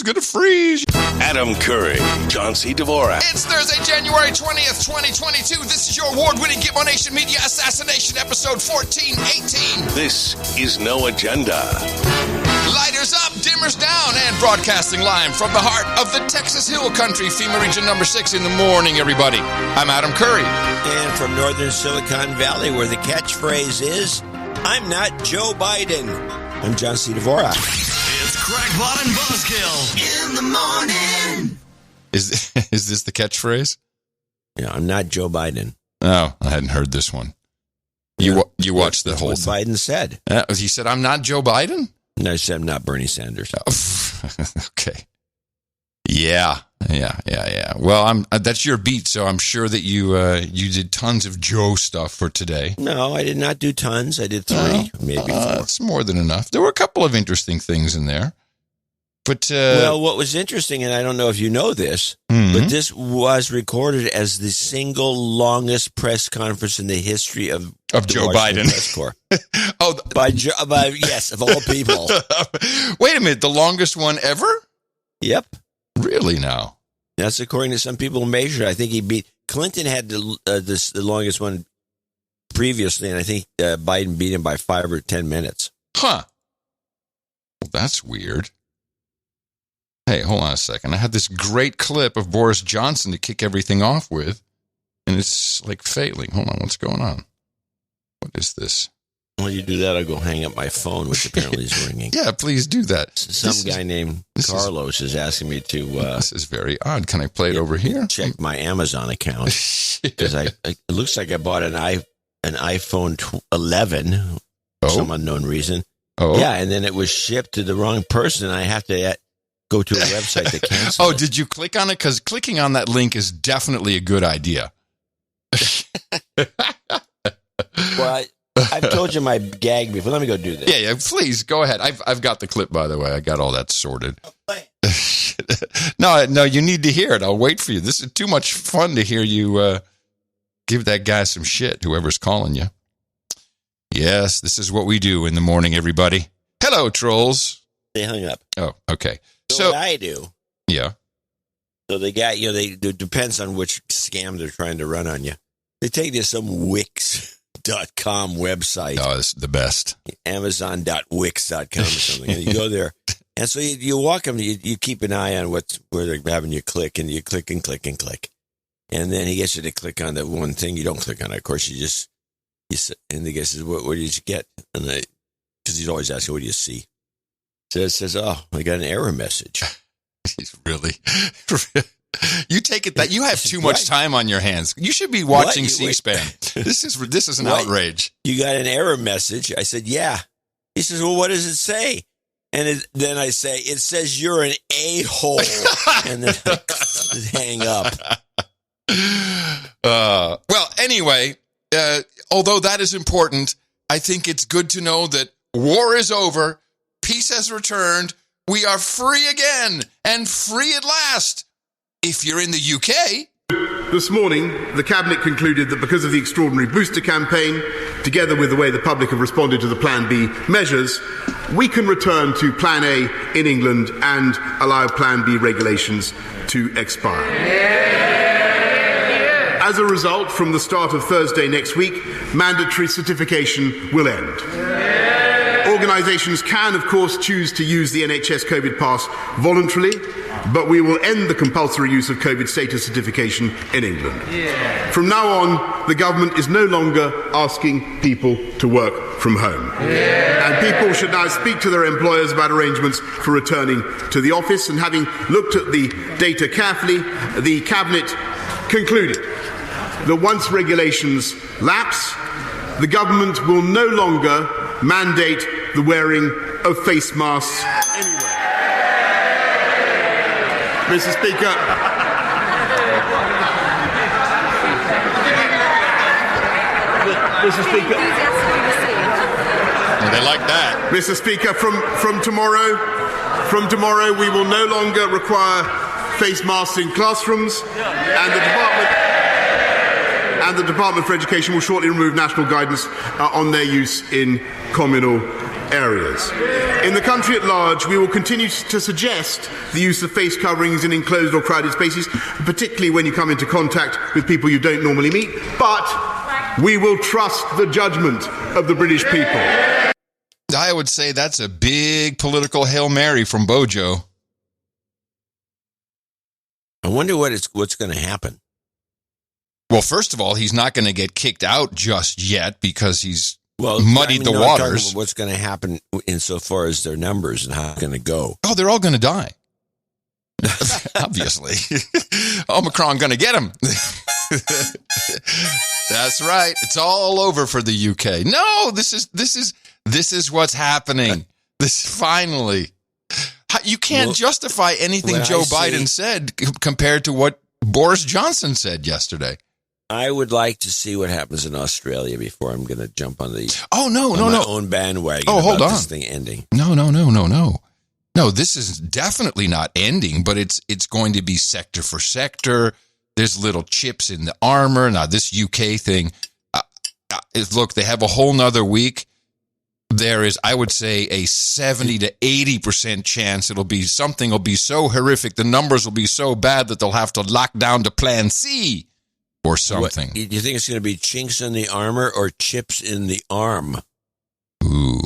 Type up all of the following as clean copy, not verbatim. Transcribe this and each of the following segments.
going to freeze. Adam Curry, John C. Dvorak. It's Thursday, January 20th, 2022. This is your award-winning Gitmo Nation Media Assassination episode 1418. This is No Agenda. Lighters up, dimmers down, and broadcasting live from the heart of the Texas Hill Country, FEMA Region number 6 in the morning, everybody. I'm Adam Curry. And from northern Silicon Valley, where the catchphrase is, I'm not Joe Biden. I'm John C. Dvorak. It's Crackpot and Buzzkill in the morning. Is this the catchphrase? Yeah, I'm not Joe Biden. Oh, I hadn't heard this one. You watched the whole what thing. Biden said. He said, I'm not Joe Biden? No, I said I'm not Bernie Sanders. Okay. Yeah. Well, that's your beat, so I'm sure that you did tons of Joe stuff for today. No, I did not do tons. I did 3, maybe 4. That's more than enough. There were a couple of interesting things in there. But well, what was interesting, and I don't know if you know this, but this was recorded as the single longest press conference in the history of Joe Biden. Press Corps. Yes, of all people. Wait a minute, the longest one ever? Yep. Really now? That's according to some people measured. I think he beat Clinton had the longest one previously, and I think Biden beat him by 5 or 10 minutes. Huh. Well, that's weird. Hey, hold on a second. I had this great clip of Boris Johnson to kick everything off with, and it's like failing. Hold on, what's going on? What is this? While you do that, I'll go hang up my phone, which apparently is ringing. Yeah, please do that. Some guy named Carlos is asking me to... this is very odd. Can I play it over here? Check my Amazon account. Because it looks like I bought an iPhone 11 for some unknown reason. Oh. Yeah, and then it was shipped to the wrong person. I have to go to a website to cancel it. Did you click on it? Because clicking on that link is definitely a good idea. Well, I've told you my gag before. Let me go do this. Yeah, please, go ahead. I've got the clip, by the way. I got all that sorted. No, you need to hear it. I'll wait for you. This is too much fun to hear you give that guy some shit, whoever's calling you. Yes, this is what we do in the morning, everybody. Hello, trolls. They hung up. Oh, okay. So what I do. Yeah. So they got, it depends on which scam they're trying to run on you. They take you to some Wix.com website. Oh, it's the best. Amazon.wix.com or something. And you go there. And so you walk them, you keep an eye on where they're having you click, and you click and click and click. And then he gets you to click on the one thing you don't click on. Of course, and the guy says, what did you get? And because he's always asking, what do you see? So it says, I got an error message. He's really... You take it that you have too much time on your hands. You should be watching C-SPAN. This is an outrage. You got an error message. I said, yeah. He says, well, what does it say? And then I say, it says you're an a-hole. And then I hang up. Well, anyway, although that is important, I think it's good to know that war is over. Peace has returned. We are free again, and free at last. If you're in the UK. This morning, the Cabinet concluded that because of the extraordinary booster campaign, together with the way the public have responded to the Plan B measures, we can return to Plan A in England and allow Plan B regulations to expire. As a result, from the start of Thursday next week, mandatory certification will end. Organisations can, of course, choose to use the NHS COVID pass voluntarily, but we will end the compulsory use of COVID status certification in England. From now on, the government is no longer asking people to work from home. And people should now speak to their employers about arrangements for returning to the office. And having looked at the data carefully, the Cabinet concluded that once regulations lapse, the government will no longer mandate the wearing of face masks anywhere. Mr. Speaker. Mr. Speaker. They like that. Mr. Speaker, from tomorrow we will no longer require face masks in classrooms, and the Department for Education will shortly remove national guidance on their use in communal areas. In the country at large, we will continue to suggest the use of face coverings in enclosed or crowded spaces, particularly when you come into contact with people you don't normally meet, but we will trust the judgment of the British people. I would say that's a big political Hail Mary from Bojo. I wonder what's going to happen. Well, first of all, he's not going to get kicked out just yet because he's muddied the waters. What's going to happen insofar as their numbers and how it's going to go? Oh, they're all going to die. Obviously. Omicron going to get him. That's right. It's all over for the UK. No, this is what's happening. This finally. You can't justify anything Joe Biden said compared to what Boris Johnson said yesterday. I would like to see what happens in Australia before I'm going to jump on the my own bandwagon. Hold on. This thing ending. No. No, this is definitely not ending, but it's going to be sector for sector. There's little chips in the armor. Now, this UK thing, look, they have a whole nother week. There is, I would say, a 70 to 80% chance it'll be something will be so horrific, the numbers will be so bad that they'll have to lock down to Plan C or something. Do you think it's going to be chinks in the armor or chips in the arm? Ooh.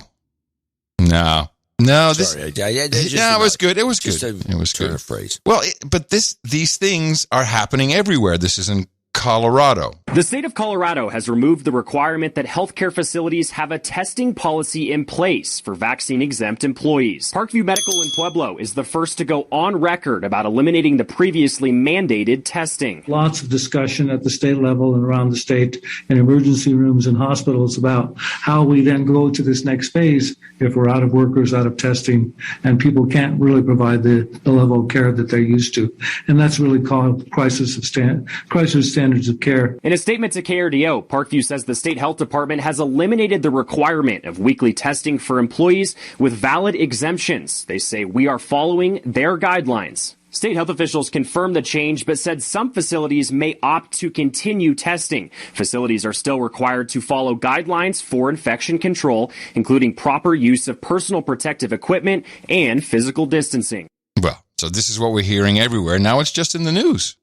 No. Sorry, it was good. It was good. It was good. A phrase. Well, but these things are happening everywhere. This is in Colorado. The state of Colorado has removed the requirement that healthcare facilities have a testing policy in place for vaccine-exempt employees. Parkview Medical in Pueblo is the first to go on record about eliminating the previously mandated testing. Lots of discussion at the state level and around the state in emergency rooms and hospitals about how we then go to this next phase if we're out of workers, out of testing, and people can't really provide the level of care that they're used to. And that's really called crisis standards of care. In a statement to KRDO, Parkview says the state health department has eliminated the requirement of weekly testing for employees with valid exemptions. They say we are following their guidelines. State health officials confirmed the change, but said some facilities may opt to continue testing. Facilities are still required to follow guidelines for infection control, including proper use of personal protective equipment and physical distancing. Well, so this is what we're hearing everywhere. Now it's just in the news.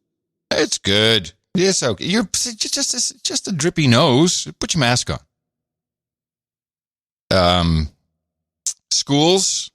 It's good. It's okay. You're just a drippy nose. Put your mask on. Schools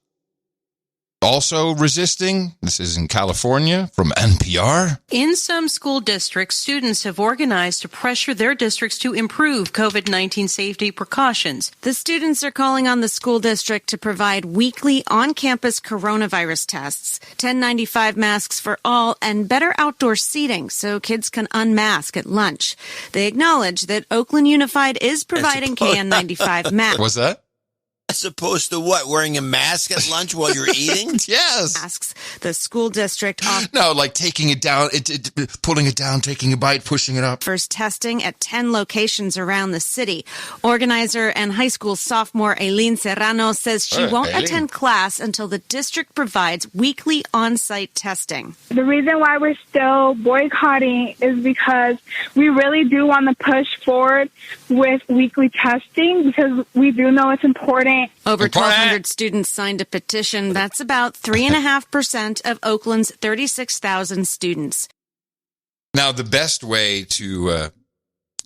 also resisting. This is in California from NPR. In some school districts, students have organized to pressure their districts to improve COVID-19 safety precautions. The students are calling on the school district to provide weekly on-campus coronavirus tests, 1095 masks for all, and better outdoor seating so kids can unmask at lunch. They acknowledge that Oakland Unified is providing KN95 masks. What's that? As opposed to what? Wearing a mask at lunch while you're eating? Yes. Masks. The school district No, like taking it down, pulling it down, taking a bite, pushing it up. offers testing at 10 locations around the city. Organizer and high school sophomore Aileen Serrano says she won't attend class until the district provides weekly on-site testing. The reason why we're still boycotting is because we really do want to push forward with weekly testing because we do know it's important. Over 1,200 students signed a petition. That's about 3.5% of Oakland's 36,000 students. Now, the best way to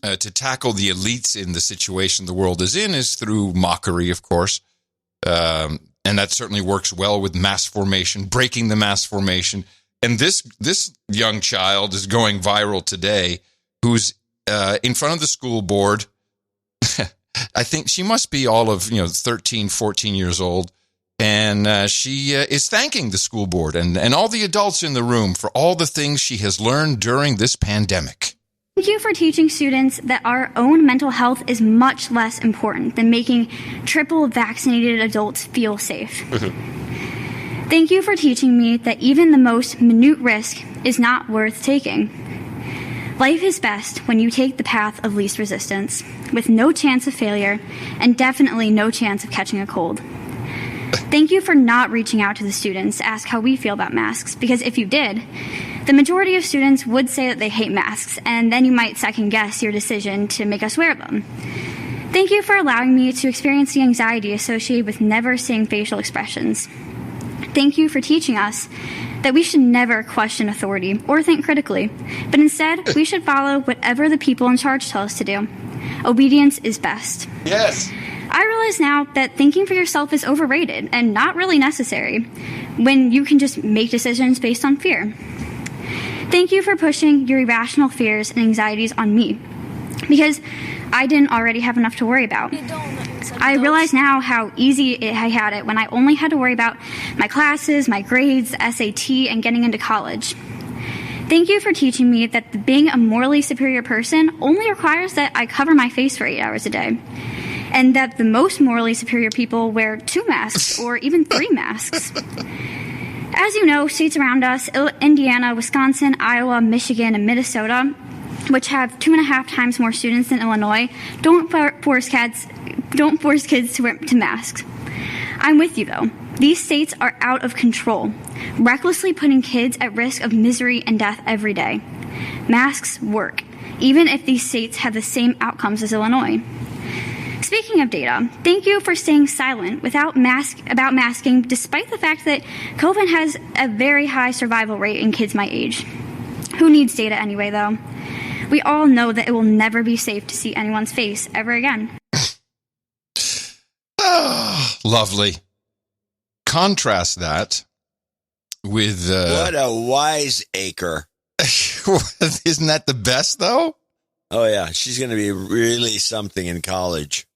tackle the elites in the situation the world is in is through mockery, of course. And that certainly works well with mass formation, breaking the mass formation. And this young child is going viral today, who's in front of the school board. I think she must be all of 13, 14 years old. And she is thanking the school board and all the adults in the room for all the things she has learned during this pandemic. Thank you for teaching students that our own mental health is much less important than making triple vaccinated adults feel safe. Thank you for teaching me that even the most minute risk is not worth taking. Life is best when you take the path of least resistance, with no chance of failure and definitely no chance of catching a cold. Thank you for not reaching out to the students to ask how we feel about masks, because if you did, the majority of students would say that they hate masks, and then you might second guess your decision to make us wear them. Thank you for allowing me to experience the anxiety associated with never seeing facial expressions. Thank you for teaching us that we should never question authority or think critically, but instead we should follow whatever the people in charge tell us to do. Obedience is best. Yes. I realize now that thinking for yourself is overrated and not really necessary when you can just make decisions based on fear. Thank you for pushing your irrational fears and anxieties on me, because I didn't already have enough to worry about. I realize now how easy I had it when I only had to worry about my classes, my grades, SAT, and getting into college. Thank you for teaching me that being a morally superior person only requires that I cover my face for 8 hours a day, and that the most morally superior people wear 2 masks or even 3 masks. As you know, states around us, Indiana, Wisconsin, Iowa, Michigan, and Minnesota, which have 2.5 times more students than Illinois, don't force kids to wear masks. I'm with you, though. These states are out of control, recklessly putting kids at risk of misery and death every day. Masks work, even if these states have the same outcomes as Illinois. Speaking of data, thank you for staying silent about masking, despite the fact that COVID has a very high survival rate in kids my age. Who needs data anyway, though? We all know that it will never be safe to see anyone's face ever again. Oh, lovely. Contrast that with... what a wiseacre. Isn't that the best, though? Oh, yeah. She's going to be really something in college.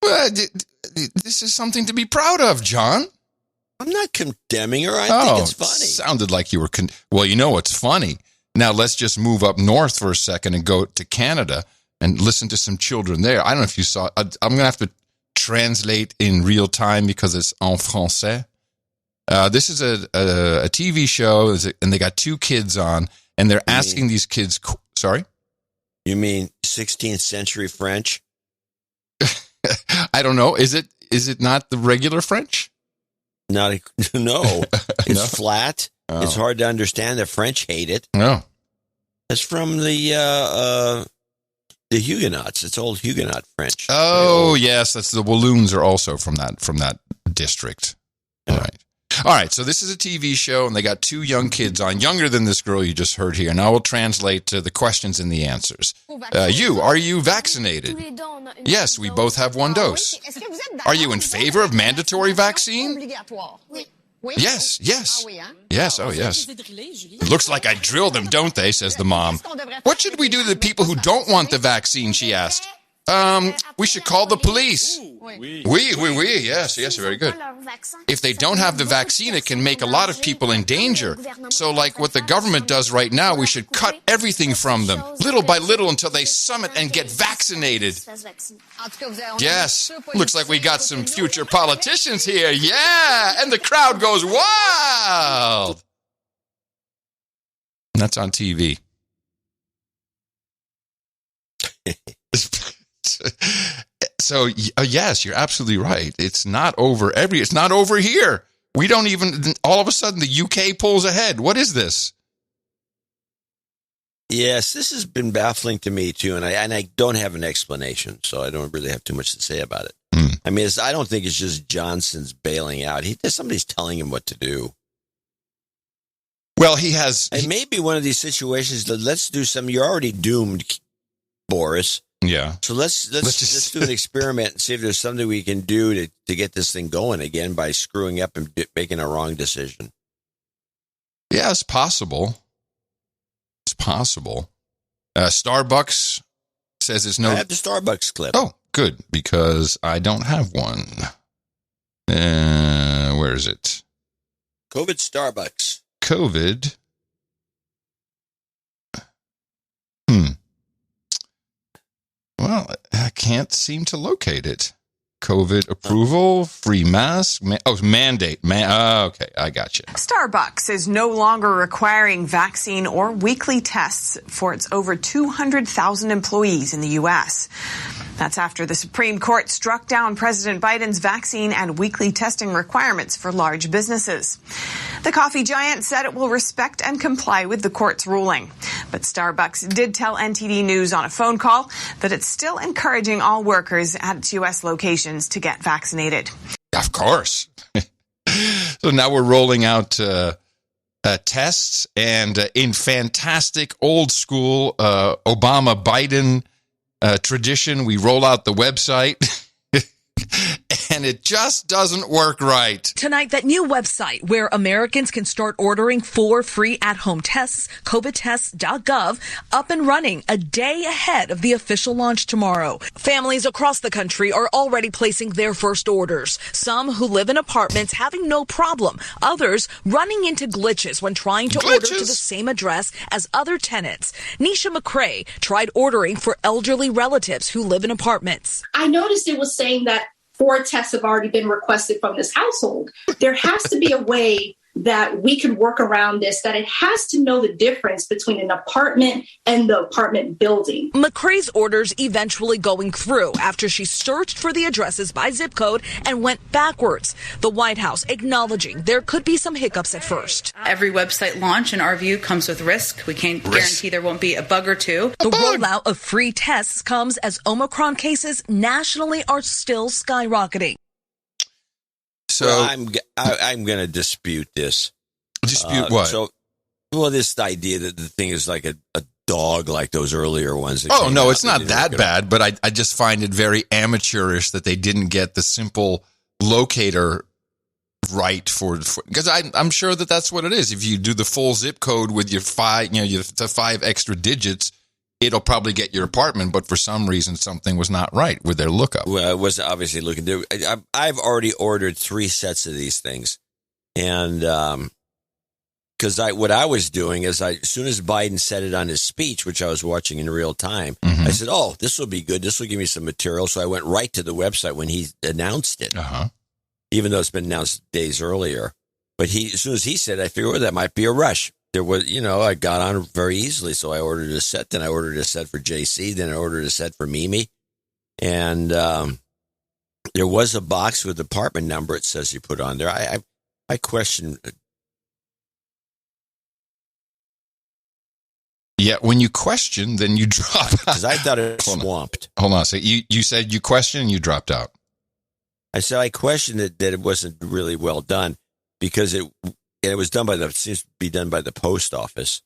Well, this is something to be proud of, John. I'm not condemning her. I think it's funny. Sounded like you were... Well, you know what's funny? Now, let's just move up north for a second and go to Canada and listen to some children there. I don't know if you saw... I'm going to have to translate in real time because it's en français. This is a TV show, and they got 2 kids on, and they're asking these kids... Sorry? You mean 16th century French? I don't know. Is it not the regular French? No. It's flat. Oh. It's hard to understand. The French hate it. No. It's from the Huguenots. It's old Huguenot French. Oh, yes. That's the Walloons are also from that district. Yeah. Right. All right. So this is a TV show, and they got 2 young kids on, younger than this girl you just heard here. Now we'll translate the questions and the answers. Are you vaccinated? Yes, we both have 1 dose. Are you in favor of mandatory vaccine? Yes. Yes, oh yes. It looks like I drill them, don't they, says the mom. What should we do to the people who don't want the vaccine, she asked. We should call the police. Yes, very good. If they don't have the vaccine, it can make a lot of people in danger. So like what the government does right now, we should cut everything from them, little by little, until they summit and get vaccinated. Yes, looks like we got some future politicians here. Yeah, and the crowd goes wild. And that's on TV. So, yes, you're absolutely right. It's not over it's not over here. We don't even, all of a sudden, the UK pulls ahead. What is this? Yes, this has been baffling to me, too, and I don't have an explanation, so I don't really have too much to say about it. I mean, I don't think it's just Johnson's bailing out. Somebody's telling him what to do. Well, he has... It may be one of these situations that let's do something. You're already doomed, Boris. Yeah. So let's do an experiment and see if there's something we can do to get this thing going again by screwing up and making a wrong decision. Yeah, it's possible. It's possible. Starbucks says it's no... I have the Starbucks clip. Oh, good, because I don't have one. Where is it? COVID Starbucks. COVID. Well, I can't seem to locate it. COVID approval, free mask, mandate. Okay, I got you. Starbucks is no longer requiring vaccine or weekly tests for its over 200,000 employees in the U.S. That's after the Supreme Court struck down President Biden's vaccine and weekly testing requirements for large businesses. The coffee giant said it will respect and comply with the court's ruling. But Starbucks did tell NTD News on a phone call that it's still encouraging all workers at its U.S. locations to get vaccinated. Of course. So now we're rolling out tests, and in fantastic old school Obama-Biden tradition, we roll out the website. And it just doesn't work right. Tonight, that new website where Americans can start ordering 4 free at-home tests, covidtests.gov, up and running a day ahead of the official launch tomorrow. Families across the country are already placing their first orders. Some who live in apartments having no problem. Others running into glitches when trying to order to the same address as other tenants. Nisha McCrae tried ordering for elderly relatives who live in apartments. I noticed it was saying that 4 tests have already been requested from this household. There has to be a way that we can work around this, that it has to know the difference between an apartment and the apartment building. McCrae's orders eventually going through after she searched for the addresses by zip code and went backwards. The White House acknowledging there could be some hiccups at first. Every website launch, in our view, comes with risk. We can't guarantee there won't be a bug or two. The rollout of free tests comes as Omicron cases nationally are still skyrocketing. So well, I'm going to dispute this. Dispute what? This idea that the thing is like a dog, like those earlier ones. Oh no, it's not that bad. But I just find it very amateurish that they didn't get the simple locator right for because I'm sure that's what it is. If you do the full zip code with your 5 extra digits, it'll probably get your apartment, but for some reason, something was not right with their lookup. Well, it was obviously looking. I've already ordered 3 sets of these things, and because what I was doing is, as soon as Biden said it on his speech, which I was watching in real time, I said, "Oh, this will be good. This will give me some material." So I went right to the website when he announced it, even though it's been announced days earlier. But as soon as he said, I figured that might be a rush. There was, I got on very easily, so I ordered a set. Then I ordered a set for JC. Then I ordered a set for Mimi. And there was a box with the apartment number, it says you put on there. I question. Yeah, when you question, then you drop out. Because I thought it was swamped. Hold on a second. You said you questioned and you dropped out. I said I questioned that it wasn't really well done because it was done seems to be done by the post office.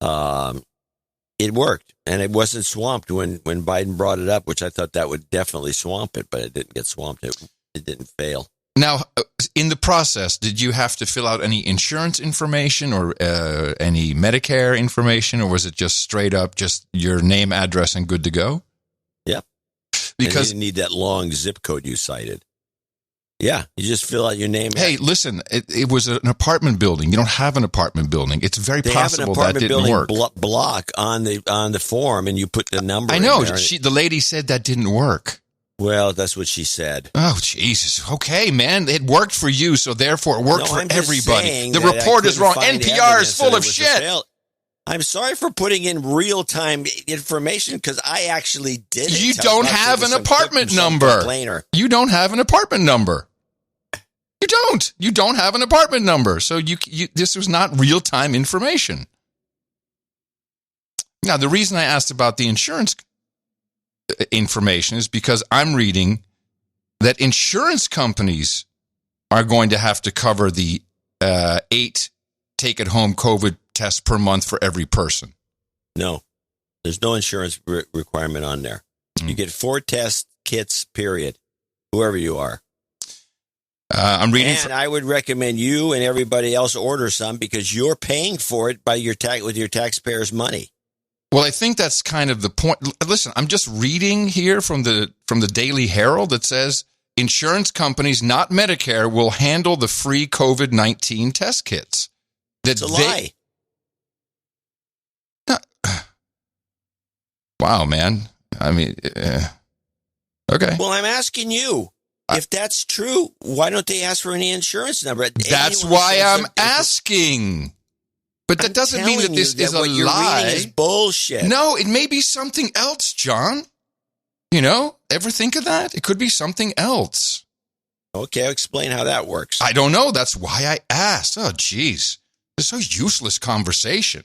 It worked, and it wasn't swamped when Biden brought it up, which I thought that would definitely swamp it, but it didn't get swamped. It didn't fail. Now, in the process, did you have to fill out any insurance information or any Medicare information, or was it just straight up just your name, address, and good to go? Yep. Because you didn't need that long zip code you cited. Yeah, you just fill out your name. Hey, listen, it was an apartment building. You don't have an apartment building. It's very possible that didn't work. Block on the form, and you put the number. I know. In there. The lady said that didn't work. Well, that's what she said. Oh, Jesus. Okay, man. It worked for you, so therefore it worked for everybody. The report is wrong. NPR is full of shit. I'm sorry for putting in real-time information because I actually did it. You don't have an apartment number. You don't have an apartment number. You don't. You don't have an apartment number. So this was not real-time information. Now, the reason I asked about the insurance information is because I'm reading that insurance companies are going to have to cover the 8 take-at-home COVID tests per month for every person. No, there's no insurance requirement on there. You get 4 test kits, period, whoever you are. I'm reading, and I would recommend you and everybody else order some because you're paying for it with your taxpayers' money. Well, I think that's kind of the point. Listen, I'm just reading here from the Daily Herald that says insurance companies, not Medicare, will handle the free COVID-19 test kits. That's a lie. Wow, man. I mean, okay. Well, I'm asking you. If that's true, why don't they ask for any insurance number? That's why I'm asking. But that doesn't mean that this is a lie. You're reading is bullshit. No, it may be something else, John. Ever think of that? It could be something else. Okay, I'll explain how that works. I don't know. That's why I asked. Oh, geez. It's so useless conversation.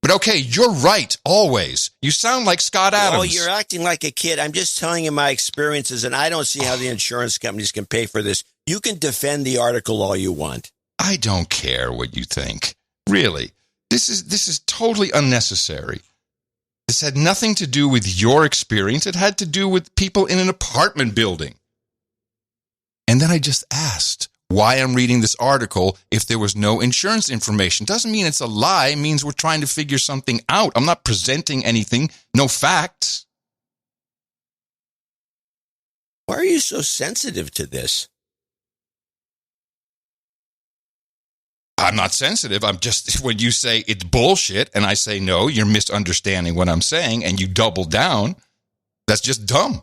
But okay, you're right, always. You sound like Scott Adams. Oh, you're acting like a kid. I'm just telling you my experiences, and I don't see how the insurance companies can pay for this. You can defend the article all you want. I don't care what you think. Really. This is totally unnecessary. This had nothing to do with your experience. It had to do with people in an apartment building. And then I just asked why I'm reading this article if there was no insurance information. Doesn't mean it's a lie. It means we're trying to figure something out. I'm not presenting anything, no facts. Why are you so sensitive to this? I'm not sensitive. I'm just, when you say it's bullshit and I say, no, you're misunderstanding what I'm saying and you double down, that's just dumb.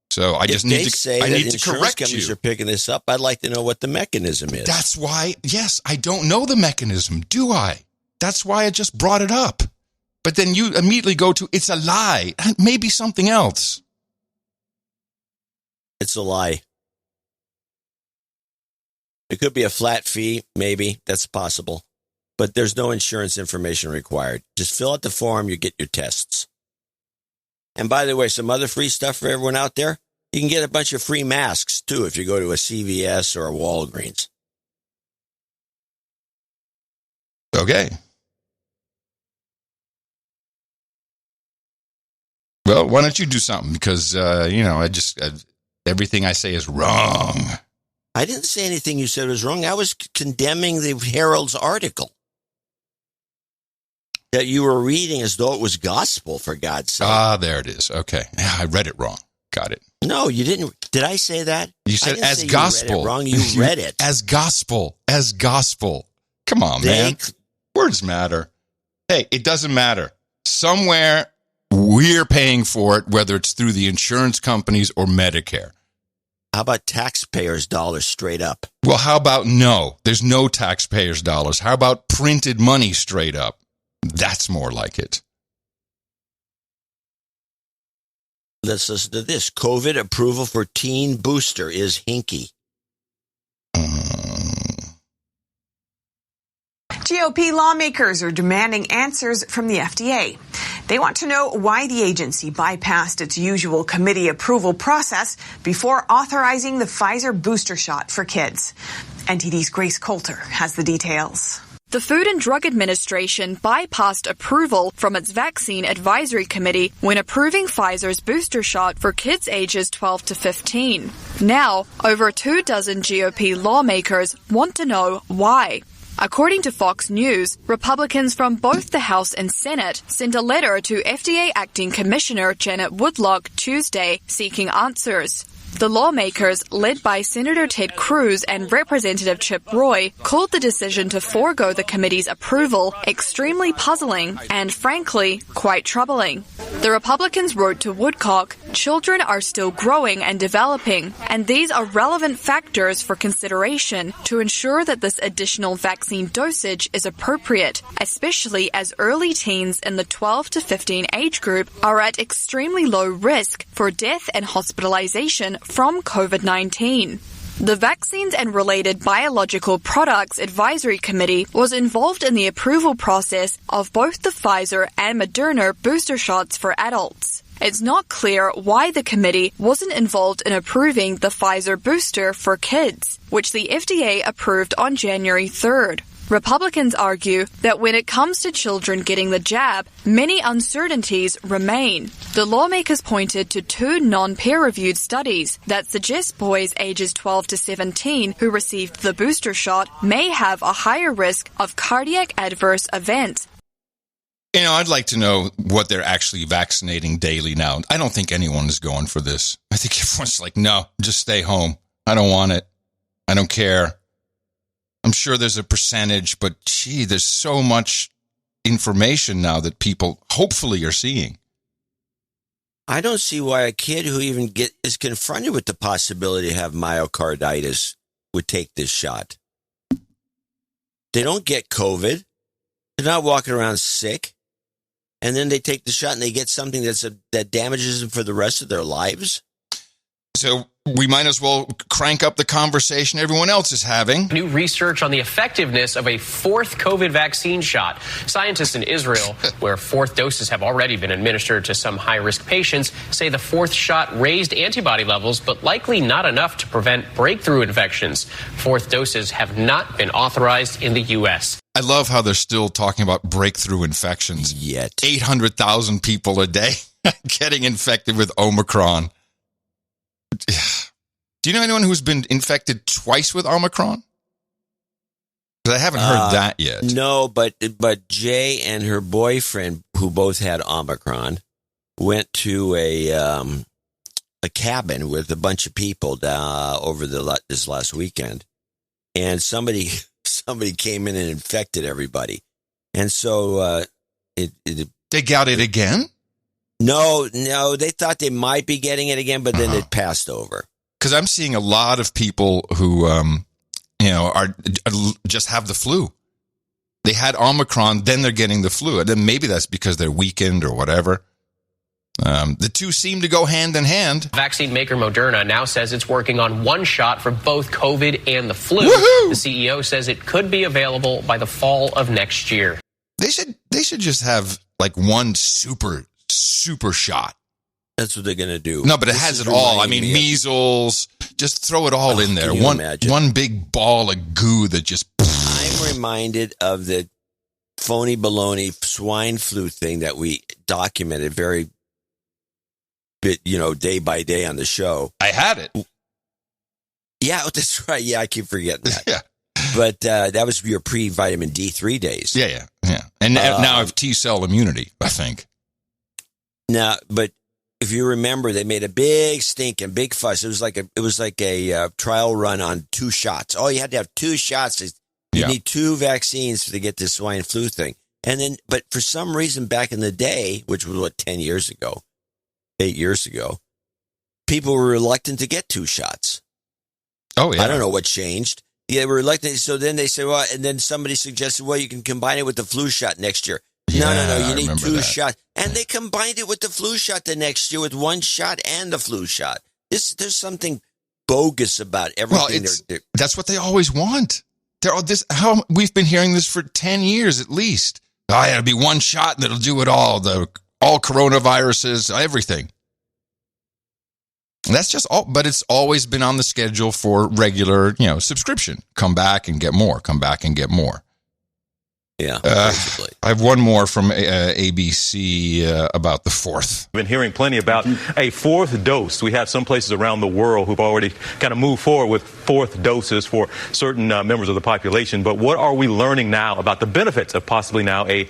So I just need to, I need to correct companies you. are picking this up. I'd like to know what the mechanism is. That's why, yes, I don't know the mechanism, do I? That's why I just brought it up. But then you immediately go to, it's a lie. Maybe something else. It's a lie. It could be a flat fee, maybe. That's possible. But there's no insurance information required. Just fill out the form, you get your tests. And by the way, some other free stuff for everyone out there. You can get a bunch of free masks, too, if you go to a CVS or a Walgreens. Okay. Well, why don't you do something? Because, everything I say is wrong. I didn't say anything you said was wrong. I was condemning the Herald's article that you were reading as though it was gospel, for God's sake. Ah, there it is. Okay. I read it wrong. Got it. No, you didn't. Did I say that? You said as gospel. You read it wrong. You read it. As gospel. As gospel. Come on, man. Words matter. Hey, it doesn't matter. Somewhere we're paying for it, whether it's through the insurance companies or Medicare. How about taxpayers' dollars straight up? Well, how about no? There's no taxpayers' dollars. How about printed money straight up? That's more like it. Let's listen to this. COVID approval for teen booster is hinky. GOP lawmakers are demanding answers from the FDA. They want to know why the agency bypassed its usual committee approval process before authorizing the Pfizer booster shot for kids. NTD's Grace Coulter has the details. The Food and Drug Administration bypassed approval from its Vaccine Advisory Committee when approving Pfizer's booster shot for kids ages 12 to 15. Now, over 24 GOP lawmakers want to know why. According to Fox News, Republicans from both the House and Senate sent a letter to FDA Acting Commissioner Janet Woodlock Tuesday seeking answers. The lawmakers, led by Senator Ted Cruz and Representative Chip Roy, called the decision to forego the committee's approval extremely puzzling and, frankly, quite troubling. The Republicans wrote to Woodcock, "Children are still growing and developing, and these are relevant factors for consideration to ensure that this additional vaccine dosage is appropriate, especially as early teens in the 12 to 15 age group are at extremely low risk for death and hospitalization from COVID-19. The Vaccines and Related Biological Products Advisory Committee was involved in the approval process of both the Pfizer and Moderna booster shots for adults. It's not clear why the committee wasn't involved in approving the Pfizer booster for kids, which the FDA approved on January 3rd. Republicans argue that when it comes to children getting the jab, many uncertainties remain. The lawmakers pointed to 2 non-peer-reviewed studies that suggest boys ages 12 to 17 who received the booster shot may have a higher risk of cardiac adverse events. You know, I'd like to know what they're actually vaccinating daily now. I don't think anyone is going for this. I think everyone's like, no, just stay home. I don't want it. I don't care. I'm sure there's a percentage, but gee, there's so much information now that people hopefully are seeing. I don't see why a kid who even is confronted with the possibility to have myocarditis would take this shot. They don't get COVID. They're not walking around sick. And then they take the shot and they get something that damages them for the rest of their lives. So we might as well crank up the conversation everyone else is having. New research on the effectiveness of a fourth COVID vaccine shot. Scientists in Israel, where fourth doses have already been administered to some high-risk patients, say the fourth shot raised antibody levels, but likely not enough to prevent breakthrough infections. Fourth doses have not been authorized in the U.S. I love how they're still talking about breakthrough infections. Yet 800,000 people a day getting infected with Omicron. Do you know anyone who's been infected twice with Omicron? Because I haven't heard that yet. No, but Jay and her boyfriend, who both had Omicron, went to a cabin with a bunch of people over this last weekend, and somebody came in and infected everybody, and so they got it again. No, they thought they might be getting it again, but then it passed over. Because I'm seeing a lot of people who, are just have the flu. They had Omicron, then they're getting the flu. And then maybe that's because they're weakened or whatever. The two seem to go hand in hand. Vaccine maker Moderna now says it's working on one shot for both COVID and the flu. Woohoo! The CEO says it could be available by the fall of next year. They should just have like one super shot. That's what they're going to do. No, but it has it all. I mean, measles, just throw it all in there. One big ball of goo that just... I'm reminded of the phony baloney swine flu thing that we documented day by day on the show. I had it. Yeah, that's right. Yeah, I keep forgetting that. Yeah. But that was your pre-vitamin D3 days. Yeah. And now I have T-cell immunity, I think. Now, but if you remember, they made a big stink and big fuss. It was like a trial run on 2 shots. Oh, you had to have 2 shots. You need 2 vaccines to get this swine flu thing. And then, but for some reason back in the day, which was 8 years ago, people were reluctant to get 2 shots. Oh, yeah. I don't know what changed. Yeah, they were reluctant. So then they said, well, and then somebody suggested, well, you can combine it with the flu shot next year. No. You need 2 shots. And they combined it with the flu shot the next year with 1 shot and the flu shot. There's something bogus about everything. Well, that's what they always want. We've been hearing this for 10 years at least. It'll be 1 shot and it'll do it all. All coronaviruses, everything. That's just all, but it's always been on the schedule for regular, subscription. Come back and get more. Yeah, basically. I have one more from ABC about the fourth. We've been hearing plenty about a 4th dose. We have some places around the world who've already kind of moved forward with 4th doses for certain members of the population. But what are we learning now about the benefits of possibly now a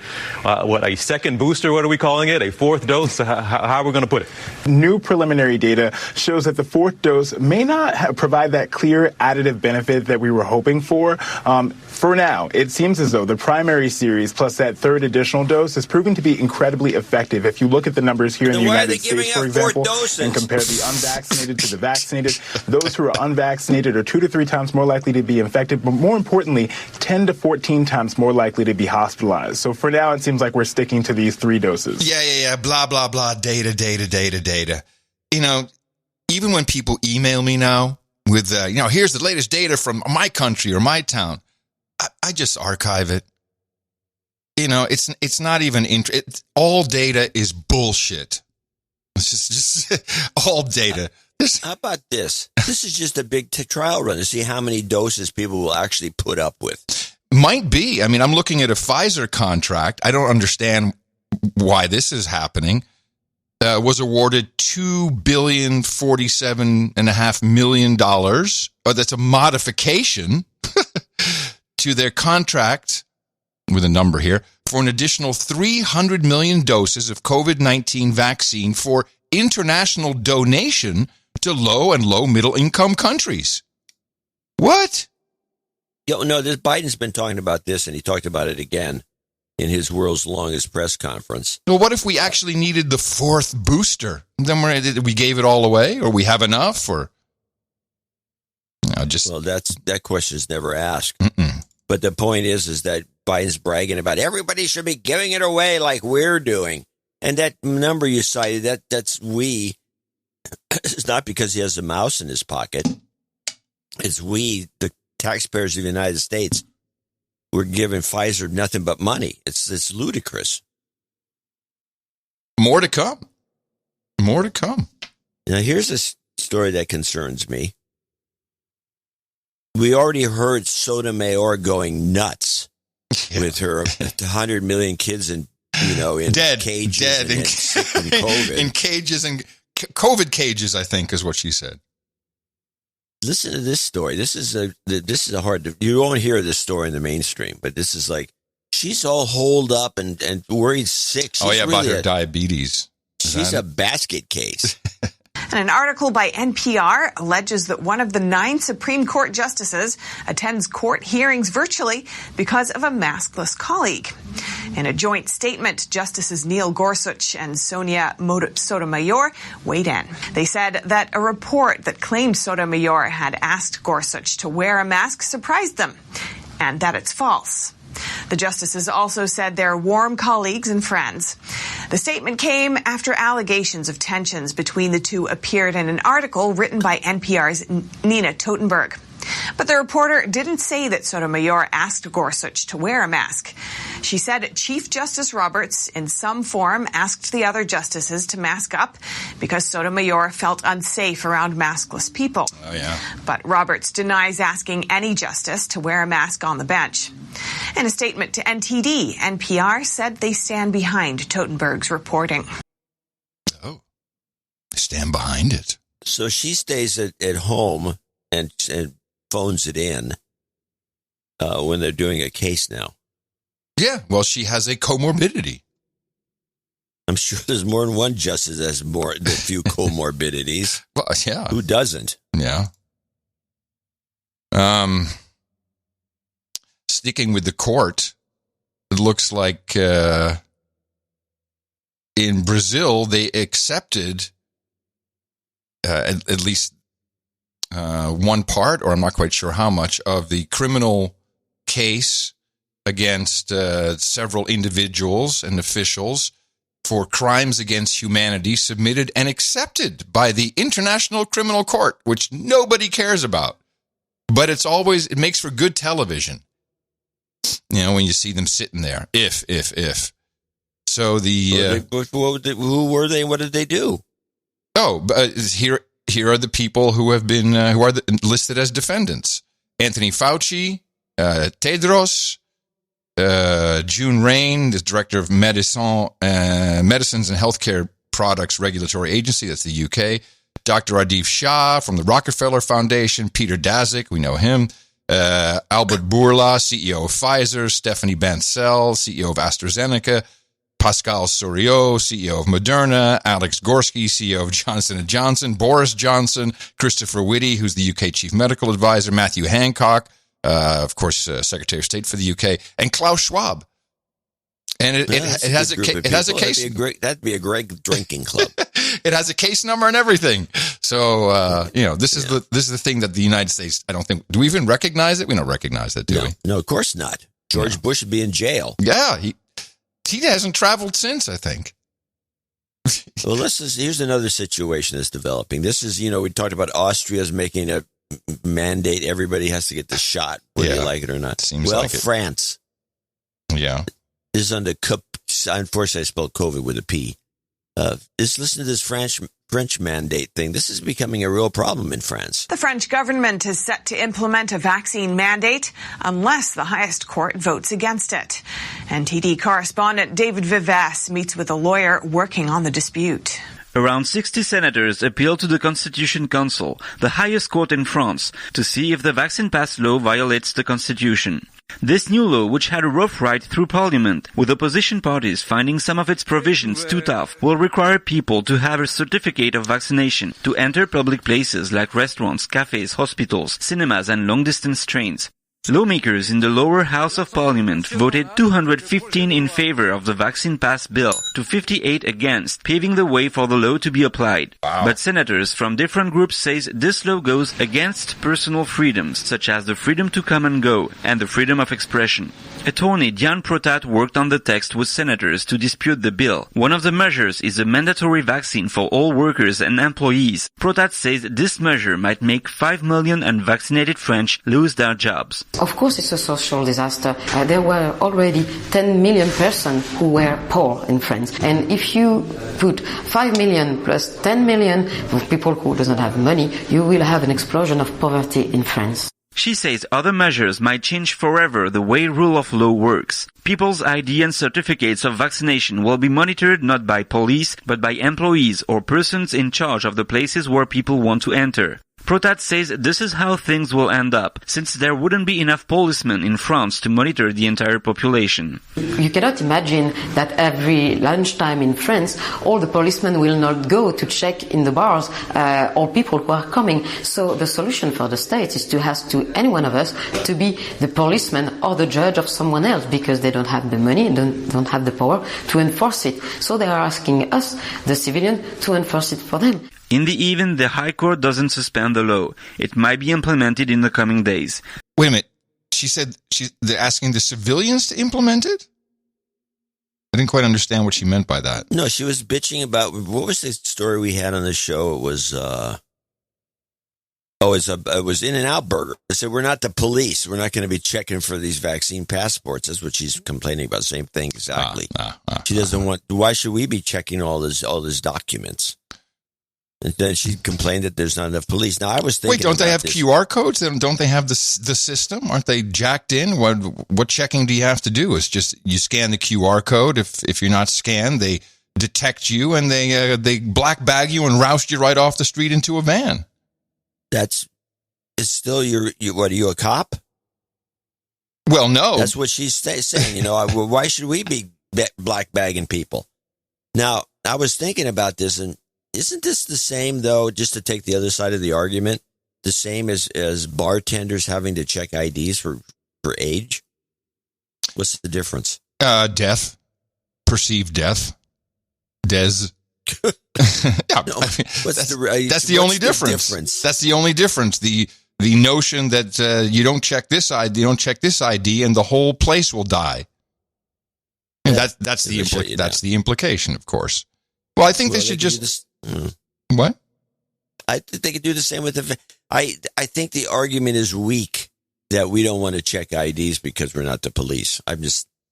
second booster? What are we calling it? A 4th dose? How are we going to put it? New preliminary data shows that the 4th dose may not provide that clear additive benefit that we were hoping for. For now, it seems as though the primary series plus that 3rd additional dose is proving to be incredibly effective. If you look at the numbers here in the United States, for example, and compare the unvaccinated to the vaccinated, those who are unvaccinated are 2 to 3 times more likely to be infected, but more importantly, 10 to 14 times more likely to be hospitalized. So for now, it seems like we're sticking to these 3 doses. Yeah. Blah, blah, blah. Data. Even when people email me now with, here's the latest data from my country or my town, I just archive it. It's not even all data is bullshit. It's just all data. How about this? This is just a big trial run to see how many doses people will actually put up with. Might be. I mean, I'm looking at a Pfizer contract. I don't understand why this is happening. Was awarded $2,047.5 million. Oh, that's a modification to their contract with a number here for an additional 300 million doses of COVID-19 vaccine for international donation to low and middle income countries. What? Biden's been talking about this, and he talked about it again in his world's longest press conference. Well, what if we actually needed the 4th booster? Then we gave it all away, or we have enough, or Well, that question is never asked. Mm-mm. But the point is that Biden's bragging about everybody should be giving it away like we're doing. And that number you cited, that's we. It's not because he has a mouse in his pocket. It's we, the taxpayers of the United States, we're giving Pfizer nothing but money. It's ludicrous. More to come. More to come. Now, here's a story that concerns me. We already heard Sotomayor going nuts with her 100 million kids in cages and sick from COVID. In cages and COVID cages, I think, is what she said. Listen to this story. This is a hard. You won't hear this story in the mainstream, but this is like she's all holed up and worried sick. She's about her diabetes. She's a basket case. And an article by NPR alleges that one of the 9 Supreme Court justices attends court hearings virtually because of a maskless colleague. In a joint statement, Justices Neil Gorsuch and Sonia Sotomayor weighed in. They said that a report that claimed Sotomayor had asked Gorsuch to wear a mask surprised them, and that it's false. The justices also said they're warm colleagues and friends. The statement came after allegations of tensions between the two appeared in an article written by NPR's Nina Totenberg. But the reporter didn't say that Sotomayor asked Gorsuch to wear a mask. She said Chief Justice Roberts, in some form, asked the other justices to mask up because Sotomayor felt unsafe around maskless people. Oh, yeah. But Roberts denies asking any justice to wear a mask on the bench. In a statement to NTD, NPR said they stand behind Totenberg's reporting. Oh, stand behind it. So she stays at home and phones it in when they're doing a case now. Yeah, well, she has a comorbidity. I'm sure there's more than one justice that has a few comorbidities. Well, yeah. Who doesn't? Yeah. Sticking with the court, it looks like in Brazil they accepted at least one part, or I'm not quite sure how much, of the criminal case against several individuals and officials for crimes against humanity submitted and accepted by the International Criminal Court, which nobody cares about. But it makes for good television. You know, when you see them sitting there, if. So who were they? What did they do? Here are the people who have been listed as defendants: Anthony Fauci, Tedros, June Rain, the director of Medicines and Healthcare Products Regulatory Agency, that's the UK, Dr. Adif Shah from the Rockefeller Foundation, Peter Daszak, we know him, Albert Bourla, CEO of Pfizer, Stephanie Bancel, CEO of AstraZeneca, Pascal Soriot, CEO of Moderna, Alex Gorski, CEO of Johnson & Johnson, Boris Johnson, Christopher Whitty, who's the UK Chief Medical Advisor, Matthew Hancock, of course, Secretary of State for the UK, and Klaus Schwab. And it has a case. That'd be a great drinking club. It has a case number and everything. So this is the thing that the United States. I don't think. Do we even recognize it? We don't recognize it, do we? No, of course not. George Bush would be in jail. Yeah, he hasn't traveled since, I think. Well, here's another situation that's developing. This is, we talked about Austria's making a mandate. Everybody has to get the shot, whether you like it or not. Seems like it. France. Yeah. Is under, unfortunately I spelled COVID with a P. Listen to this French mandate thing. This is becoming a real problem in France. The French government is set to implement a vaccine mandate unless the highest court votes against it. NTD correspondent David Vivas meets with a lawyer working on the dispute. Around 60 senators appealed to the Constitution Council, the highest court in France, to see if the Vaccine Pass law violates the Constitution. This new law, which had a rough ride through Parliament, with opposition parties finding some of its provisions too tough, will require people to have a certificate of vaccination to enter public places like restaurants, cafes, hospitals, cinemas and long-distance trains. Lawmakers in the lower house of parliament voted 215 in favor of the vaccine pass bill to 58 against, paving the way for the law to be applied. Wow. But senators from different groups say this law goes against personal freedoms, such as the freedom to come and go and the freedom of expression. Attorney Diane Protat worked on the text with senators to dispute the bill. One of the measures is a mandatory vaccine for all workers and employees. Protat says this measure might make 5 million unvaccinated French lose their jobs. Of course, it's a social disaster. There were already 10 million persons who were poor in France. And if you put 5 million plus 10 million of people who doesn't have money, you will have an explosion of poverty in France. She says other measures might change forever the way rule of law works. People's ID and certificates of vaccination will be monitored not by police, but by employees or persons in charge of the places where people want to enter. Protat says this is how things will end up, since there wouldn't be enough policemen in France to monitor the entire population. You cannot imagine that every lunchtime in France, all the policemen will not go to check in the bars all people who are coming. So the solution for the state is to ask to any one of us to be the policeman or the judge of someone else, because they don't have the money, don't have the power to enforce it. So they are asking us, the civilian, to enforce it for them. In the event the High Court doesn't suspend the law, it might be implemented in the coming days. Wait a minute. She said they're asking the civilians to implement it? I didn't quite understand what she meant by that. No, she was bitching about, what was the story we had on the show? It was, it was In-N-Out Burger. They said, we're not the police. We're not going to be checking for these vaccine passports. That's what she's complaining about. Same thing, exactly. She doesn't want, why should we be checking all these documents? And then she complained that there's not enough police. Now, I was thinking, wait, don't they have this. QR codes? Don't they have the system? Aren't they jacked in? What checking do you have to do? It's just you scan the QR code. If you're not scanned, they detect you and they black bag you and roust you right off the street into a van. It's still what are you, a cop? Well, no. That's what she's saying. Why should we be black bagging people? Now, I was thinking about this, and isn't this the same, though, just to take the other side of the argument, the same as bartenders having to check IDs for age? What's the difference? Death. Perceived death. Des. Yeah, no, that's the only difference. That's the only difference. The notion that you don't check this ID, and the whole place will die. And that's the implication, of course. Well, I think they should just what? I think they could do the same with the. I think the argument is weak that we don't want to check IDs because we're not the police.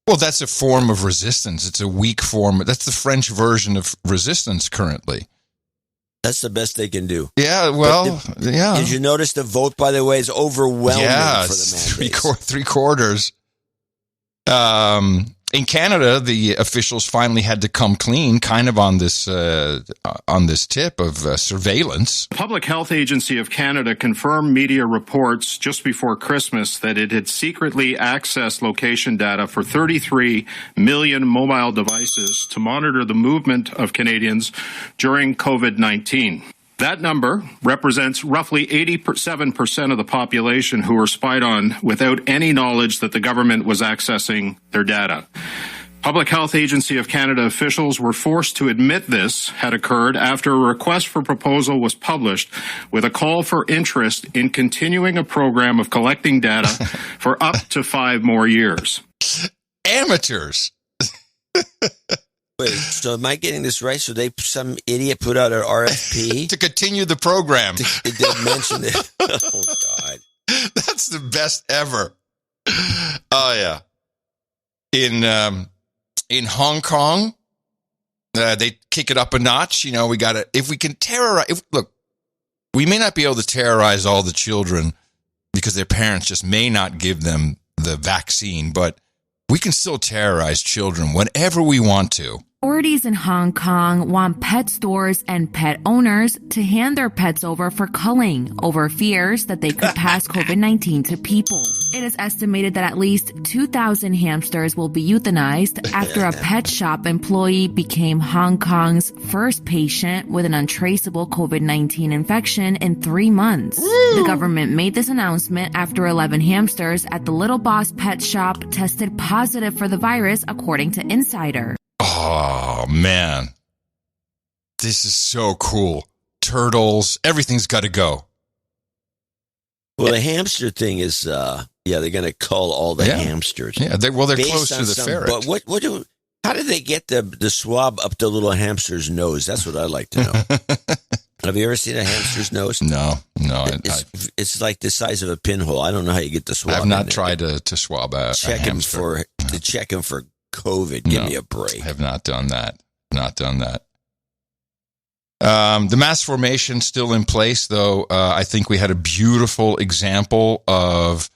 Well, that's a form of resistance. It's a weak form. That's the French version of resistance currently. That's the best they can do. Yeah, well, yeah. Did you notice the vote, by the way, is overwhelming for the mandates? Three quarters. In Canada, the officials finally had to come clean, kind of on this tip of surveillance. The Public Health Agency of Canada confirmed media reports just before Christmas that it had secretly accessed location data for 33 million mobile devices to monitor the movement of Canadians during COVID-19. That number represents roughly 87% of the population who were spied on without any knowledge that the government was accessing their data. Public Health Agency of Canada officials were forced to admit this had occurred after a request for proposal was published with a call for interest in continuing a program of collecting data for up to 5 more years. Amateurs. Wait, so am I getting this right? So some idiot put out an RFP to continue the program. It didn't mention it. Oh God, that's the best ever. Oh yeah. In Hong Kong, they kick it up a notch. We got to, if we can terrorize. Look, we may not be able to terrorize all the children because their parents just may not give them the vaccine, but we can still terrorize children whenever we want to. Authorities in Hong Kong want pet stores and pet owners to hand their pets over for culling over fears that they could pass COVID-19 to people. It is estimated that at least 2,000 hamsters will be euthanized after a pet shop employee became Hong Kong's first patient with an untraceable COVID-19 infection in 3 months. The government made this announcement after 11 hamsters at the Little Boss Pet Shop tested positive for the virus, according to Insider. Oh, man. This is so cool. Turtles, everything's got to go. Well, the hamster thing is, they're going to cull all the hamsters. Yeah, they're close to the ferret. But how did they get the swab up the little hamster's nose? That's what I'd like to know. Have you ever seen a hamster's nose? No. It's like the size of a pinhole. I don't know how you get the swab. I've not tried to swab a hamster. To check him for COVID. Give me a break. I have not done that. The mass formation still in place, though. I think we had a beautiful example of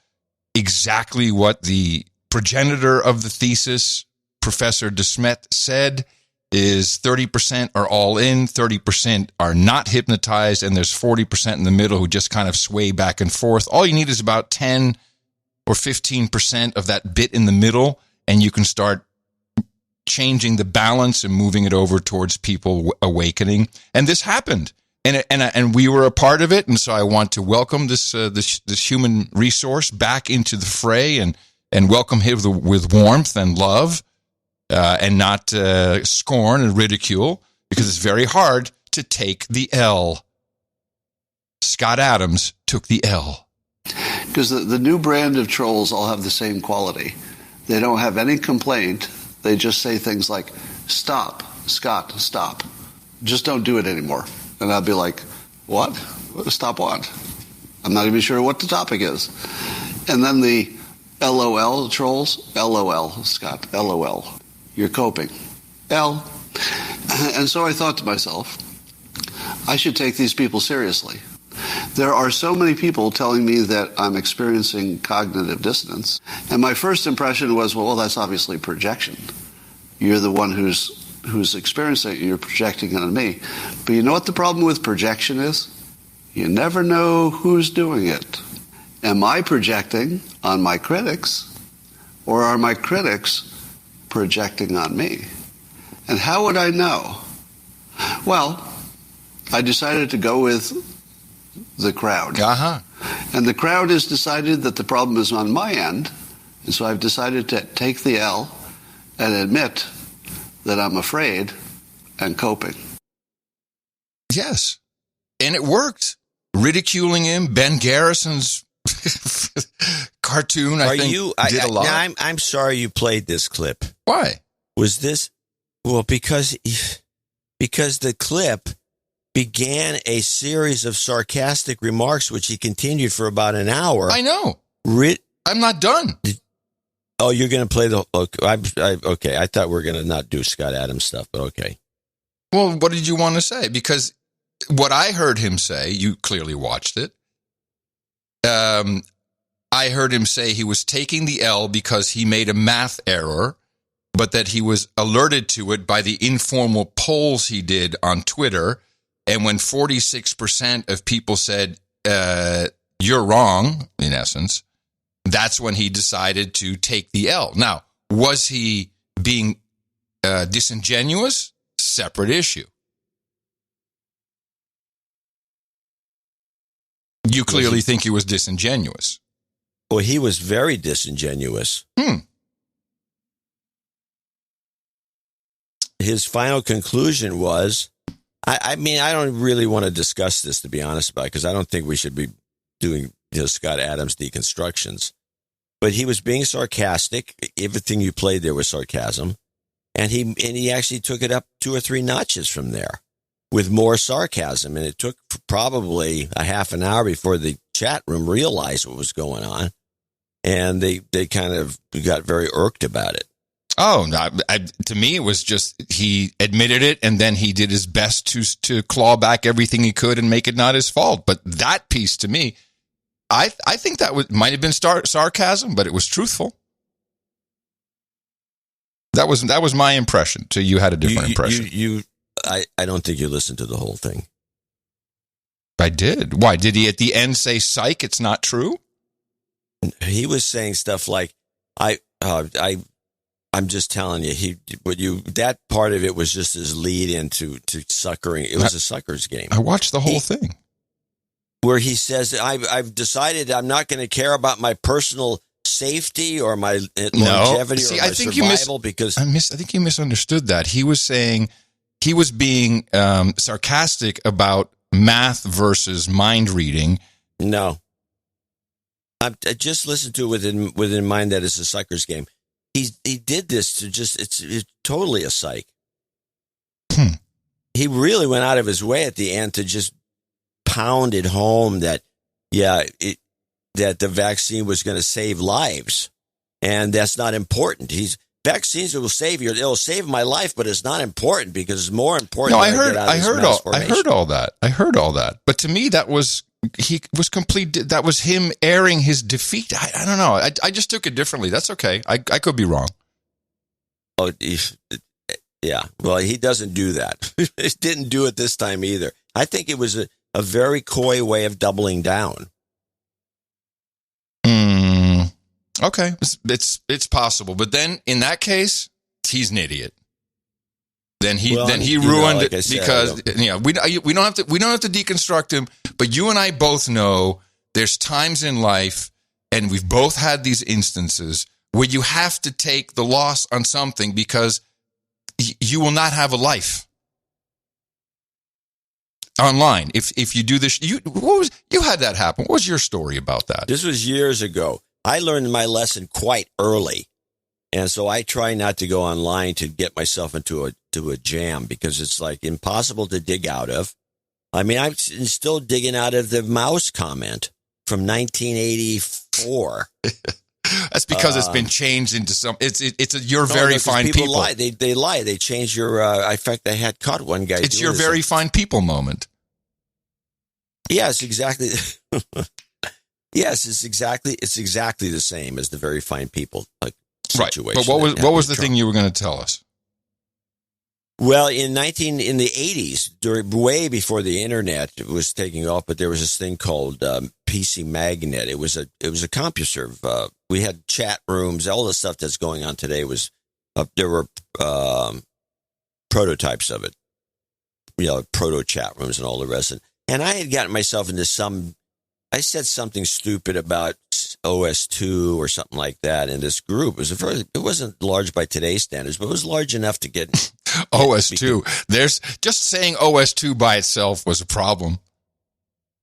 exactly what the progenitor of the thesis, Professor DeSmet, said is 30% are all in, 30% are not hypnotized, and there's 40% in the middle who just kind of sway back and forth. All you need is about 10 or 15% of that bit in the middle, and you can start changing the balance and moving it over towards people awakening. And this happened, and we were a part of it. And so I want to welcome this human resource back into the fray and welcome him with warmth and love, and not scorn and ridicule, because it's very hard to take the L. Scott Adams took the L. Because the new brand of trolls all have the same quality. They don't have any complaint. They just say things like, "Stop, Scott, stop. Just don't do it anymore." And I'll be like, "What? Stop what?" I'm not even sure what the topic is. And then the LOL trolls, "LOL, Scott, LOL. You're coping. L." And so I thought to myself, I should take these people seriously. There are so many people telling me that I'm experiencing cognitive dissonance. And my first impression was, well, that's obviously projection. You're the one who's experiencing it. You're projecting it on me. But you know what the problem with projection is? You never know who's doing it. Am I projecting on my critics, or are my critics projecting on me? And how would I know? Well, I decided to go with the crowd. And the crowd has decided that the problem is on my end, and so I've decided to take the L and admit that I'm afraid and coping. Yes, and it worked. Ridiculing him, Ben Garrison's cartoon, I think, did a lot. I'm sorry you played this clip. Why? Was this? Well, because the clip began a series of sarcastic remarks, which he continued for about an hour. I know. I'm not done. Oh, you're going to play the... Okay, I thought we were going to not do Scott Adams stuff, but okay. Well, what did you want to say? Because what I heard him say, you clearly watched it. I heard him say he was taking the L because he made a math error, but that he was alerted to it by the informal polls he did on Twitter. And when 46% of people said, you're wrong, in essence, that's when he decided to take the L. Now, was he being disingenuous? Separate issue. You clearly think he was disingenuous. Well, he was very disingenuous. His final conclusion was, I mean, I don't really want to discuss this, to be honest about it, because I don't think we should be doing Scott Adams deconstructions. But he was being sarcastic. Everything you played there was sarcasm. And he actually took it up 2 or 3 notches from there with more sarcasm. And it took probably a half an hour before the chat room realized what was going on. And they kind of got very irked about it. Oh, no, to me, it was just he admitted it, and then he did his best to claw back everything he could and make it not his fault. But that piece, to me, I think that might have been sarcasm, but it was truthful. That was my impression. So you had a different impression. I don't think you listened to the whole thing. I did. Why? Did he at the end say, psych, it's not true? He was saying stuff like, I'm just telling you, that part of it was just his lead into suckering. It was a sucker's game. I watched the whole thing. Where he says, I've decided I'm not going to care about my personal safety or my longevity or my survival because... I think you misunderstood that. He was saying, he was being sarcastic about math versus mind reading. No. I just listened to it within mind that it's a sucker's game. He did this to it's totally a psych. He really went out of his way at the end to just pound it home that, that the vaccine was going to save lives. And that's not important. Vaccines will save you. It'll save my life, but it's not important because it's more important. No, I heard all that. But to me, that was him airing his defeat. I don't know. I just took it differently. That's okay. I could be wrong. Oh, yeah. Well, he doesn't do that. He didn't do it this time either. I think it was a very coy way of doubling down. Okay, it's possible, but then in that case, he's an idiot. Then he ruined it because we don't have to deconstruct him. But you and I both know there's times in life, and we've both had these instances where you have to take the loss on something because you will not have a life online if you do this. You had that happen. What was your story about that? This was years ago. I learned my lesson quite early, and so I try not to go online to get myself into a jam because it's like impossible to dig out of. I mean, I'm still digging out of the mouse comment from 1984. That's because it's been changed into some. You're very fine people. Lie. They lie. They change your. In fact, I had caught one guy. It's your very fine people moment. Yes, exactly. Yes, it's exactly the same as the very fine people situation. Right. But what was the thing you were going to tell us? Well, in the 80s, way before the internet was taking off, but there was this thing called PC Magnet. It was a CompuServe. We had chat rooms. All the stuff that's going on today was there were prototypes of it. Proto chat rooms and all the rest. And I had gotten myself into I said something stupid about OS2 or something like that in this group. It wasn't large by today's standards, but it was large enough to get OS2. There's just saying OS2 by itself was a problem.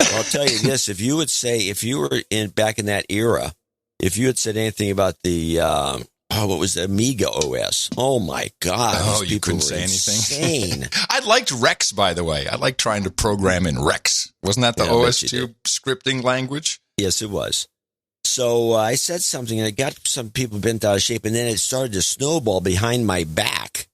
I'll tell you this: if you were back in that era, if you had said anything about the what was the Amiga OS? Oh my God! Oh, you couldn't say anything. Insane. I liked Rex, by the way. I liked trying to program in Rex. Wasn't that the OS2 scripting language? Yes, it was. So I said something, and it got some people bent out of shape, and then it started to snowball behind my back.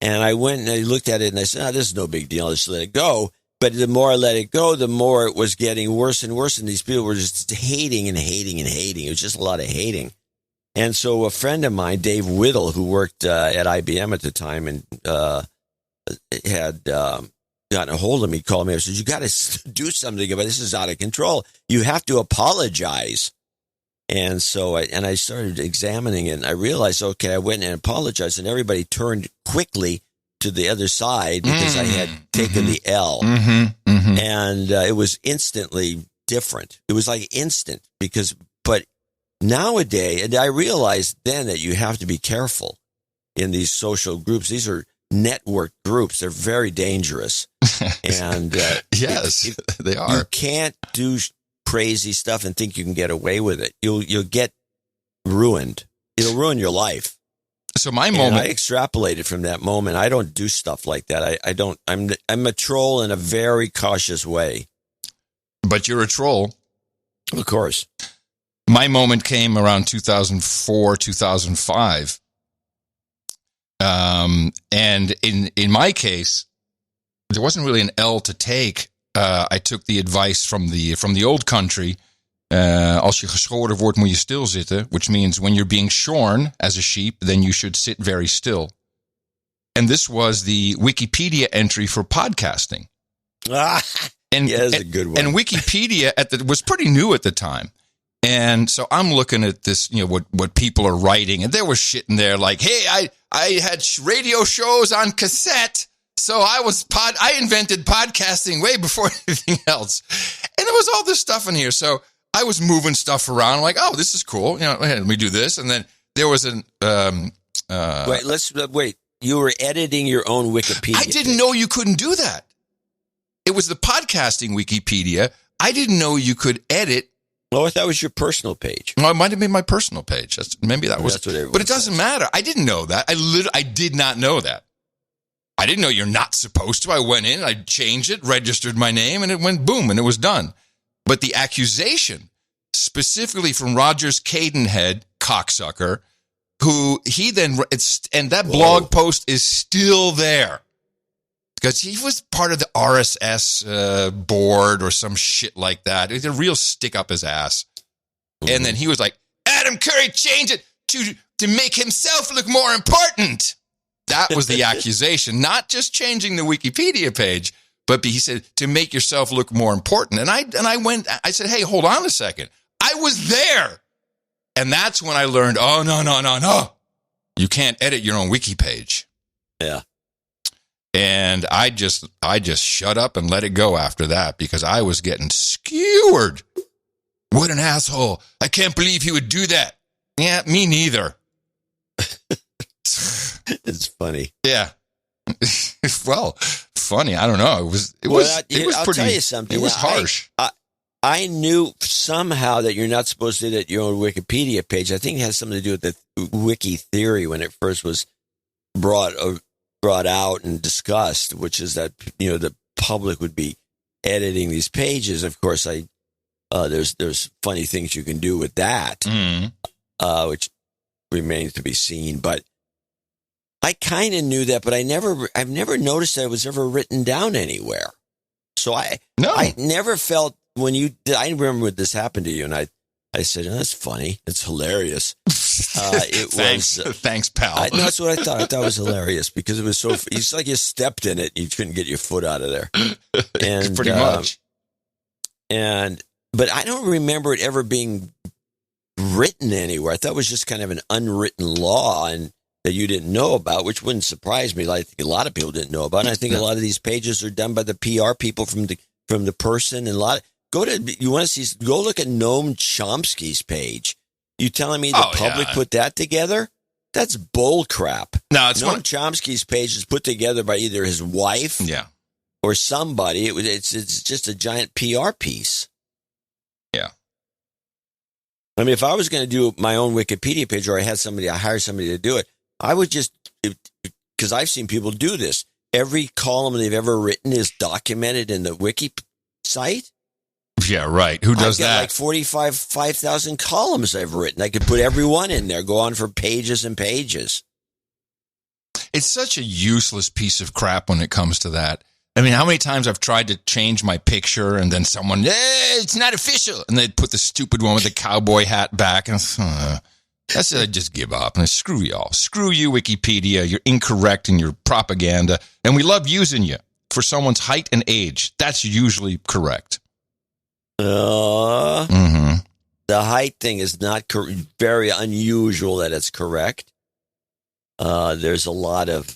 And I went and I looked at it, and I said, this is no big deal. I'll just let it go. But the more I let it go, the more it was getting worse and worse, and these people were just hating and hating and hating. It was just a lot of hating. And so a friend of mine, Dave Whittle, who worked at IBM at the time and had gotten a hold of me, called me and said, you got to do something about this. This is out of control. You have to apologize. And so I started examining it, and I realized, okay, I went and apologized, and everybody turned quickly to the other side because I had taken the L. And it was instantly different. It was like instant but nowadays, and I realized then that you have to be careful in these social groups. These are network groups. They're very dangerous. And yes, they are. You can't do crazy stuff and think you can get away with it. You'll get ruined. It'll ruin your life. So my moment, I extrapolated from that moment. I don't do stuff like that. I don't. I'm a troll in a very cautious way. But you're a troll, of course. My moment came around 2004, 2005. And in my case, there wasn't really an L to take. I took the advice from the old country Als je geschoren wordt, moet je stilzitten. Which means when you're being shorn as a sheep, then you should sit very still. And this was the Wikipedia entry for podcasting. And yeah, that's a good one. And Wikipedia was pretty new at the time. And so I'm looking at this, what people are writing, and there was shit in there like, hey, I had radio shows on cassette, so I invented podcasting way before anything else. And there was all this stuff in here. So I was moving stuff around, like, oh, this is cool. Let me do this. And then there was wait. You were editing your own Wikipedia. I didn't know you couldn't do that. It was the podcasting Wikipedia. I didn't know you could edit. Oh, I thought it was your personal page. No, it might have been my personal page. Maybe that was. That's what but it doesn't matter. I didn't know that. I did not know that. I didn't know you're not supposed to. I went in, I changed it, registered my name, and it went boom, and it was done. But the accusation, specifically from Rogers Cadenhead, cocksucker, who he then, and that blog post is still there. Because he was part of the RSS board or some shit like that. It was a real stick up his ass. And then he was like, Adam Curry changed it to make himself look more important. That was the accusation. Not just changing the Wikipedia page, but he said to make yourself look more important. And I said, hey, hold on a second. I was there. And that's when I learned, oh, no. You can't edit your own wiki page. Yeah. And I just shut up and let it go after that because I was getting skewered. What an asshole. I can't believe he would do that. Yeah, me neither. It's funny. Yeah. Well, funny. I don't know. It was I'll pretty, tell you something. It was harsh. I knew somehow that you're not supposed to edit your own Wikipedia page. I think it has something to do with the wiki theory when it first was brought out and discussed, which is that the public would be editing these pages. Of course, there's funny things you can do with that, which remains to be seen. But I kind of knew that, but I've never noticed that it was ever written down anywhere. So I never felt when you did. I remember when this happened to you, and I said, "Oh, that's funny. It's hilarious." Thanks, pal. No, that's what I thought. I thought it was hilarious because it was so. It's like you stepped in it, you couldn't get your foot out of there, and pretty much. But I don't remember it ever being written anywhere. I thought it was just kind of an unwritten law, and that you didn't know about, which wouldn't surprise me. Like a lot of people didn't know about. And I think a lot of these pages are done by the PR people from the person, and go look at Noam Chomsky's page. You telling me the public put that together? That's bull crap. No, it's Noam Chomsky's page is put together by either his wife, or somebody. It's just a giant PR piece. Yeah. I mean, if I was going to do my own Wikipedia page, or I hired somebody to do it, I would because I've seen people do this. Every column they've ever written is documented in the wiki site. Yeah, right. Who does I've got that? Like 5,000 columns I've written. I could put every one in there, go on for pages and pages. It's such a useless piece of crap when it comes to that. I mean, how many times I've tried to change my picture and then someone, it's not official. And they'd put the stupid one with the cowboy hat back. And that's it. I just give up. And screw y'all. Screw you, Wikipedia. You're incorrect in your propaganda. And we love using you for someone's height and age. That's usually correct. The height thing is not very unusual that it's correct. There's a lot of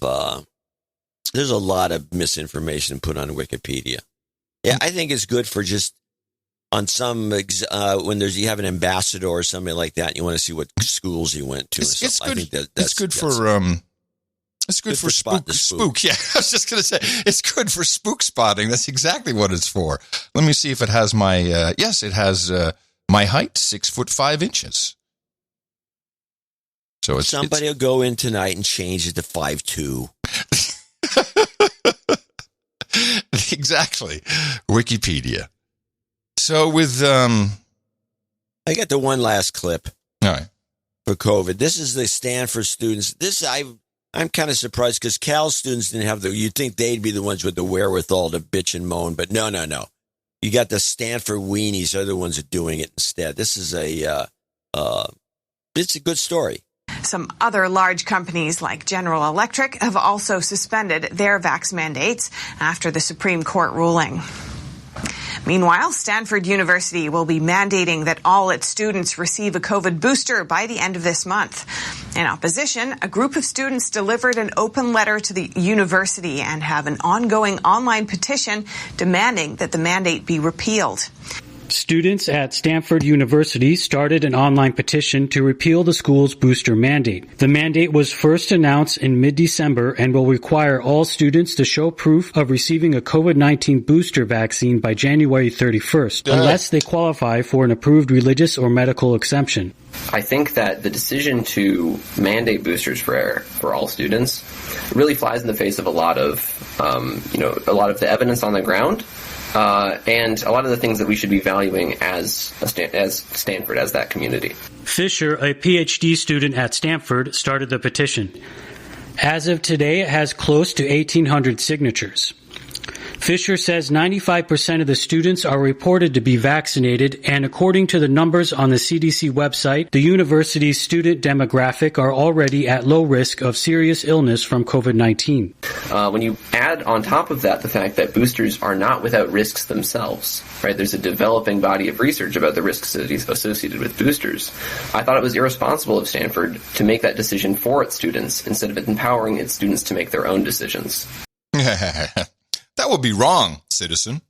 misinformation put on Wikipedia. Yeah, I think it's good for just on some when you have an ambassador or something like that, and you want to see what schools he went to. It's good. I think it's good for spook. Yeah, I was just going to say it's good for spook spotting. That's exactly what it's for. Let me see if it has my. Yes, it has my height, 6'5". So somebody will go in tonight and change it to 5'2". Exactly, Wikipedia. So with I got the one last clip. All right. For COVID, this is the Stanford students. I'm kind of surprised because Cal students didn't have you'd think they'd be the ones with the wherewithal to bitch and moan, but no. You got the Stanford weenies, they're the ones that are doing it instead. This is it's a good story. Some other large companies like General Electric have also suspended their vax mandates after the Supreme Court ruling. Meanwhile, Stanford University will be mandating that all its students receive a COVID booster by the end of this month. In opposition, a group of students delivered an open letter to the university and have an ongoing online petition demanding that the mandate be repealed. Students at Stanford University started an online petition to repeal the school's booster mandate. The mandate was first announced in mid-December and will require all students to show proof of receiving a COVID-19 booster vaccine by January 31st, unless they qualify for an approved religious or medical exemption. I think that the decision to mandate boosters for all students really flies in the face of a lot of the evidence on the ground. And a lot of the things that we should be valuing as Stanford, as that community. Fisher, a PhD student at Stanford, started the petition. As of today, it has close to 1,800 signatures. Fisher says 95% of the students are reported to be vaccinated, and according to the numbers on the CDC website, the university's student demographic are already at low risk of serious illness from COVID-19. When you add on top of that the fact that boosters are not without risks themselves, right? There's a developing body of research about the risks associated with boosters. I thought it was irresponsible of Stanford to make that decision for its students instead of empowering its students to make their own decisions. That would be wrong, citizen.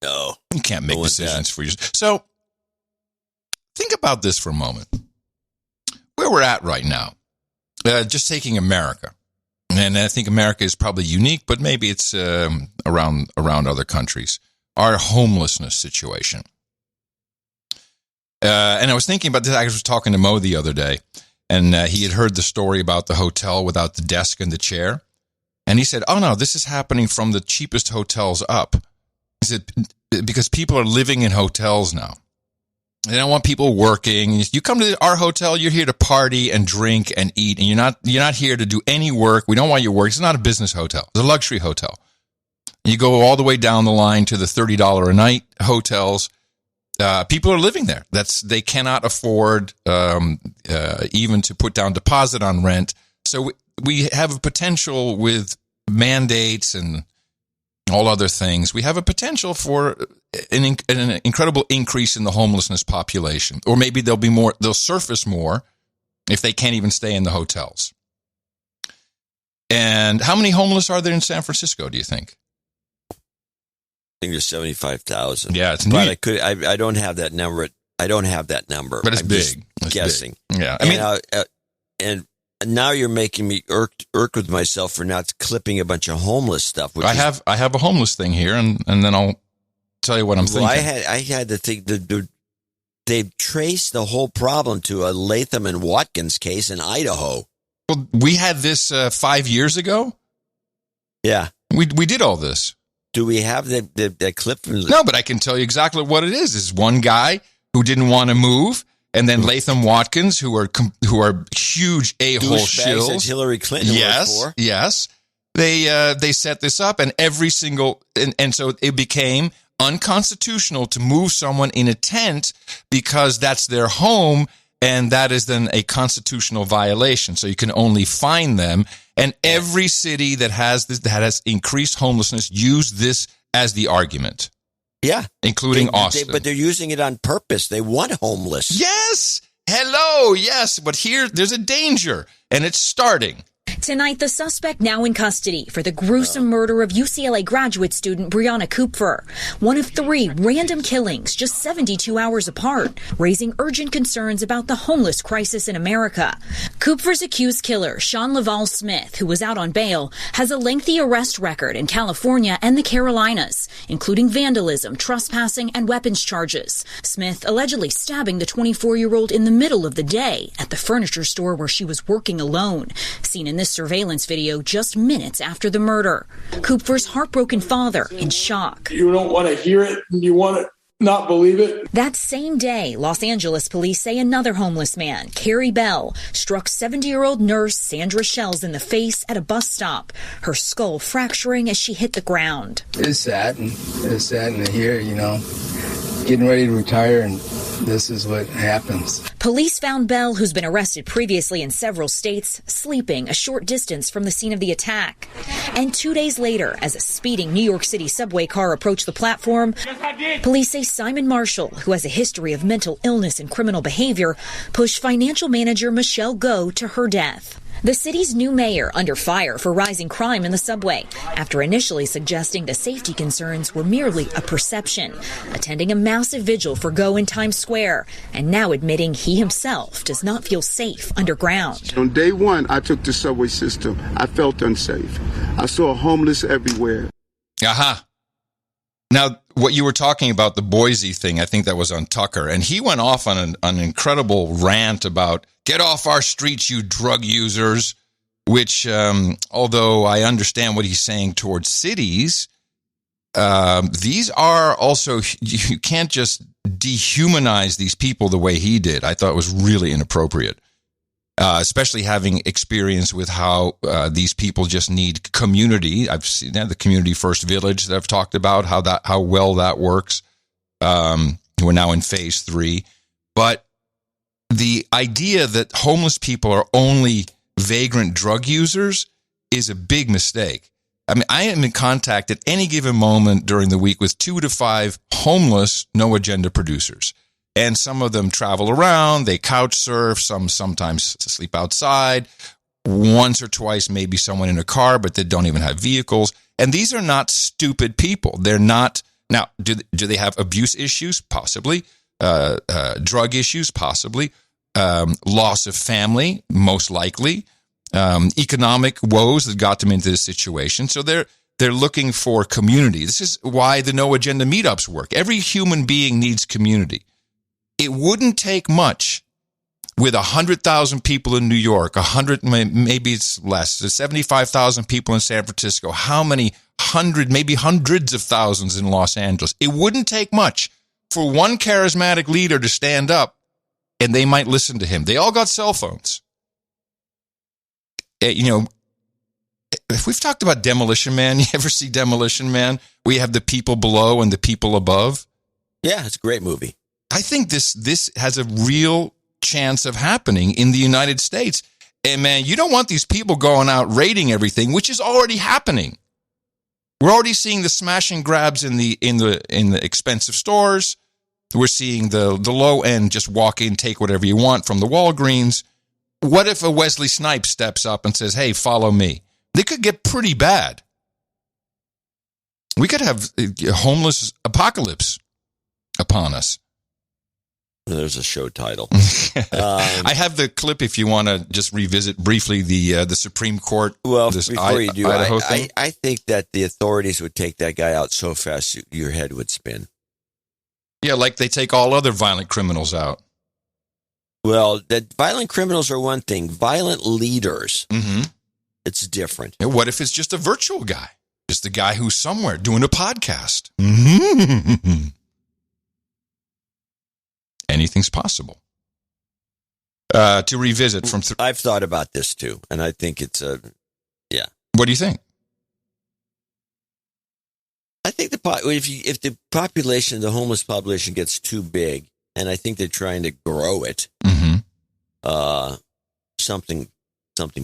No. You can't make decisions for you. So, think about this for a moment. Where we're at right now, just taking America. And I think America is probably unique, but maybe it's around other countries. Our homelessness situation. And I was thinking about this. I was talking to Mo the other day, and he had heard the story about the hotel without the desk and the chair. And he said, oh, no, this is happening from the cheapest hotels up. He said, because people are living in hotels now. They don't want people working. You come to our hotel, you're here to party and drink and eat, and you're not here to do any work. We don't want your work. It's not a business hotel. It's a luxury hotel. You go all the way down the line to the $30 a night hotels. People are living there. They cannot afford even to put down deposit on rent. So we have a potential with mandates and all other things. We have a potential for an incredible increase in the homelessness population. Or maybe they'll surface more if they can't even stay in the hotels. And how many homeless are there in San Francisco, do you think? I think there's 75,000. Yeah, it's but I don't have that number. But it's big. It's guessing. Big. Yeah. And now you're making me irk with myself for not clipping a bunch of homeless stuff. I have a homeless thing here, and then I'll tell you what I'm thinking. I had to think that they've traced the whole problem to a Latham and Watkins case in Idaho. Well, we had this 5 years ago. Yeah, we did all this. Do we have that clip from? No, but I can tell you exactly what it is. It's one guy who didn't want to move. And then Latham Watkins, who are huge a-hole shills. That Hillary Clinton worked for. Yes. They set this up, and and so it became unconstitutional to move someone in a tent because that's their home, and that is then a constitutional violation. So you can only fine them. And every city that has increased homelessness used this as the argument. Yeah. Including Austin. But they're using it on purpose. They want homeless. Yes. Hello. Yes. But here, there's a danger, and it's starting. Tonight, the suspect now in custody for the gruesome murder of UCLA graduate student Breonna Kupfer. One of 3 random killings just 72 hours apart, raising urgent concerns about the homeless crisis in America. Kupfer's accused killer, Sean Laval Smith, who was out on bail, has a lengthy arrest record in California and the Carolinas, including vandalism, trespassing, and weapons charges. Smith allegedly stabbing the 24-year-old in the middle of the day at the furniture store where she was working alone, seen in this surveillance video just minutes after the murder. Kupfer's heartbroken father in shock. You don't want to hear it. You want not believe it. That same day, Los Angeles police say another homeless man, Carrie Bell, struck 70-year-old nurse Sandra Shells in the face at a bus stop, her skull fracturing as she hit the ground. It's sad to hear, getting ready to retire, and this is what happens. Police found Bell, who's been arrested previously in several states, sleeping a short distance from the scene of the attack. And 2 days later, as a speeding New York City subway car approached the platform, police say Simon Marshall, who has a history of mental illness and criminal behavior, pushed financial manager Michelle Go to her death. The city's new mayor under fire for rising crime in the subway after initially suggesting the safety concerns were merely a perception, attending a massive vigil for Go in Times Square, and now admitting he himself does not feel safe underground. On day one, I took the subway system. I felt unsafe. I saw homeless everywhere. Aha. Now, what you were talking about, the Boise thing, I think that was on Tucker, and he went off on an incredible rant about, get off our streets, you drug users, which, although I understand what he's saying towards cities, these are also, you can't just dehumanize these people the way he did. I thought it was really inappropriate. Especially having experience with how these people just need community. I've seen that, the community first village that I've talked about, how well that works. We're now in phase 3. But the idea that homeless people are only vagrant drug users is a big mistake. I mean, I am in contact at any given moment during the week with 2 to 5 homeless, no agenda producers. And some of them travel around, they couch surf, some sometimes sleep outside, once or twice maybe someone in a car, but they don't even have vehicles. And these are not stupid people. They're not, now, do they have abuse issues? Possibly. Drug issues? Possibly. Loss of family? Most likely. Economic woes that got them into this situation. So they're looking for community. This is why the No Agenda meetups work. Every human being needs community. It wouldn't take much with 100,000 people in New York, 100, maybe it's less, 75,000 people in San Francisco. How many maybe hundreds of thousands in Los Angeles? It wouldn't take much for one charismatic leader to stand up and they might listen to him. They all got cell phones. If we've talked about Demolition Man, you ever see Demolition Man? We have the people below and the people above. Yeah, it's a great movie. I think this has a real chance of happening in the United States. And man, you don't want these people going out raiding everything, which is already happening. We're already seeing the smash and grabs in the expensive stores. We're seeing the low end just walk in, take whatever you want from the Walgreens. What if a Wesley Snipes steps up and says, "Hey, follow me"? They could get pretty bad. We could have a homeless apocalypse upon us. There's a show title. I have the clip if you want to just revisit briefly the Supreme Court. Well, before you do, Idaho thing. I think that the authorities would take that guy out so fast your head would spin. Yeah, like they take all other violent criminals out. Well, that violent criminals are one thing. Violent leaders, it's different. And what if it's just a virtual guy? Just the guy who's somewhere doing a podcast? Anything's possible. To revisit from... I've thought about this too, and I think it's yeah. What do you think? I think if the population, the homeless population gets too big, and I think they're trying to grow it, something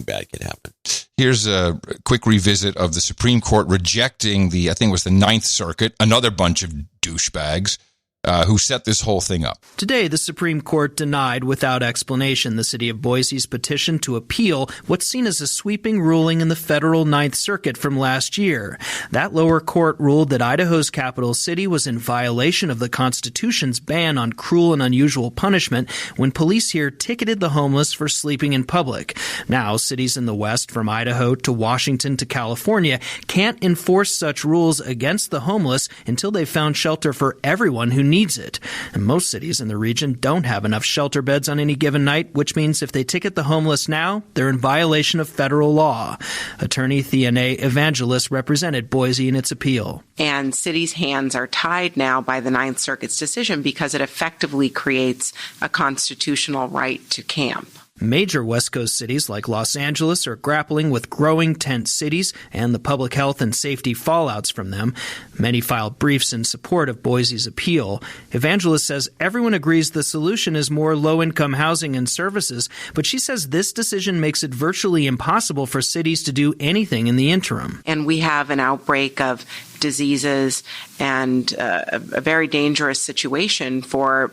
bad could happen. Here's a quick revisit of the Supreme Court rejecting I think it was the Ninth Circuit, another bunch of douchebags, who set this whole thing up. Today, the Supreme Court denied without explanation the city of Boise's petition to appeal what's seen as a sweeping ruling in the federal Ninth Circuit from last year. That lower court ruled that Idaho's capital city was in violation of the Constitution's ban on cruel and unusual punishment when police here ticketed the homeless for sleeping in public. Now, cities in the West, from Idaho to Washington to California, can't enforce such rules against the homeless until they've found shelter for everyone who needs needs it. And most cities in the region don't have enough shelter beds on any given night, which means if they ticket the homeless now, they're in violation of federal law. Attorney Theane Evangelos represented Boise in its appeal. And cities' hands are tied now by the Ninth Circuit's decision because it effectively creates a constitutional right to camp. Major West Coast cities like Los Angeles are grappling with growing tent cities and the public health and safety fallouts from them. Many filed briefs in support of Boise's appeal. Evangelos says everyone agrees the solution is more low-income housing and services, but she says this decision makes it virtually impossible for cities to do anything in the interim. And we have an outbreak of diseases and a very dangerous situation for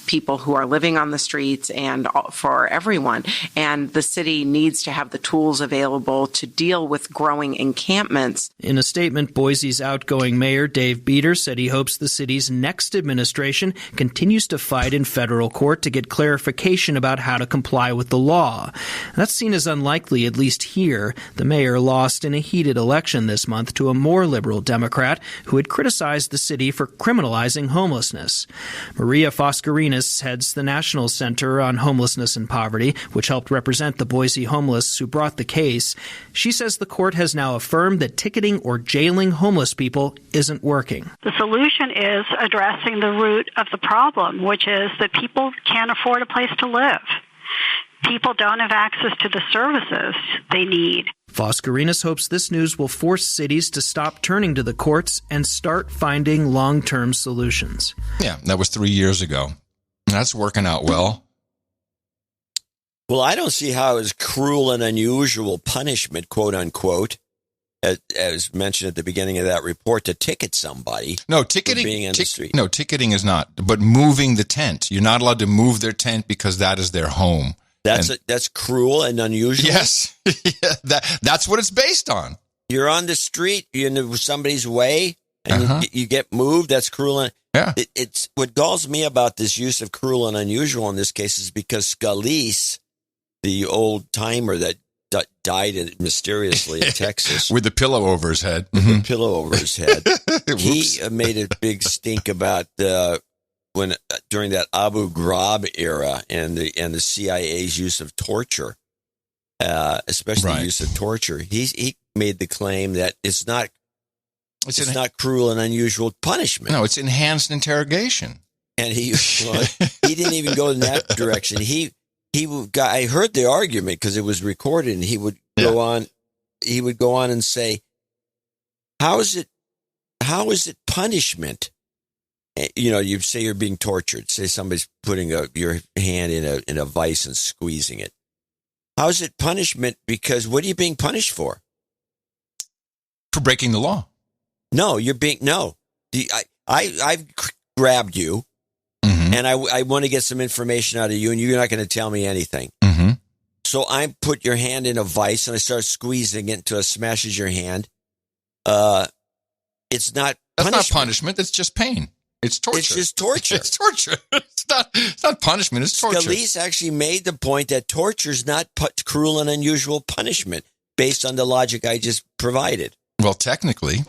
people who are living on the streets and for everyone. And the city needs to have the tools available to deal with growing encampments. In a statement, Boise's outgoing mayor, Dave Beater, said he hopes the city's next administration continues to fight in federal court to get clarification about how to comply with the law. That's seen as unlikely, at least here. The mayor lost in a heated election this month to a more liberal Democrat who had criticized the city for criminalizing homelessness. Maria Foscarinas heads the National Center on Homelessness and Poverty, which helped represent the Boise homeless who brought the case. She says the court has now affirmed that ticketing or jailing homeless people isn't working. The solution is addressing the root of the problem, which is that people can't afford a place to live. People don't have access to the services they need. Foscarinas hopes this news will force cities to stop turning to the courts and start finding long-term solutions. Yeah, that was 3 years ago. That's working out well. Well, I don't see how it's cruel and unusual punishment, quote unquote, as mentioned at the beginning of that report, to ticket somebody. No, ticketing. Being in the street. No, ticketing is not. But moving the tent, you're not allowed to move their tent because that is their home. That's cruel and unusual. Yes, that's what it's based on. You're on the street, you're in somebody's way, and you get moved. That's cruel. And it's what galls me about this use of cruel and unusual in this case is because Scalise, the old timer that died mysteriously in Texas with the pillow over his head, the pillow over his head, he made a big stink about when during that Abu Ghraib era and the CIA's use of torture, especially the use of torture, he made the claim that it's not cruel and unusual punishment. No, it's enhanced interrogation. And he didn't even go in that direction. I heard the argument because it was recorded, and he would go on and say, "How is it punishment?" You say you're being tortured. Say somebody's putting your hand in a vice and squeezing it. How is it punishment? Because what are you being punished for? For breaking the law. No, I've grabbed you, and I want to get some information out of you, and you're not going to tell me anything. Mm-hmm. So I put your hand in a vice, and I start squeezing it until it smashes your hand. It's not. That's not punishment. That's just pain. It's torture. It's just torture. It's torture. It's not punishment. It's torture. Scalise actually made the point that torture is not cruel and unusual punishment based on the logic I just provided. Well, technically.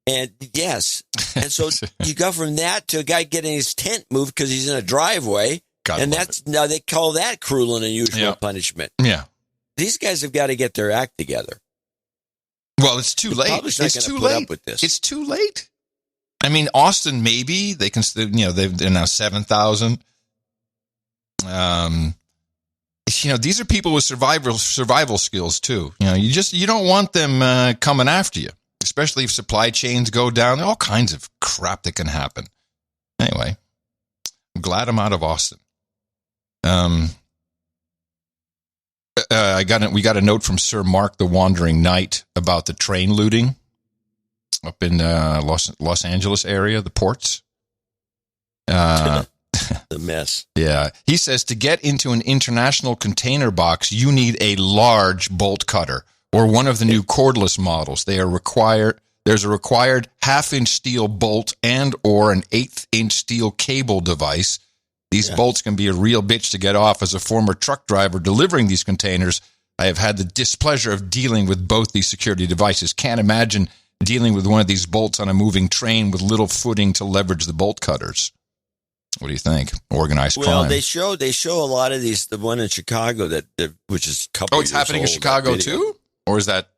And yes. And so you go from that to a guy getting his tent moved because he's in a driveway. Now they call that cruel and unusual punishment. Yeah. These guys have got to get their act together. Well, it's too late. It's too late. Up with this. It's too late. I mean, Austin, maybe they can, they're now 7,000. These are people with survival skills too. You don't want them coming after you, especially if supply chains go down. There are all kinds of crap that can happen. Anyway, I'm glad I'm out of Austin. We got a note from Sir Mark the Wandering Knight about the train looting up in Los Angeles area, the ports. The mess. Yeah. He says to get into an international container box, you need a large bolt cutter or one of the new cordless models. There's a required 1/2-inch steel bolt and or an 1/8-inch steel cable device. These bolts can be a real bitch to get off. As a former truck driver delivering these containers, I have had the displeasure of dealing with both these security devices. Can't imagine dealing with one of these bolts on a moving train with little footing to leverage the bolt cutters. What do you think? Organized Well, crime. they show a lot of these. The one in Chicago that which is a couple. Oh, it's happening in Chicago too, or is that?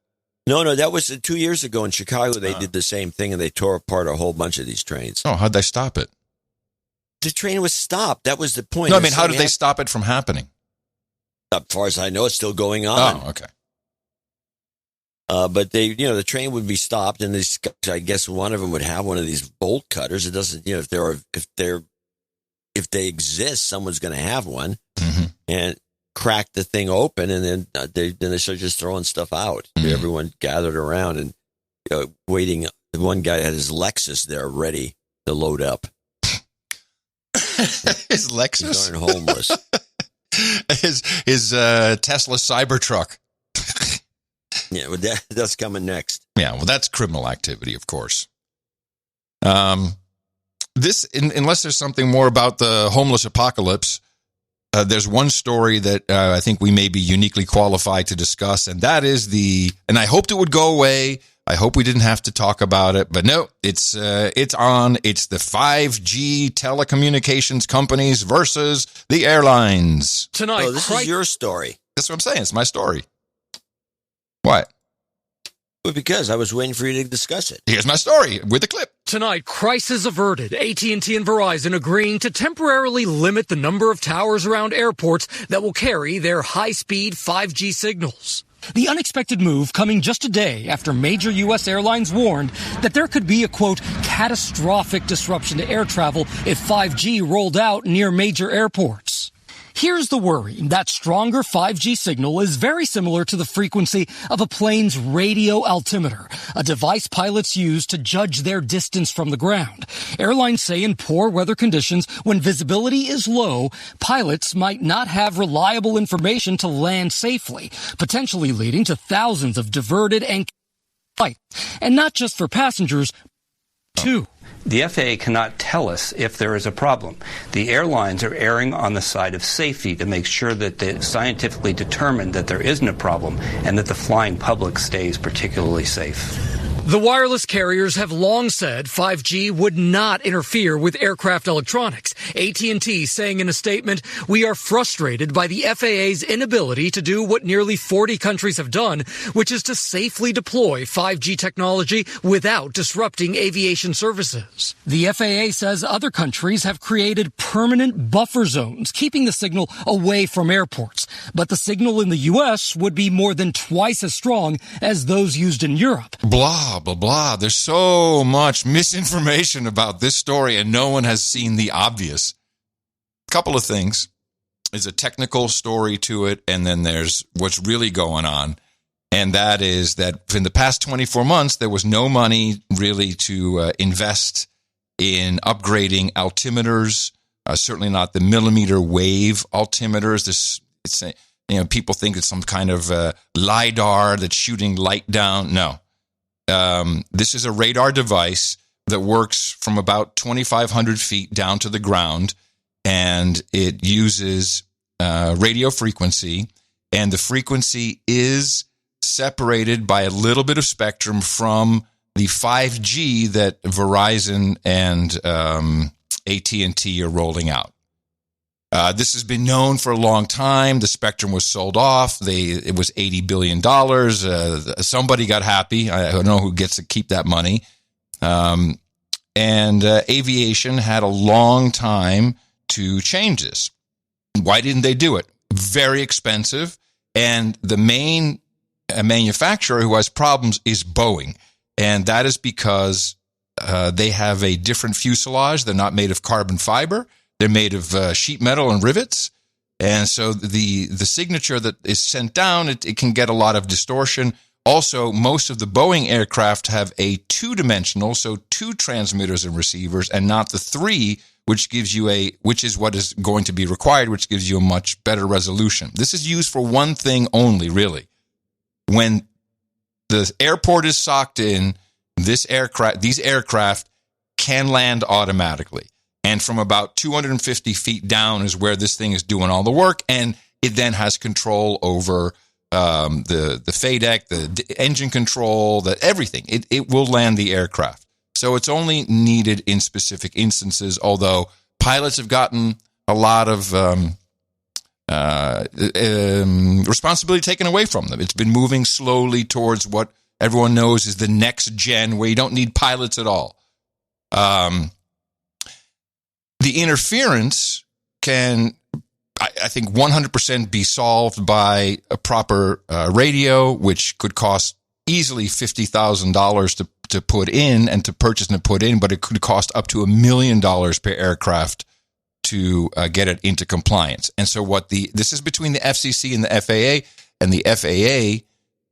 No, that was 2 years ago in Chicago. They did the same thing, and they tore apart a whole bunch of these trains. Oh, how'd they stop it? The train was stopped. That was the point. No, I mean, how did they stop it from happening? As far as I know, it's still going on. Oh, okay. But the train would be stopped, and I guess one of them would have one of these bolt cutters. It doesn't, if they exist, someone's going to have one, and crack the thing open, and then they start just throwing stuff out. Everyone gathered around and waiting. The one guy had his Lexus there ready to load up. His Lexus, he's darn homeless. his Tesla Cybertruck. Yeah, well, that's coming next. Yeah, well, that's criminal activity, of course. This, unless there's something more about the homeless apocalypse, there's one story that I think we may be uniquely qualified to discuss, and that is and I hoped it would go away. I hope we didn't have to talk about it, but no, it's on. It's the 5G telecommunications companies versus the airlines. Tonight, this is your story. That's what I'm saying. It's my story. What? Well, because I was waiting for you to discuss it. Here's my story with the clip. Tonight, crisis averted. AT&T and Verizon agreeing to temporarily limit the number of towers around airports that will carry their high-speed 5G signals. The unexpected move coming just a day after major U.S. airlines warned that there could be a, quote, catastrophic disruption to air travel if 5G rolled out near major airports. Here's the worry. That stronger 5G signal is very similar to the frequency of a plane's radio altimeter, a device pilots use to judge their distance from the ground. Airlines say in poor weather conditions, when visibility is low, pilots might not have reliable information to land safely, potentially leading to thousands of diverted and flights. And not just for passengers, too. The FAA cannot tell us if there is a problem. The airlines are erring on the side of safety to make sure that they scientifically determine that there isn't a problem and that the flying public stays particularly safe. The wireless carriers have long said 5G would not interfere with aircraft electronics. AT&T saying in a statement, "We are frustrated by the FAA's inability to do what nearly 40 countries have done, which is to safely deploy 5G technology without disrupting aviation services." The FAA says other countries have created permanent buffer zones, keeping the signal away from airports. But the signal in the U.S. would be more than twice as strong as those used in Europe. Blah, blah, blah. There's so much misinformation about this story, and no one has seen the obvious. A couple of things. There's a technical story to it, and then there's what's really going on. And that is that in the past 24 months, there was no money really to invest in upgrading altimeters, certainly not the millimeter wave altimeters. People think it's some kind of LiDAR that's shooting light down. No. This is a radar device that works from about 2,500 feet down to the ground, and it uses radio frequency, and the frequency is separated by a little bit of spectrum from the 5G that Verizon and AT&T are rolling out. This has been known for a long time. The spectrum was sold off. It was $80 billion. Somebody got happy. I don't know who gets to keep that money. And aviation had a long time to change this. Why didn't they do it? Very expensive. And the main manufacturer who has problems is Boeing. And that is because they have a different fuselage. They're not made of carbon fiber. They're made of sheet metal and rivets. And so the signature that is sent down, it can get a lot of distortion. Also, most of the Boeing aircraft have a two-dimensional, so two transmitters and receivers, and not the three, which is what is going to be required, which gives you a much better resolution. This is used for one thing only, really. When the airport is socked in, these aircraft can land automatically. And from about 250 feet down is where this thing is doing all the work, and it then has control over the FADEC, the engine control, everything. It will land the aircraft. So it's only needed in specific instances, although Pilots have gotten a lot of responsibility taken away from them. It's been moving slowly towards what everyone knows is the next gen, where you don't need pilots at all. The interference can, I think, 100% be solved by a proper radio, which could cost easily $50,000 to put in and to purchase and to put in, but it could cost up to $1 million per aircraft to get it into compliance. And so this is between the FCC and the FAA, and the FAA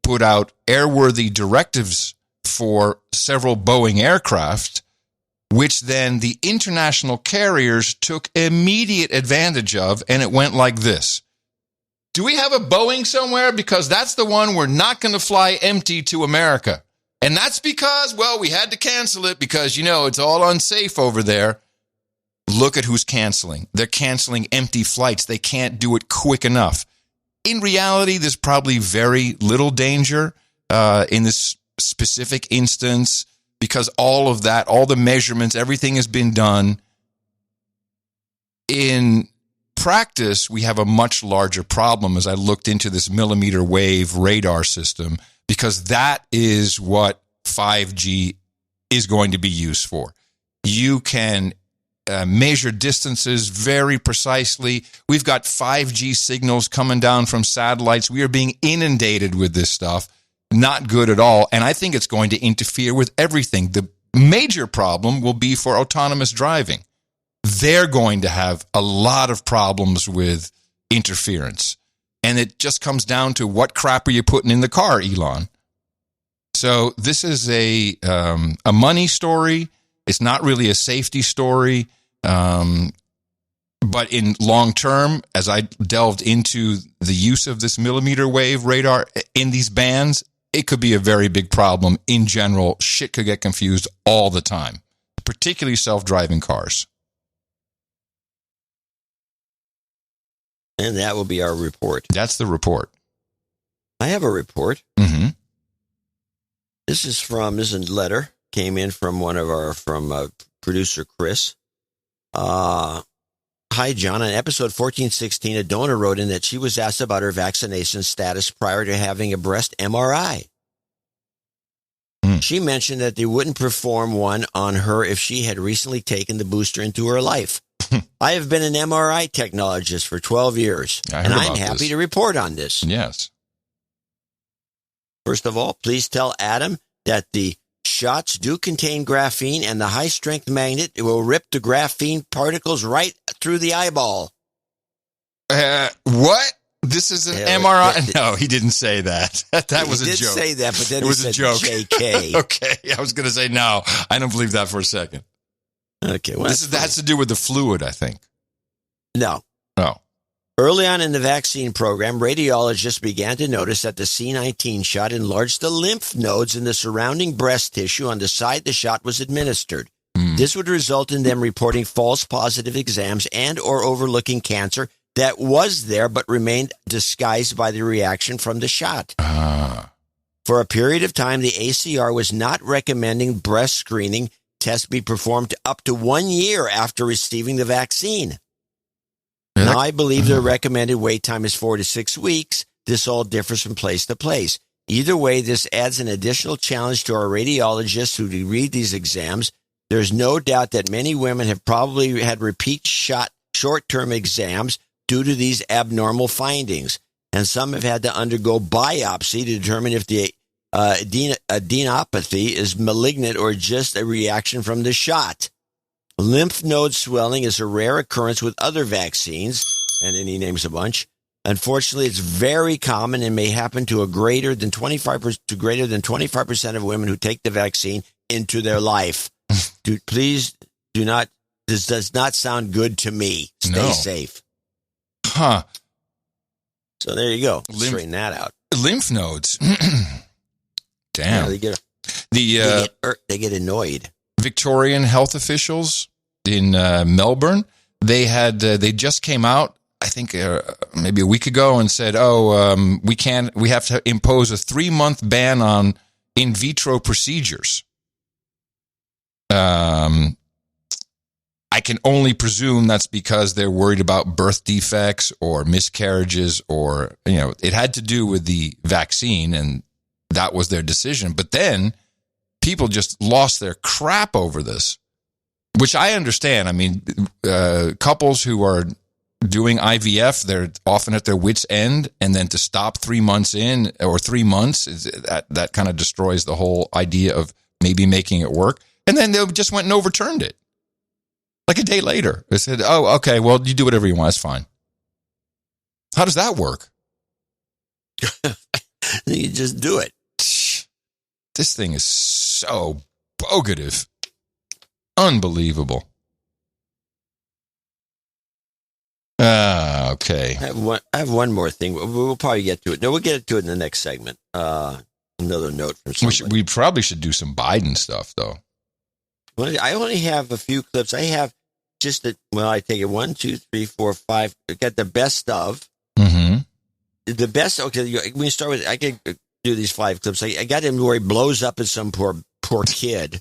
put out airworthy directives for several Boeing aircraft, which then the international carriers took immediate advantage of, and it went like this. Do we have a Boeing somewhere? Because that's the one we're not going to fly empty to America. And that's because, well, we had to cancel it because, it's all unsafe over there. Look at who's canceling. They're canceling empty flights. They can't do it quick enough. In reality, there's probably very little danger in this specific instance because all of that, all the measurements, everything has been done. In practice, we have a much larger problem as I looked into this millimeter wave radar system, because that is what 5G is going to be used for. You can measure distances very precisely. We've got 5G signals coming down from satellites. We are being inundated with this stuff. Not good at all. And I think it's going to interfere with everything. The major problem will be for autonomous driving. They're going to have a lot of problems with interference. And it just comes down to what crap are you putting in the car, Elon? So this is a money story. It's not really a safety story. But in long term, as I delved into the use of this millimeter wave radar in these bands, it could be a very big problem in general. Shit could get confused all the time, particularly self-driving cars. And that will be our report. That's the report. I have a report. Mm-hmm. This is a letter came in from producer Chris. Hi, John. On episode 1416, a donor wrote in that she was asked about her vaccination status prior to having a breast MRI. She mentioned that they wouldn't perform one on her if she had recently taken the booster into her life. I have been an MRI technologist for 12 years, and I'm happy to report on this. Yes. First of all, please tell Adam that the shots do contain graphene, and the high-strength magnet will rip the graphene particles right through the eyeball. What? This is an MRI? No, he didn't say that. That was a joke. He did say that, but then it was a joke. JK. Okay, I was going to say no. I don't believe that for a second. Okay, well, that has to do with the fluid, I think. No. Oh. Early on in the vaccine program, radiologists began to notice that the C-19 shot enlarged the lymph nodes in the surrounding breast tissue on the side the shot was administered. This would result in them reporting false positive exams and or overlooking cancer that was there but remained disguised by the reaction from the shot. For a period of time, the ACR was not recommending breast screening tests be performed up to 1 year after receiving the vaccine. Now, I believe the recommended wait time is 4 to 6 weeks. This all differs from place to place. Either way, this adds an additional challenge to our radiologists who read these exams. There's no doubt that many women have probably had repeat short-term exams due to these abnormal findings, and some have had to undergo biopsy to determine if the adenopathy is malignant or just a reaction from the shot. Lymph node swelling is a rare occurrence with other vaccines, and then he names a bunch. Unfortunately, it's very common and may happen to greater than 25% of women who take the vaccine into their life. Please do not. This does not sound good to me. Stay safe. Huh. So there you go. Straighten that out. Lymph nodes. Damn. Yeah, they get annoyed. Victorian health officials in Melbourne, they just came out, I think maybe a week ago, and said, we have to impose a 3-month ban on in vitro procedures. I I can only presume that's because they're worried about birth defects or miscarriages, or, it had to do with the vaccine, and that was their decision. But then people just lost their crap over this, which I understand. I mean, couples who are doing IVF, they're often at their wits' end, and then to stop 3 months in, or 3 months, that kind of destroys the whole idea of maybe making it work. And then they just went and overturned it. Like a day later, they said, "Oh, okay, well, you do whatever you want. It's fine." How does that work? You just do it. This thing is so bogative. Unbelievable. Okay. I have one more thing. We'll probably get to it. No, we'll get to it in the next segment. Another note from somebody. We probably should do some Biden stuff, though. Well, I only have a few clips. I have just I take it 1, 2, 3, 4, 5. I got the best of. Mm-hmm. The best. Okay, we start with. I can do these 5 clips. I got him where he blows up at some poor kid.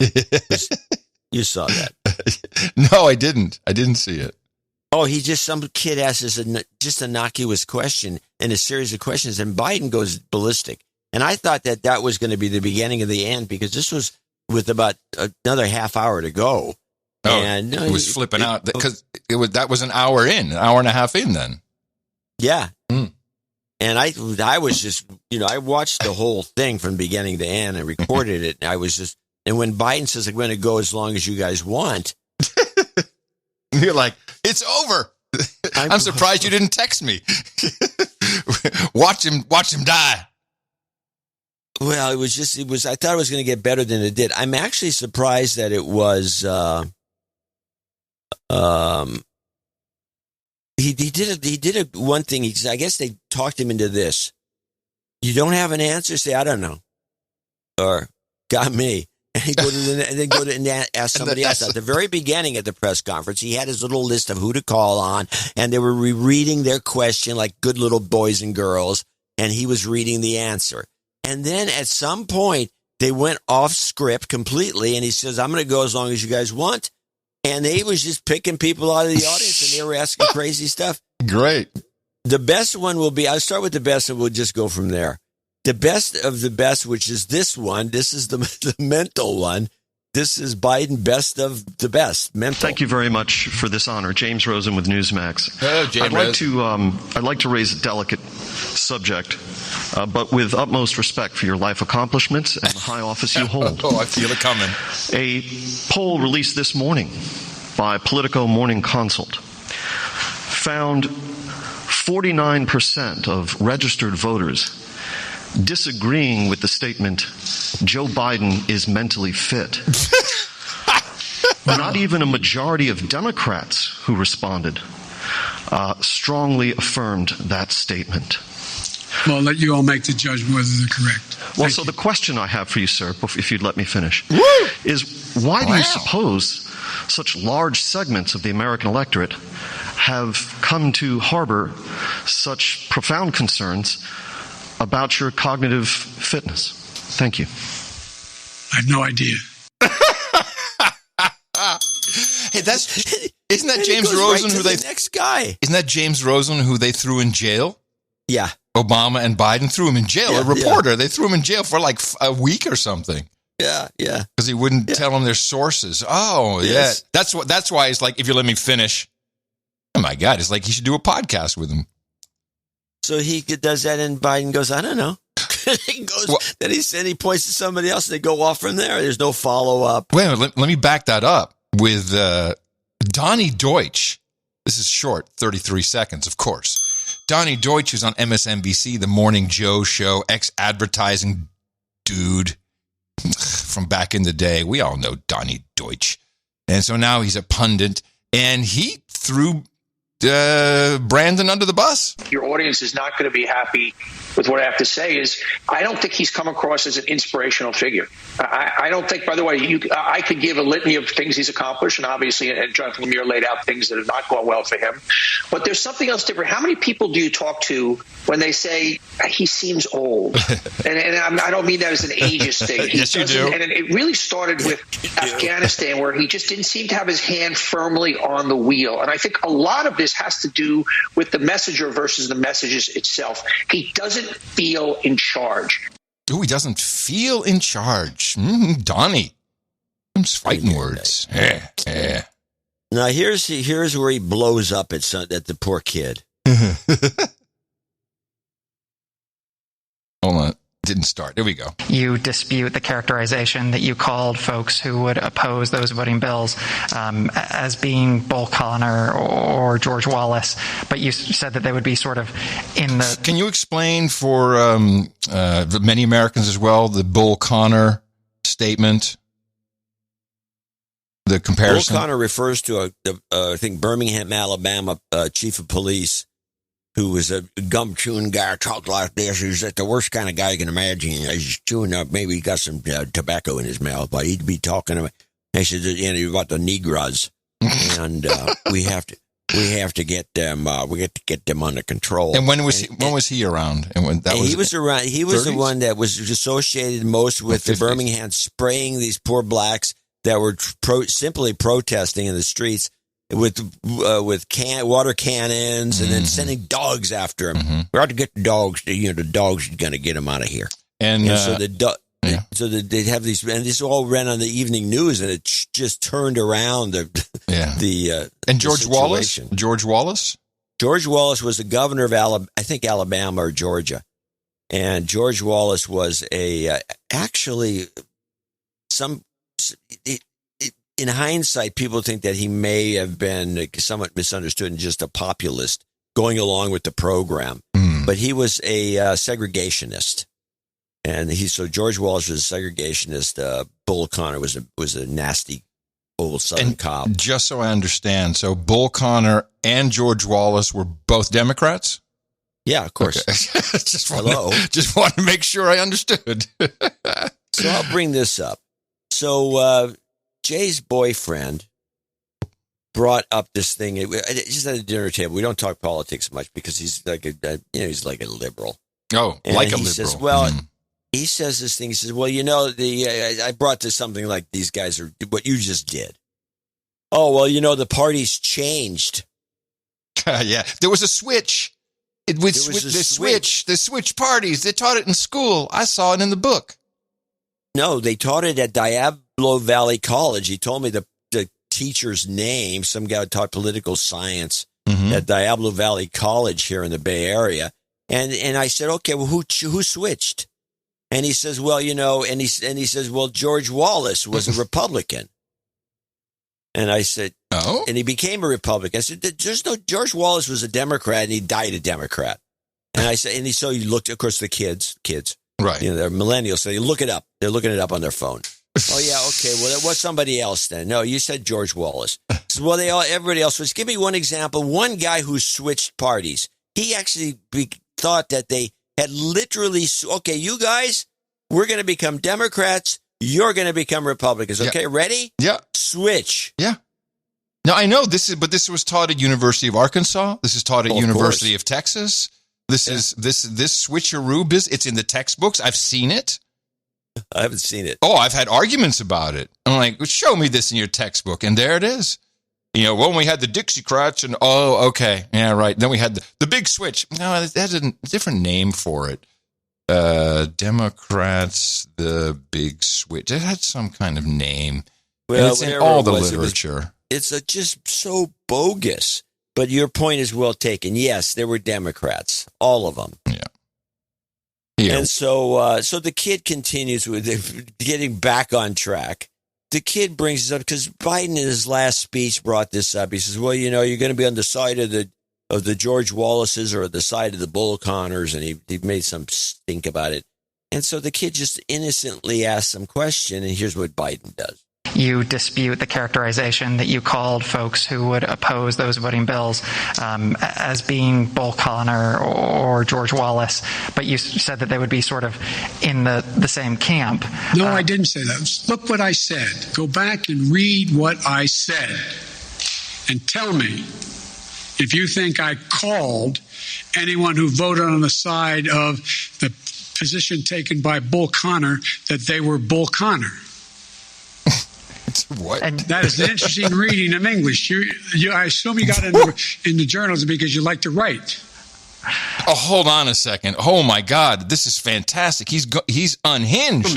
You saw that? No, I didn't. I didn't see it. Oh, some kid asks just an innocuous question in a series of questions, and Biden goes ballistic. And I thought that was going to be the beginning of the end, because this was with about another half hour to go. Oh, and it was flipping out because that was an hour and a half in then. Yeah. Mm. And I was just, I watched the whole thing from beginning to end and recorded it. And I was just, and when Biden says, "I'm going to go as long as you guys want," you're like, "It's over." I'm surprised you didn't text me. Watch him die. Well, I thought it was going to get better than it did. I'm actually surprised that it was, he did one thing. I guess they talked him into this. You don't have an answer? Say, "I don't know." Or, "Got me." And then go to and ask somebody else. At the very beginning of the press conference, he had his little list of who to call on, and they were rereading their question like good little boys and girls, and he was reading the answer. And then at some point, they went off script completely, and he says, "I'm going to go as long as you guys want." And they was just picking people out of the audience, and they were asking crazy stuff. Great. The best one will be, I'll start with the best, and we'll just go from there. The best of the best, which is this one. This is the mental one. This is Biden best of the best. Mental. Thank you very much for this honor. James Rosen with Newsmax. Hello, James. I'd like to raise a delicate subject, but with utmost respect for your life accomplishments and the high office you hold. Oh, I feel it coming. A poll released this morning by Politico Morning Consult found 49% of registered voters disagreeing with the statement, "Joe Biden is mentally fit." Not even a majority of Democrats who responded strongly affirmed that statement. Well, I'll let you all make the judgment whether they're correct. Well, so the question I have for you, sir, if you'd let me finish, is why do you suppose such large segments of the American electorate have come to harbor such profound concerns about your cognitive fitness? Thank you. I have no idea. Hey, isn't that James Rosen next guy? Isn't that James Rosen who they threw in jail? Yeah. Obama and Biden threw him in jail. Yeah, a reporter, they threw him in jail for like a week or something. Yeah. Because he wouldn't tell them their sources. Oh, yes. Yeah. That's why it's like, if you let me finish. Oh my God, it's like he should do a podcast with him. So he does that, and Biden goes, "I don't know." Then he points to somebody else, and they go off from there. There's no follow up. Wait a minute, let me back that up with Donnie Deutsch. This is short, 33 seconds, of course. Donnie Deutsch, who's on MSNBC, the Morning Joe show, ex-advertising dude from back in the day. We all know Donnie Deutsch. And so now he's a pundit, and he threw Brandon under the bus? Your audience is not going to be happy with what I have to say. Is I don't think he's come across as an inspirational figure. I don't think, by the way, I could give a litany of things he's accomplished, and obviously Jonathan Lemire laid out things that have not gone well for him. But there's something else different. How many people do you talk to when they say he seems old? and I don't mean that as an ageist thing. Yes, you do. And it really started with Afghanistan, where he just didn't seem to have his hand firmly on the wheel. And I think a lot of this has to do with the messenger versus the messages itself. He doesn't feel in charge. Ooh, he doesn't feel in charge. Donnie. Them's fighting words. Yeah. Now, here's where he blows up at the poor kid. Hold on. Didn't start. There we go. You dispute the characterization that you called folks who would oppose those voting bills as being Bull Connor or George Wallace, but you said that they would be sort of in the... Can you explain for many Americans as well the Bull Connor statement? The comparison? Bull Connor refers to, I think, Birmingham, Alabama chief of police, who was a gum-chewing guy, talked like this. He's the worst kind of guy you can imagine. He's chewing up, maybe he got some tobacco in his mouth, but he'd be talking about, he said, about the Negroes, and we have to get them, we get to get them under control. And when was he around? And when he was around, he was 30s? The one that was associated most with the Birmingham spraying these poor blacks that were simply protesting in the streets with water cannons, and then sending dogs after him. We ought to get the dogs. The dogs are going to get him out of here. And so they'd have these, and this all ran on the evening news, and it just turned around and George Wallace. George Wallace was the governor of Alabama or Georgia, and George Wallace was in hindsight, people think that he may have been somewhat misunderstood and just a populist going along with the program. But he was a segregationist. And George Wallace was a segregationist. Bull Connor was a nasty old Southern cop. Just so I understand, so Bull Connor and George Wallace were both Democrats? Yeah, of course. Okay. Just want to make sure I understood. So I'll bring this up. So, Jay's boyfriend brought up this thing just at a dinner table. We don't talk politics much because he's like he's like a liberal. Oh, and like a liberal. liberal. Says, he says this thing. He says, well, I brought this something like these guys are what you just did. Oh, well, the party's changed. Yeah, there was a switch. The switch parties. They taught it in school. I saw it in the book. No, they taught it at Diablo Valley College. He told me the teacher's name. Some guy taught political science at Diablo Valley College here in the Bay Area. And I said, okay, well, who switched? And he says, well, and he says, well, George Wallace was a Republican. And I said, oh, and he became a Republican. I said, George Wallace was a Democrat and he died a Democrat. And I said, so you looked, of course, the kids. Right. They're millennials, so you look it up. They're looking it up on their phone. Oh, yeah, okay. Well, what's somebody else then? No, you said George Wallace. So, well, everybody else was. Give me one example. One guy who switched parties. He actually thought that they had literally, okay, you guys, we're going to become Democrats. You're going to become Republicans. Okay, ready? Yeah. Switch. Yeah. Now, I know this was taught at University of Arkansas. This is taught at University of Texas. This switcheroo business. It's in the textbooks. I've seen it. I haven't seen it. Oh, I've had arguments about it. I'm like, show me this in your textbook, and there it is. When we had the Dixiecrats, and okay, yeah, right. Then we had the big switch. No, it has a different name for it. Democrats, the big switch. It had some kind of name. Well, and it's in all the literature. It's just so bogus. But your point is well taken. Yes, there were Democrats, all of them. Yeah. And so the kid continues with getting back on track. The kid brings this up because Biden in his last speech brought this up. He says, well, you're going to be on the side of the George Wallaces or the side of the Bull Connors. And he made some stink about it. And so the kid just innocently asked some question. And here's what Biden does. you dispute the characterization that you called folks who would oppose those voting bills as being Bull Connor or George Wallace, but you said that they would be sort of in the same camp. No, I didn't say that. Look what I said. Go back and read what I said and tell me if you think I called anyone who voted on the side of the position taken by Bull Connor that they were Bull Connor. What? And that is an interesting reading of English. I assume you got in the journalism because you like to write. Oh, hold on a second. Oh, my God. This is fantastic. He's unhinged.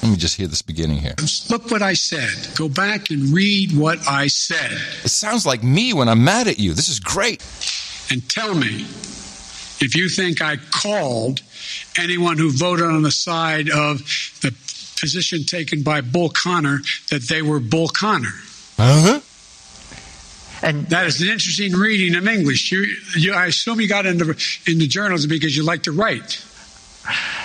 Let me just hear this beginning here. Look what I said. Go back and read what I said. It sounds like me when I'm mad at you. This is great. And tell me if you think I called anyone who voted on the side of the position taken by Bull Connor that they were Bull Connor. Uh-huh. And that is an interesting reading of English. I assume you got into journalism because you like to write.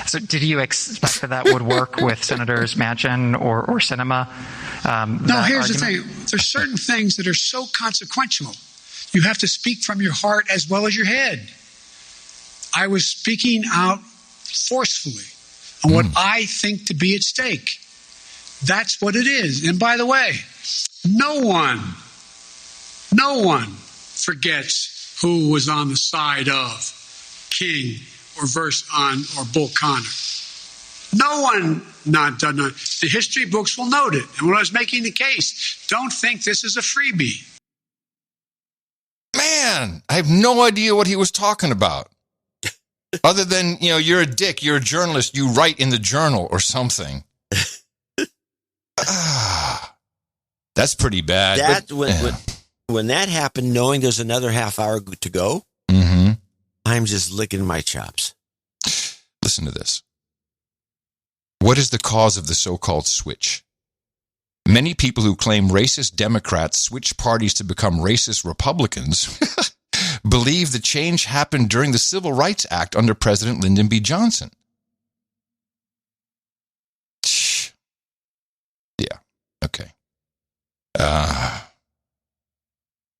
So did you expect that would work with Senators Manchin or Sinema? No, here's the thing. There's certain things that are so consequential. You have to speak from your heart as well as your head. I was speaking out forcefully on what I think to be at stake. That's what it is. And by the way, no one forgets who was on the side of King or Bull Connor. No one done that. The history books will note it. And when I was making the case, don't think this is a freebie. Man, I have no idea what he was talking about. Other than, you're a dick, you're a journalist, you write in the Journal or something. That's pretty bad. When that happened, knowing there's another half hour to go, I'm just licking my chops. Listen to this. What is the cause of the so-called switch? Many people who claim racist Democrats switch parties to become racist Republicans believe the change happened during the Civil Rights Act under President Lyndon B. Johnson. Yeah. Okay.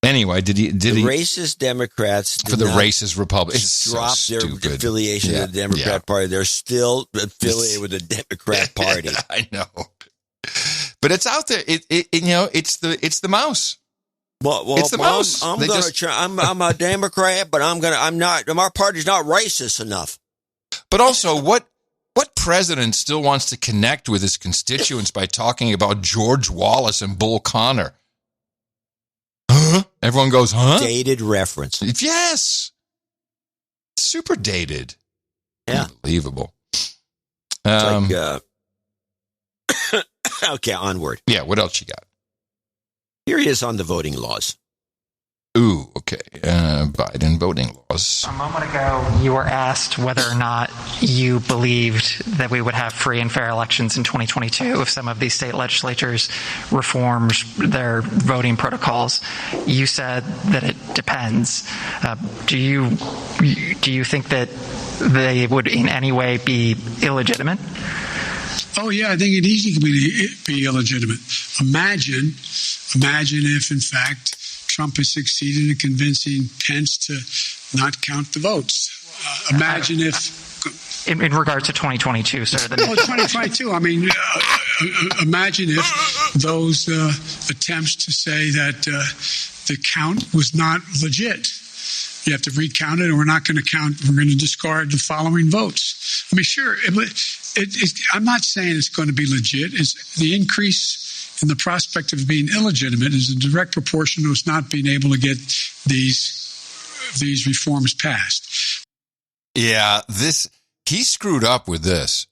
Anyway, did he racist Democrats for the racist Republicans drop their affiliation with the Democrat Party? They're still affiliated with the Democrat Party. I know, but it's out there. It's the mouse. Well, it's the mouse. I'm a Democrat, but I'm not. Our party's not racist enough. But also, what president still wants to connect with his constituents by talking about George Wallace and Bull Connor? Huh? Everyone goes, huh? Dated reference. Yes. Super dated. Yeah. Unbelievable. Okay, onward. Yeah, what else you got? Here he is on the voting laws. Ooh, okay. Biden voting laws. A moment ago, you were asked whether or not you believed that we would have free and fair elections in 2022 if some of these state legislatures reformed their voting protocols. You said that it depends. Do you think that they would in any way be illegitimate? Oh, yeah, I think it easily could be illegitimate. Imagine if, in fact, Trump has succeeded in convincing Pence to not count the votes. Imagine if... In regard to 2022, sir. 2022. I mean, imagine if those attempts to say that the count was not legit. You have to recount it, and we're not going to count. We're going to discard the following votes. I mean, sure, I'm not saying it's going to be legit. It's the increase in the prospect of being illegitimate is a direct proportion to us not being able to get these reforms passed. Yeah, he screwed up with this,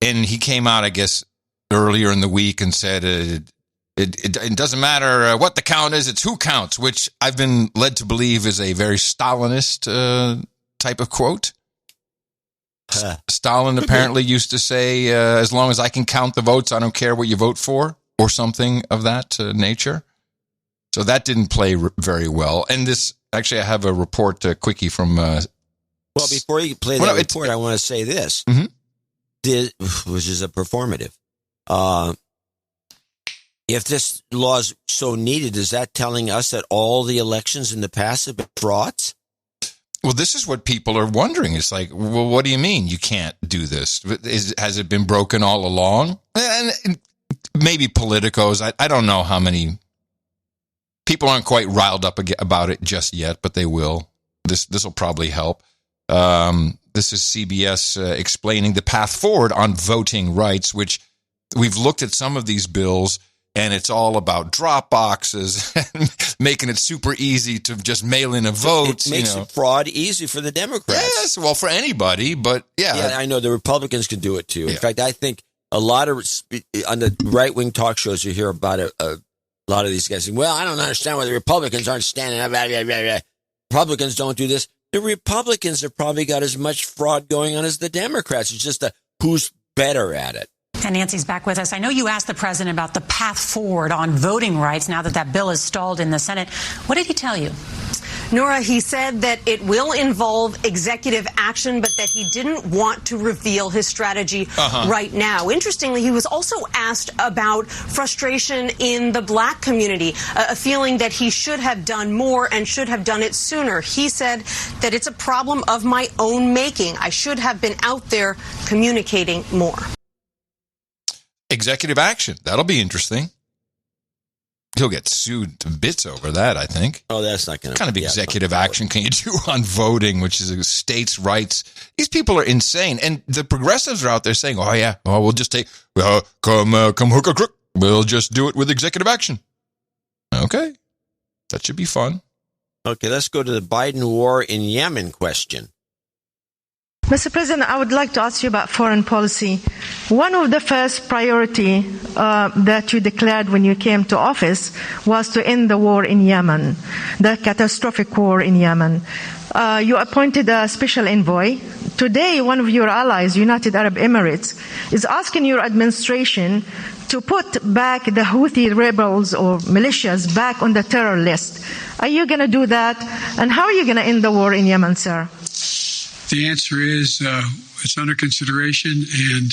and he came out, I guess, earlier in the week and said it doesn't matter what the count is; it's who counts, which I've been led to believe is a very Stalinist type of quote. Stalin apparently used to say, "As long as I can count the votes, I don't care what you vote for." Or something of that nature. So that didn't play very well. And this, actually, I have a report, quickie from... well, before you play that report, I want to say this, which is a performative. If this law is so needed, is that telling us that all the elections in the past have been frauds? Well, this is what people are wondering. It's like, well, what do you mean you can't do this? Has it been broken all along? And maybe politicos. I don't know how many people aren't quite riled up about it just yet, but they will. This will probably help. This is CBS explaining the path forward on voting rights, which we've looked at some of these bills, and it's all about drop boxes and making it super easy to just mail in a vote. It makes it fraud easy for the Democrats. Yes, well, for anybody, but yeah. I know the Republicans can do it too. In fact, I think a lot of, on the right-wing talk shows, you hear about a lot of these guys saying, well, I don't understand why the Republicans aren't standing up. Blah, blah, blah, blah. Republicans don't do this. The Republicans have probably got as much fraud going on as the Democrats. It's just who's better at it. And Nancy's back with us. I know you asked the president about the path forward on voting rights now that bill is stalled in the Senate. What did he tell you? Nora, he said that it will involve executive action, but that he didn't want to reveal his strategy right now. Interestingly, he was also asked about frustration in the black community, a feeling that he should have done more and should have done it sooner. He said that it's a problem of my own making. I should have been out there communicating more. Executive action. That'll be interesting. He'll get sued to bits over that, I think. Oh, that's not going to... What kind of executive action can you do on voting, which is states' rights? These people are insane. And the progressives are out there saying, oh, yeah, we'll just take... come hook a crook. We'll just do it with executive action. Okay. That should be fun. Okay, let's go to the Biden war in Yemen question. Mr. President, I would like to ask you about foreign policy. One of the first priority that you declared when you came to office was to end the war in Yemen, the catastrophic war in Yemen. You appointed a special envoy. Today, one of your allies, United Arab Emirates, is asking your administration to put back the Houthi rebels or militias back on the terror list. Are you going to do that? And how are you going to end the war in Yemen, sir? The answer is it's under consideration, and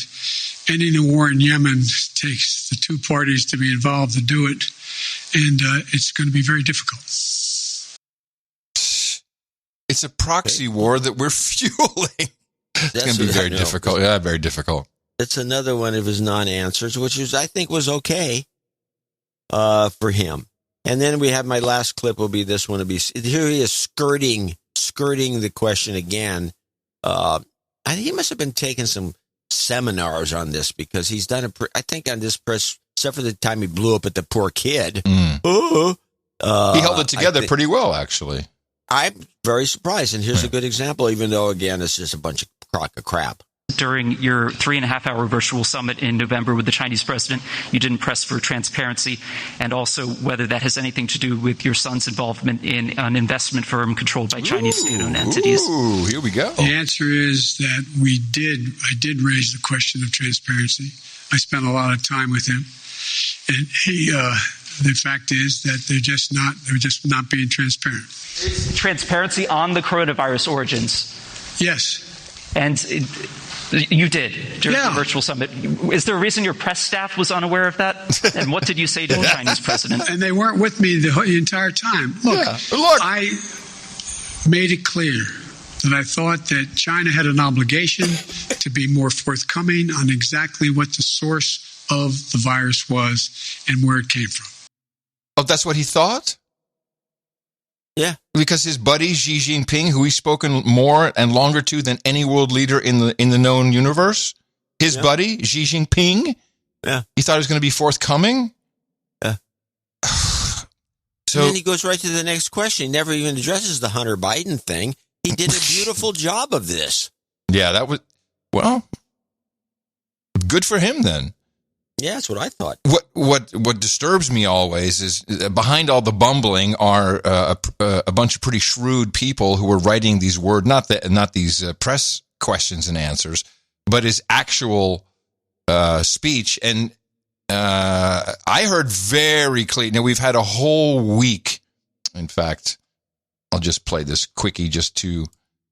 ending the war in Yemen takes the two parties to be involved to do it, and it's going to be very difficult. It's a proxy war that we're fueling. It's going to be very difficult. Yeah, very difficult. It's another one of his non-answers, which I think was okay for him. And then we have my last clip will be this one. Here he is skirting the question again. I think he must have been taking some seminars on this because he's done I think on this press, except for the time he blew up at the poor kid. He held it together pretty well, actually. I'm very surprised. And here's a good example, even though, again, it's just a bunch of crock of crap. During your 3.5-hour virtual summit in November with the Chinese president, you didn't press for transparency, and also whether that has anything to do with your son's involvement in an investment firm controlled by Chinese state-owned entities. Ooh, here we go. The answer is that I did raise the question of transparency. I spent a lot of time with him, and the fact is that they're just not being transparent. Transparency on the coronavirus origins. Yes. And you did during the virtual summit. Is there a reason your press staff was unaware of that? And what did you say to the Chinese president? And they weren't with me the entire time. Look, I made it clear that I thought that China had an obligation to be more forthcoming on exactly what the source of the virus was and where it came from. Oh, that's what he thought? Yeah. Because his buddy Xi Jinping, who he's spoken more and longer to than any world leader in the known universe, his buddy Xi Jinping, he thought he was going to be forthcoming. Yeah. So and then he goes right to the next question. He never even addresses the Hunter Biden thing. He did a beautiful job of this. Yeah, that was, well, good for him then. Yeah, that's what I thought. What disturbs me always is behind all the bumbling are a bunch of pretty shrewd people who are writing these not these press questions and answers, but his actual speech. And I heard very clear. Now we've had a whole week. In fact, I'll just play this quickie just to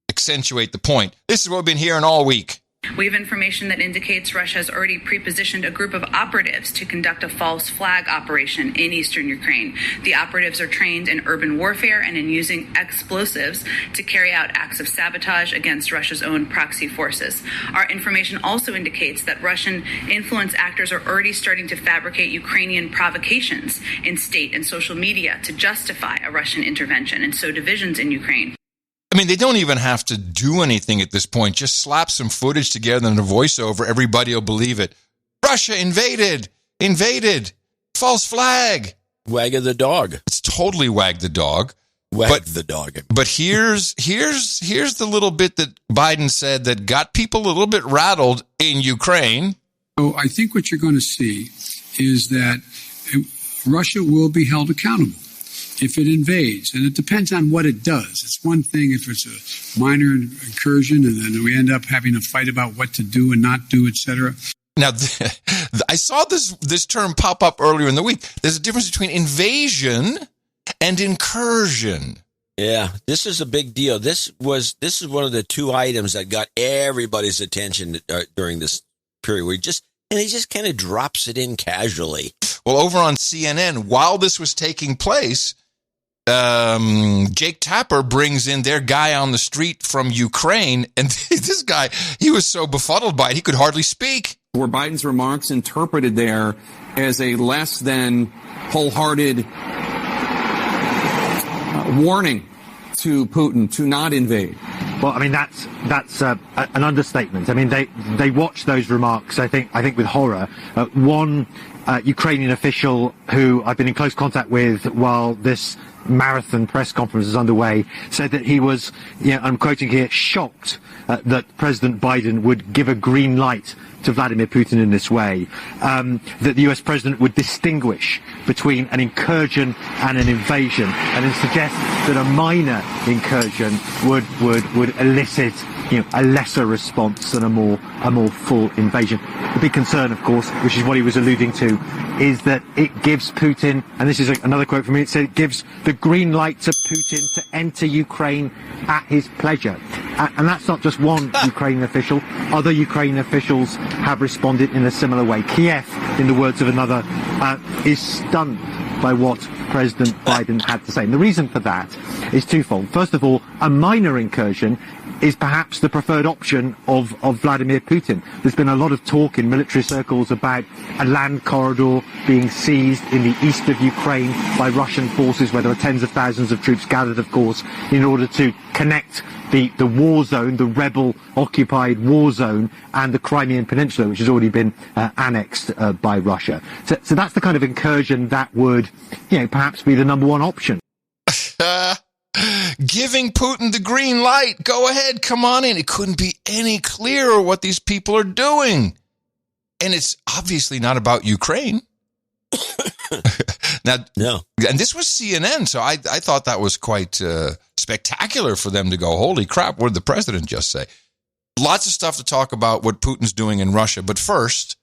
accentuate the point. This is what we've been hearing all week. We have information that indicates Russia has already pre-positioned a group of operatives to conduct a false flag operation in eastern Ukraine. The operatives are trained in urban warfare and in using explosives to carry out acts of sabotage against Russia's own proxy forces. Our information also indicates that Russian influence actors are already starting to fabricate Ukrainian provocations in state and social media to justify a Russian intervention and sow divisions in Ukraine. I mean, they don't even have to do anything at this point. Just slap some footage together and a voiceover. Everybody will believe it. Russia invaded, false flag. Wag of the dog. It's totally wag the dog. The dog. But here's the little bit that Biden said that got people a little bit rattled in Ukraine. So I think what you're going to see is that Russia will be held accountable if it invades. And it depends on what it does. It's one thing if it's a minor incursion and then we end up having a fight about what to do and not do, etc. Now, I saw this term pop up earlier in the week. There's a difference between invasion and incursion. Yeah, this is a big deal. This is one of the two items that got everybody's attention during this period where he just kind of drops it in casually. Well, over on CNN, while this was taking place, Jake Tapper brings in their guy on the street from Ukraine, and this guy, he was so befuddled by it, he could hardly speak. Were Biden's remarks interpreted there as a less than wholehearted warning to Putin to not invade? Well, I mean, that's an understatement. I mean, they watched those remarks, I think with horror. One Ukrainian official who I've been in close contact with while this marathon press conference is underway said that he was, I'm quoting here, shocked that President Biden would give a green light to Vladimir Putin in this way, that the US president would distinguish between an incursion and an invasion, and then suggest that a minor incursion would elicit a lesser response than a more full invasion. The big concern, of course, which is what he was alluding to, is that it gives Putin, and this is another quote from me, it said it gives the green light to Putin to enter Ukraine at his pleasure. And that's not just one Ukrainian official. Other Ukrainian officials have responded in a similar way. Kiev, in the words of another, is stunned by what President Biden had to say. And the reason for that is twofold. First of all, a minor incursion is perhaps the preferred option of Vladimir Putin. There's been a lot of talk in military circles about a land corridor being seized in the east of Ukraine by Russian forces, where there are tens of thousands of troops gathered, of course, in order to connect the war zone, the rebel-occupied war zone, and the Crimean Peninsula, which has already been annexed by Russia. So that's the kind of incursion that would, perhaps be the number one option. Giving Putin the green light. Go ahead, come on in. It couldn't be any clearer what these people are doing. And it's obviously not about Ukraine. Now, no. And this was CNN, so I thought that was quite spectacular for them to go, holy crap, what did the president just say? Lots of stuff to talk about what Putin's doing in Russia. But first,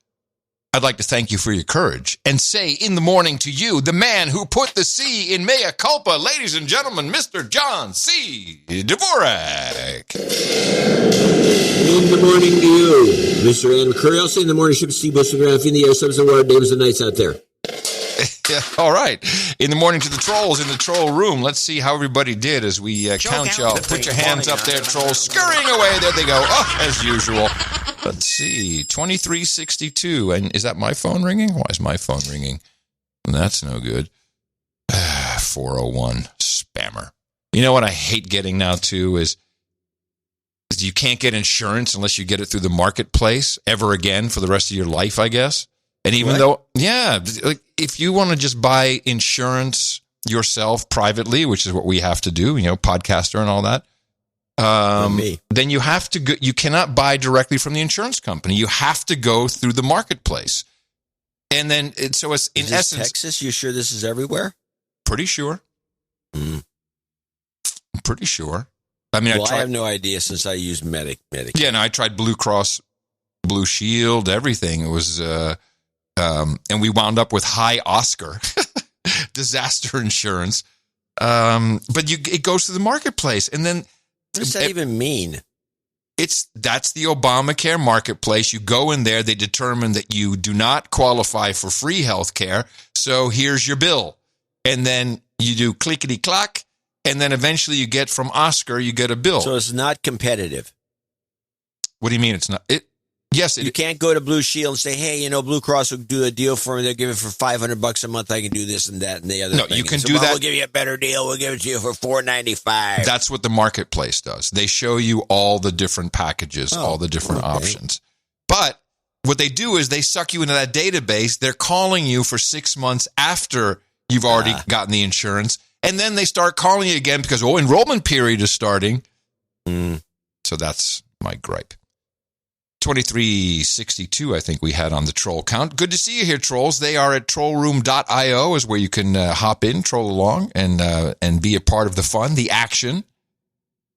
I'd like to thank you for your courage and say in the morning to you, the man who put the C in mea culpa, ladies and gentlemen, Mr. John C. Dvorak. In the morning to you, Mr. Adam Curry. Also in the morning, Ship C. Bush, in the air, subs and word names of the nights out there. All right. In the morning to the trolls in the troll room. Let's see how everybody did as we count y'all. Put your hands up there, trolls. Scurrying away. There they go. Oh, as usual. Let's see. 2362. And is that my phone ringing? Why is my phone ringing? That's no good. 401. Spammer. You know what I hate getting now, too, is you can't get insurance unless you get it through the marketplace ever again for the rest of your life, I guess. And even though, like if you want to just buy insurance yourself privately, which is what we have to do, podcaster and all that, then you have to go, you cannot buy directly from the insurance company. You have to go through the marketplace. And then, so it's in essence, Texas, you sure this is everywhere? Pretty sure. Pretty sure. I mean, I have no idea since I use Medic. Yeah, no, I tried Blue Cross, Blue Shield, everything. It was, and we wound up with high Oscar disaster insurance. But it goes to the marketplace, and then what does that even mean? That's the Obamacare marketplace. You go in there, they determine that you do not qualify for free health care, so here's your bill. And then you do clickety-clack, and then eventually you get from Oscar, you get a bill. So it's not competitive. What do you mean it's not? You can't go to Blue Shield and say, hey, Blue Cross will do a deal for me. They'll give it for $500 a month. I can do this and that and the other thing. No, you can so, do that. We'll give you a better deal. We'll give it to you for $4.95. That's what the marketplace does. They show you all the different packages, all the different options. But what they do is they suck you into that database. They're calling you for 6 months after you've already gotten the insurance. And then they start calling you again because, enrollment period is starting. So that's my gripe. 2362, I think we had on the troll count. Good to see you here, trolls. They are at trollroom.io is where you can hop in, troll along, and be a part of the fun, the action,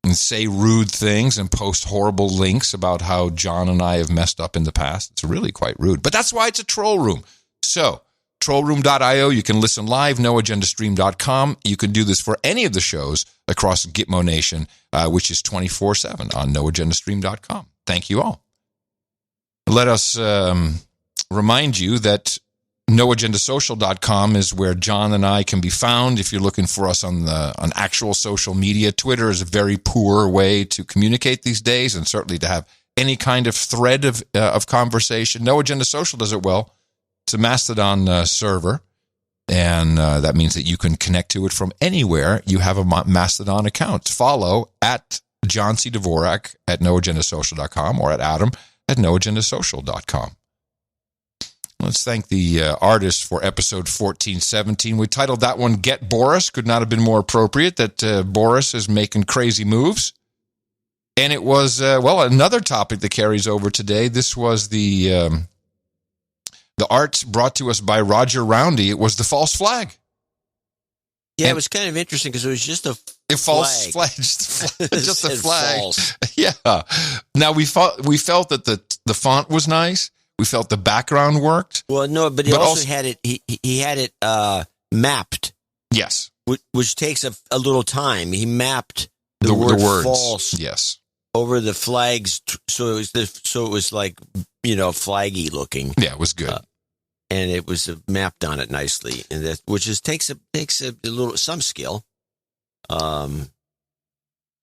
and say rude things and post horrible links about how John and I have messed up in the past. It's really quite rude. But that's why it's a troll room. So, trollroom.io, you can listen live, noagendastream.com. You can do this for any of the shows across Gitmo Nation, which is 24/7 on noagendastream.com. Thank you all. Let us remind you that noagendasocial.com is where John and I can be found if you're looking for us on actual social media. Twitter is a very poor way to communicate these days, and certainly to have any kind of thread of conversation. No Agenda Social does it well. It's a Mastodon server, and that means that you can connect to it from anywhere you have a Mastodon account. Follow at John C. Dvorak at noagendasocial.com or at Adam at noagendasocial.com. Let's thank the artists for episode 1417. We titled that one Get Boris. Could not have been more appropriate that Boris is making crazy moves. And it was, another topic that carries over today. This was the art brought to us by Roger Roundy. It was the false flag. Yeah, it was kind of interesting because it was just a false flag, just a flag. False. Yeah. Now we felt that the font was nice. We felt the background worked. Well, no, but he also had it. He had it mapped. Yes, which takes a little time. He mapped the word words. False. Yes, over the flags, so it was like flaggy looking. Yeah, it was good. And it was mapped on it nicely, and that takes a little some skill. Now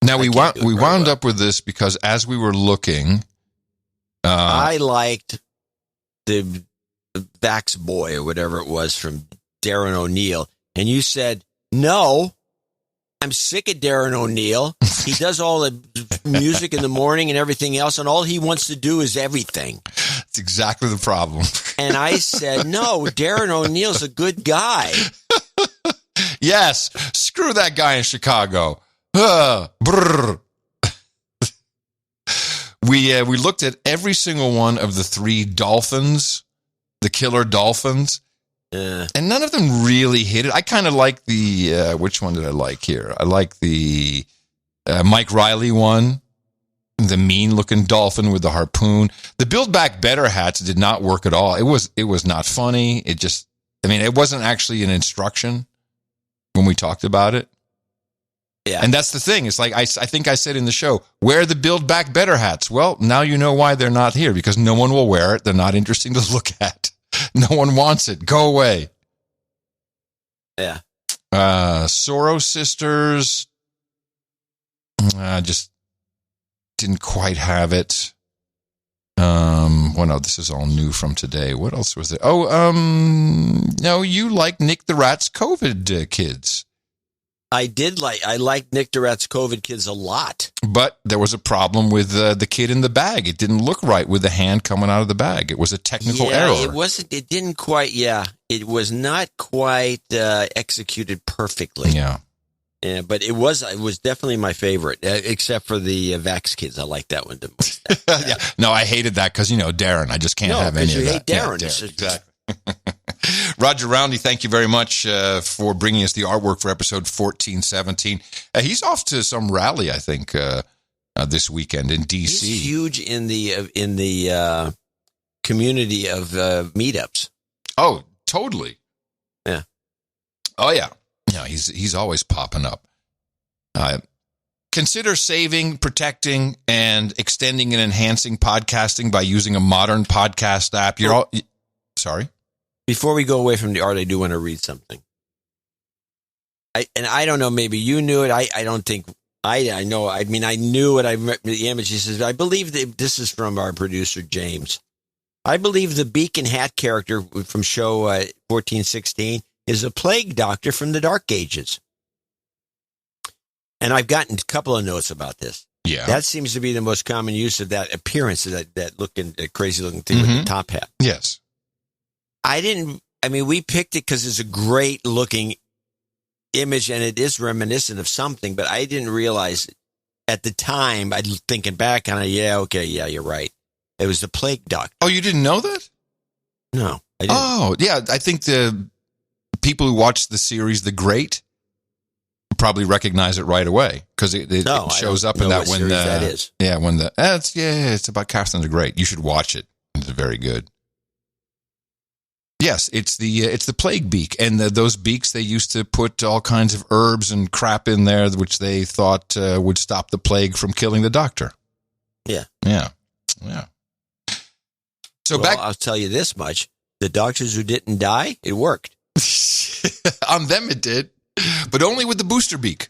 we wound up with this because as we were looking, I liked the Vax Boy or whatever it was from Darren O'Neill, and you said no. I'm sick of Darren O'Neill. He does all the music in the morning and everything else, and all he wants to do is everything. That's exactly the problem. And I said, no, Darren O'Neill's a good guy. Yes, screw that guy in Chicago. We looked at every single one of the 3 dolphins, the killer dolphins. And none of them really hit it. I kind of like the, which one did I like here? I like the Mike Riley one, the mean-looking dolphin with the harpoon. The Build Back Better hats did not work at all. It was not funny. It wasn't actually an instruction when we talked about it. Yeah. And that's the thing. It's like, I think I said in the show, wear the Build Back Better hats. Well, now you know why they're not here, because no one will wear it. They're not interesting to look at. No one wants it. Go away. Yeah. Soros Sisters. Just didn't quite have it. No, this is all new from today. What else was there? No, you like Nick the Rat's COVID kids. I liked Nick the Rat's COVID kids a lot. But there was a problem with the kid in the bag. It didn't look right with the hand coming out of the bag. It was a technical error. It was not quite executed perfectly. Yeah. Yeah, but it was definitely my favorite, except for the Vax kids. I like that one the most. Yeah. No, I hated that because, Darren. I just can't have any of that. You hate Darren. Yeah, Darren. Exactly. Roger Roundy, thank you very much for bringing us the artwork for episode 1417. He's off to some rally, I think, this weekend in D.C. He's huge in the community of meetups. Oh, totally. Yeah. Oh, yeah. No, he's always popping up. consider saving, protecting, and extending and enhancing podcasting by using a modern podcast app. Sorry? Before we go away from the art, I do want to read something. I don't know, maybe you knew it. I don't think I know. I mean, I knew it. I read the image. He says, I believe that this is from our producer, James. I believe the Beacon Hat character from show 1416 is a plague doctor from the Dark Ages. And I've gotten a couple of notes about this. Yeah. That seems to be the most common use of that appearance, that crazy looking thing with the top hat. Yes. We picked it because it's a great looking image and it is reminiscent of something, but I didn't realize at the time, thinking back on it, you're right. It was the plague doctor. Oh, you didn't know that? No, I didn't. Oh, yeah. I think the people who watched the series The Great probably recognize it right away because it shows up in that when that is. Yeah, it's about Catherine the Great. You should watch it. It's very good. Yes, it's the plague beak, and those beaks, they used to put all kinds of herbs and crap in there, which they thought would stop the plague from killing the doctor. Yeah. So I'll tell you this much: the doctors who didn't die, it worked. On them, it did, but only with the booster beak.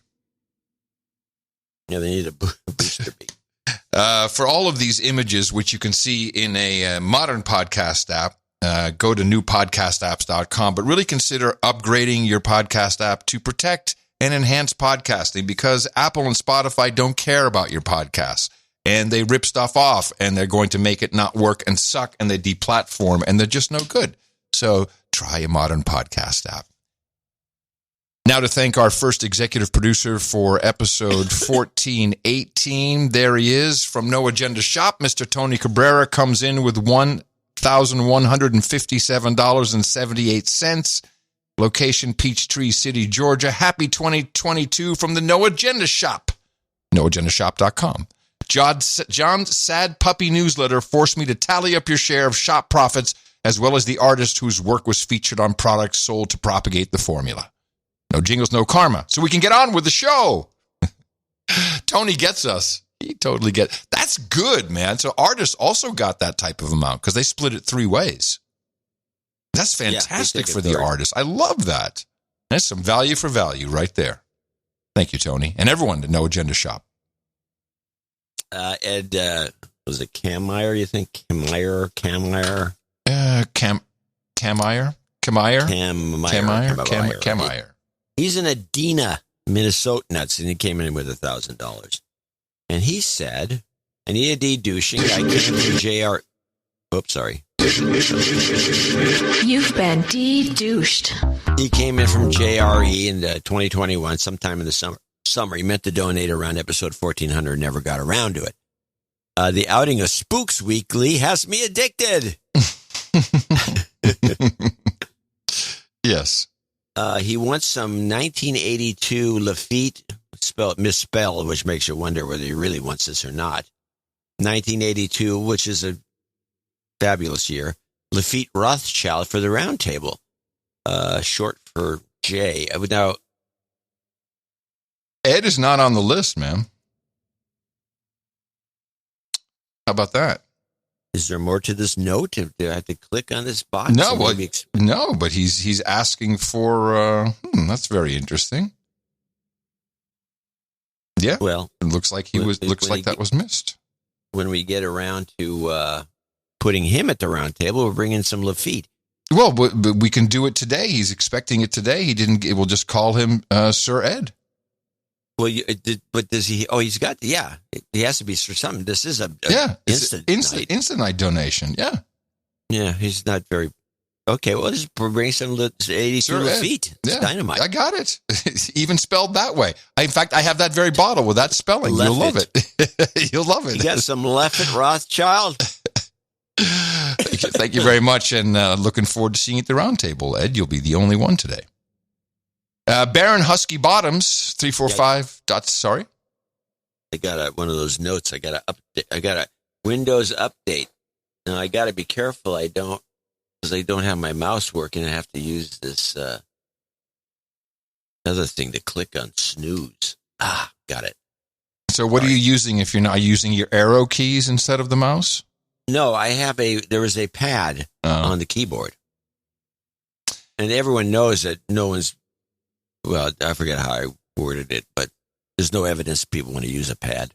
Yeah, they need a booster beak. For all of these images, which you can see in a modern podcast app. Go to newpodcastapps.com, but really consider upgrading your podcast app to protect and enhance podcasting because Apple and Spotify don't care about your podcasts and they rip stuff off and they're going to make it not work and suck and they deplatform and they're just no good. So try a modern podcast app. Now to thank our first executive producer for episode 1418. There he is from No Agenda Shop. Mr. Tony Cabrera comes in with $1,157.78. Location, Peachtree City, Georgia. Happy 2022 from the No Agenda Shop. NoAgendaShop.com. John's Sad Puppy newsletter forced me to tally up your share of shop profits as well as the artist whose work was featured on products sold to propagate the formula. No jingles, no karma. So we can get on with the show. Tony gets us. He totally gets. That's good, man. So artists also got that type of amount because they split it 3 ways. That's fantastic for the artist. I love that. That's some value for value right there. Thank you, Tony. And everyone to No Agenda Shop. Ed, was it Camire, you think? Camire? Camire. He's in Edina, Minnesota nuts, and he came in with $1,000. And he said, an EAD douching, I came from JR. Oops, sorry. You've been de-douched. He came in from JRE in 2021, sometime in the summer. He meant to donate around episode 1400, never got around to it. The outing of Spooks Weekly has me addicted. Yes. He wants some 1982 Lafitte, misspelled, which makes you wonder whether he really wants this or not. 1982, which is a fabulous year. Lafitte Rothschild for the round table. Short for J. Now, Ed is not on the list, man. How about that? Is there more to this note? Do I have to click on this box? No, but he's asking for. That's very interesting. Yeah. Well, it looks like that was missed. When we get around to putting him at the round table, we'll bring in some Lafitte. Well, but we can do it today. He's expecting it today. He didn't. We'll just call him Sir Ed. Well, but does he? Oh, he's got. Yeah, he has to be for something. This is a instant night donation. Yeah. Yeah, he's not very. Okay, well, just bring some 82 Lafitte. It's dynamite. I got it. Even spelled that way. In fact, I have that very bottle with that spelling. You'll love it. You'll love it. You got some Lafitte Rothschild. Thank you very much, and looking forward to seeing you at the round table, Ed. You'll be the only one today. Baron Husky Bottoms 345. Sorry, I got one of those notes. I got a Windows update. Now I got to be careful. Because I don't have my mouse working. I have to use this other thing to click on snooze. Got it. So what are you using if you're not using your arrow keys instead of the mouse? No, there is a pad on the keyboard. And everyone knows that no one's, well, I forget how I worded it, but there's no evidence people want to use a pad.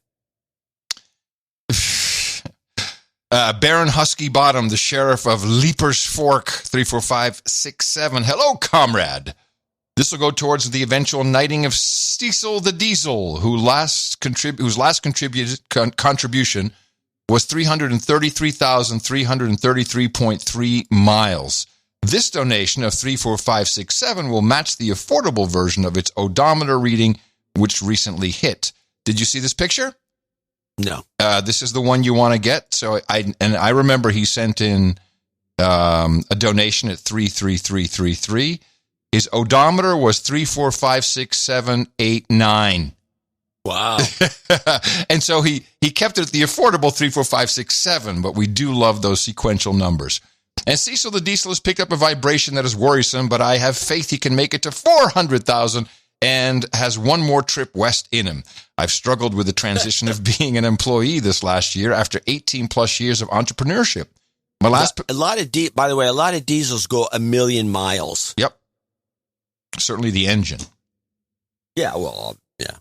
Baron Husky Bottom, the sheriff of Leapers Fork, 34567. Hello, comrade. This will go towards the eventual knighting of Cecil the Diesel, whose last contribution was 333,333.3 miles. This donation of 34567 will match the affordable version of its odometer reading, which recently hit. Did you see this picture? No. This is the one you want to get. So I remember he sent in a donation at 33333. His odometer was 3456789. Wow. And so he kept it at the affordable 34567, but we do love those sequential numbers. And Cecil the Diesel has picked up a vibration that is worrisome, but I have faith he can make it to 400,000 and has one more trip west in him. I've struggled with the transition of being an employee this last year after 18 plus years of entrepreneurship. By the way, a lot of diesels go 1 million miles. Yep. Certainly the engine. Yeah, well, yeah.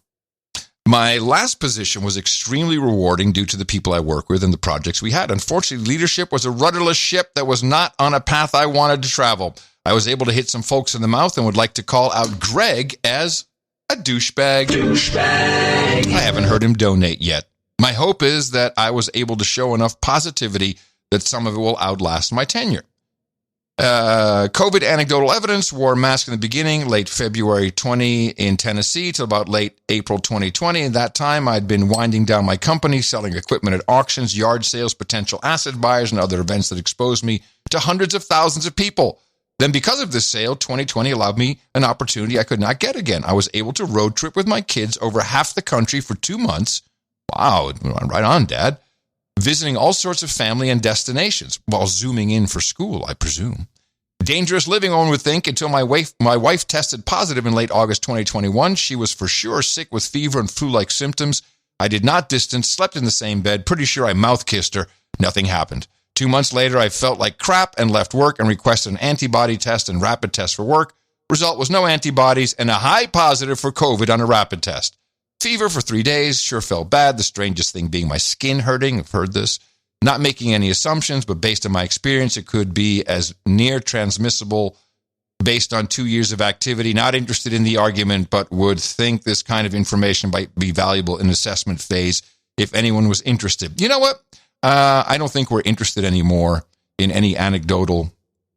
My last position was extremely rewarding due to the people I work with and the projects we had. Unfortunately, leadership was a rudderless ship that was not on a path I wanted to travel. I was able to hit some folks in the mouth and would like to call out Greg as a douchebag. I haven't heard him donate yet. My hope is that I was able to show enough positivity that some of it will outlast my tenure. COVID anecdotal evidence, wore a mask in the beginning, late February 20 in Tennessee till about late April 2020. At that time, I'd been winding down my company, selling equipment at auctions, yard sales, potential asset buyers, and other events that exposed me to hundreds of thousands of people. Then because of this sale, 2020 allowed me an opportunity I could not get again. I was able to road trip with my kids over half the country for 2 months. Wow, right on, Dad. Visiting all sorts of family and destinations while zooming in for school, I presume. Dangerous living, one would think, until my wife tested positive in late August 2021. She was for sure sick with fever and flu-like symptoms. I did not distance, slept in the same bed, pretty sure I mouth-kissed her. Nothing happened. 2 months later, I felt like crap and left work and requested an antibody test and rapid test for work. Result was no antibodies and a high positive for COVID on a rapid test. Fever for 3 days, sure felt bad. The strangest thing being my skin hurting. I've heard this. Not making any assumptions, but based on my experience, it could be as near transmissible based on 2 years of activity. Not interested in the argument, but would think this kind of information might be valuable in assessment phase if anyone was interested. You know what? I don't think we're interested anymore in any anecdotal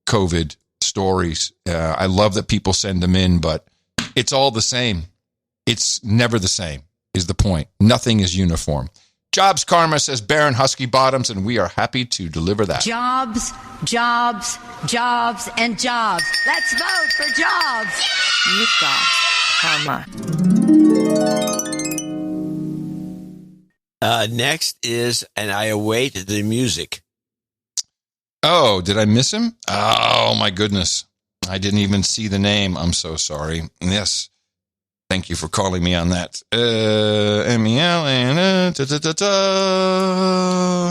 COVID stories. I love that people send them in, but it's all the same. It's never the same, is the point. Nothing is uniform. Jobs Karma, says Baron Husky Bottoms, and we are happy to deliver that. Jobs, jobs, jobs, and jobs. Let's vote for jobs. You've got karma. Next is, and I await the music. Oh, did I miss him? Oh, my goodness. I didn't even see the name. I'm so sorry. Yes. Thank you for calling me on that.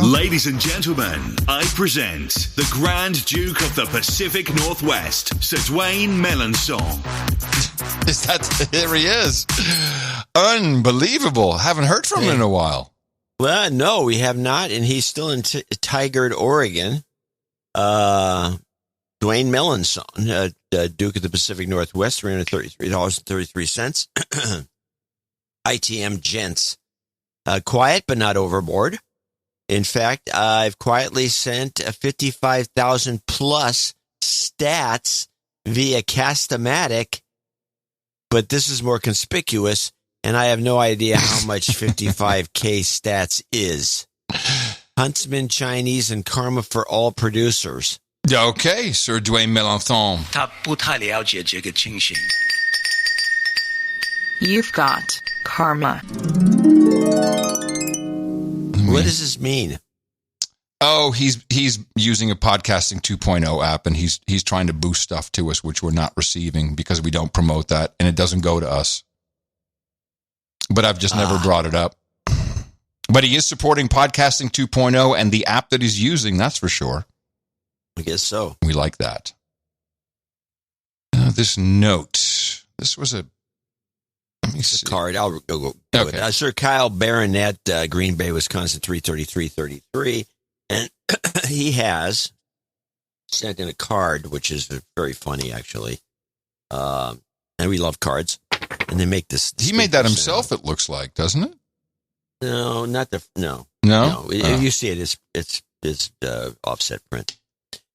Ladies and gentlemen, I present the Grand Duke of the Pacific Northwest, Sir Dwayne Melanson. There he is. Unbelievable. Haven't heard from him in a while. Well, no, we have not, and he's still in Tigard, Oregon. Dwayne Melanson, Duke of the Pacific Northwest, $333.33. ITM Gents. Quiet, but not overboard. In fact, I've quietly sent 55,000 plus stats via Cast-O-Matic, but this is more conspicuous, and I have no idea how much 55K stats is. Huntsman, Chinese, and Karma for all producers. Okay, Sir Dwayne Melanson. You've got karma. What does this mean? Oh, he's using a podcasting 2.0 app, and he's trying to boost stuff to us, which we're not receiving because we don't promote that, and it doesn't go to us. But I've just never brought it up. But he is supporting Podcasting 2.0 and the app that he's using, that's for sure. I guess so. We like that. This note. This was a... Let me see. Card. I'll go okay. with Sir Kyle Baronet, Green Bay, Wisconsin, 33333. And he has sent in a card, which is very funny, actually. And we love cards. And they make this. He made that himself, it looks like, doesn't it? No, not the. No. If you see it, it's offset print.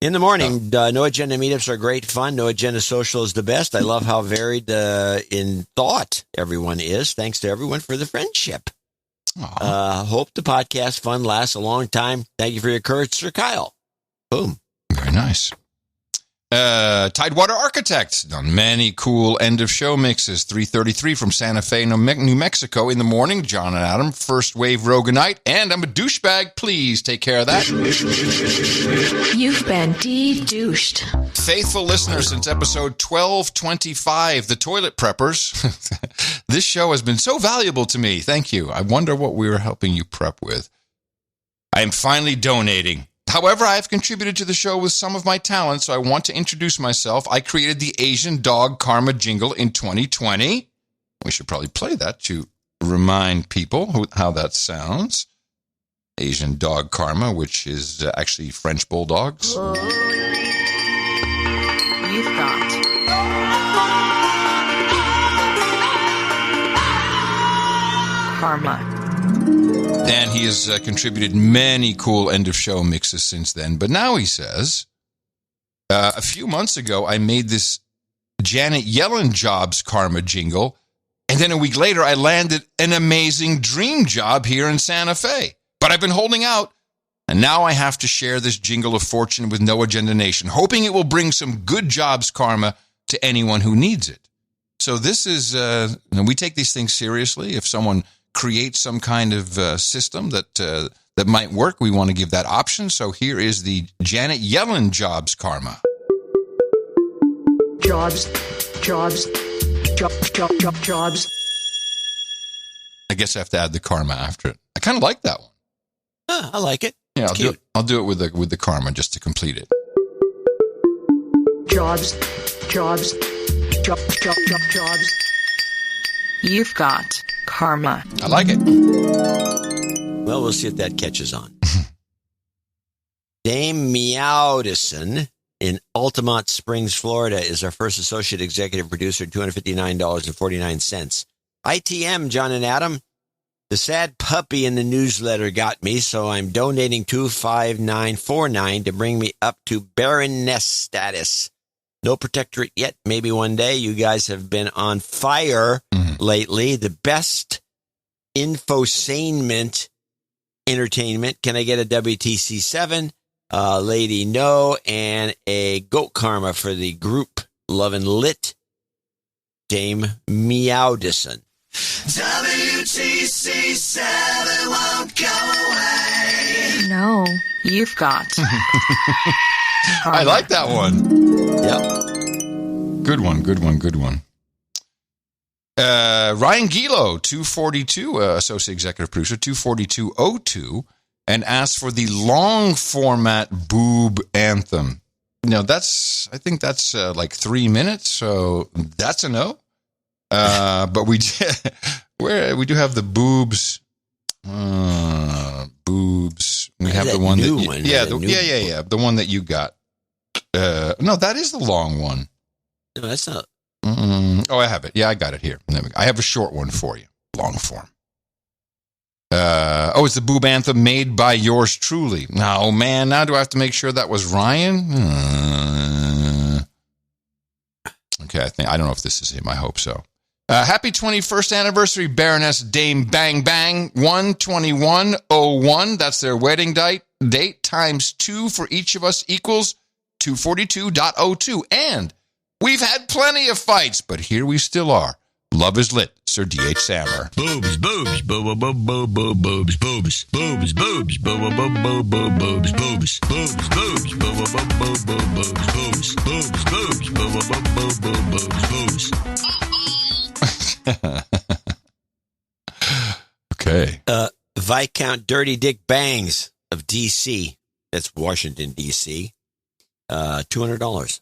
In the morning, No Agenda meetups are great fun. No Agenda Social is the best. I love how varied in thought everyone is. Thanks to everyone for the friendship. Hope the podcast fun lasts a long time. Thank you for your courage, Sir Kyle. Boom. Very nice. Tidewater Architects done many cool end of show mixes. 333 from Santa Fe, New Mexico. In the morning, John and Adam, First Wave Roganite, and I'm a douchebag. Please take care of that. You've been de-douched. Faithful listeners since episode 1225, The Toilet Preppers. This show has been so valuable to me. Thank you. I wonder what we were helping you prep with. I am finally donating. However, I have contributed to the show with some of my talent, so I want to introduce myself. I created the Asian Dog Karma jingle in 2020. We should probably play that to remind people how that sounds. Asian Dog Karma, which is actually French Bulldogs. You've got Karma. And he has contributed many cool end-of-show mixes since then. But now he says, a few months ago, I made this Janet Yellen Jobs Karma jingle, and then a week later, I landed an amazing dream job here in Santa Fe. But I've been holding out, and now I have to share this jingle of fortune with No Agenda Nation, hoping it will bring some good jobs karma to anyone who needs it. So this is, we take these things seriously. If someone create some kind of system that might work, we want to give that option. So here is the Janet Yellen Jobs Karma. Jobs. I guess I have to add the karma after it. I kind of like that one. I like it. Yeah, I'll do it with the karma just to complete it. Jobs. You've got Karma. I like it. Well, we'll see if that catches on. Dame Meowdison in Altamont Springs, Florida, is our first associate executive producer, $259.49. ITM, John and Adam. The sad puppy in the newsletter got me, so I'm donating $259.49 to bring me up to Baroness status. No protectorate yet. Maybe one day. You guys have been on fire lately. The best infotainment entertainment. Can I get a WTC 7, Lady No, and a Goat Karma for the group Lovin' Lit, Dame Meowdison. WTC 7 won't go away. No, you've got Karma. I like that one. Yep. Good one. Ryan Gilo, 242, Associate Executive Producer, 24202, and asked for the long format boob anthem. No, I think that's like 3 minutes, so that's a no. But we do have the boobs. Boobs. We have the one that one. The one that you got. No, that is the long one. No, that's not. Oh, I have it. Yeah, I got it here. I have a short one for you. Long form. It's the boob anthem made by yours truly. No, man, now do I have to make sure that was Ryan? Okay, I don't know if this is him. I hope so. Happy 21st anniversary, Baroness Dame Bang Bang 12101. That's their wedding date times 2 for each of us equals 242.02. And we've had plenty of fights, but here we still are. Love is lit, Sir D.H. Sammer. Boobs, boobs, boobs, boobs, boobs, boobs, boobs, boobs, boobs, boobs, boobs, boobs, boobs, boobs, boobs, boobs, boobs. Okay. Viscount Dirty Dick Bangs of D.C. That's Washington, D.C. $200.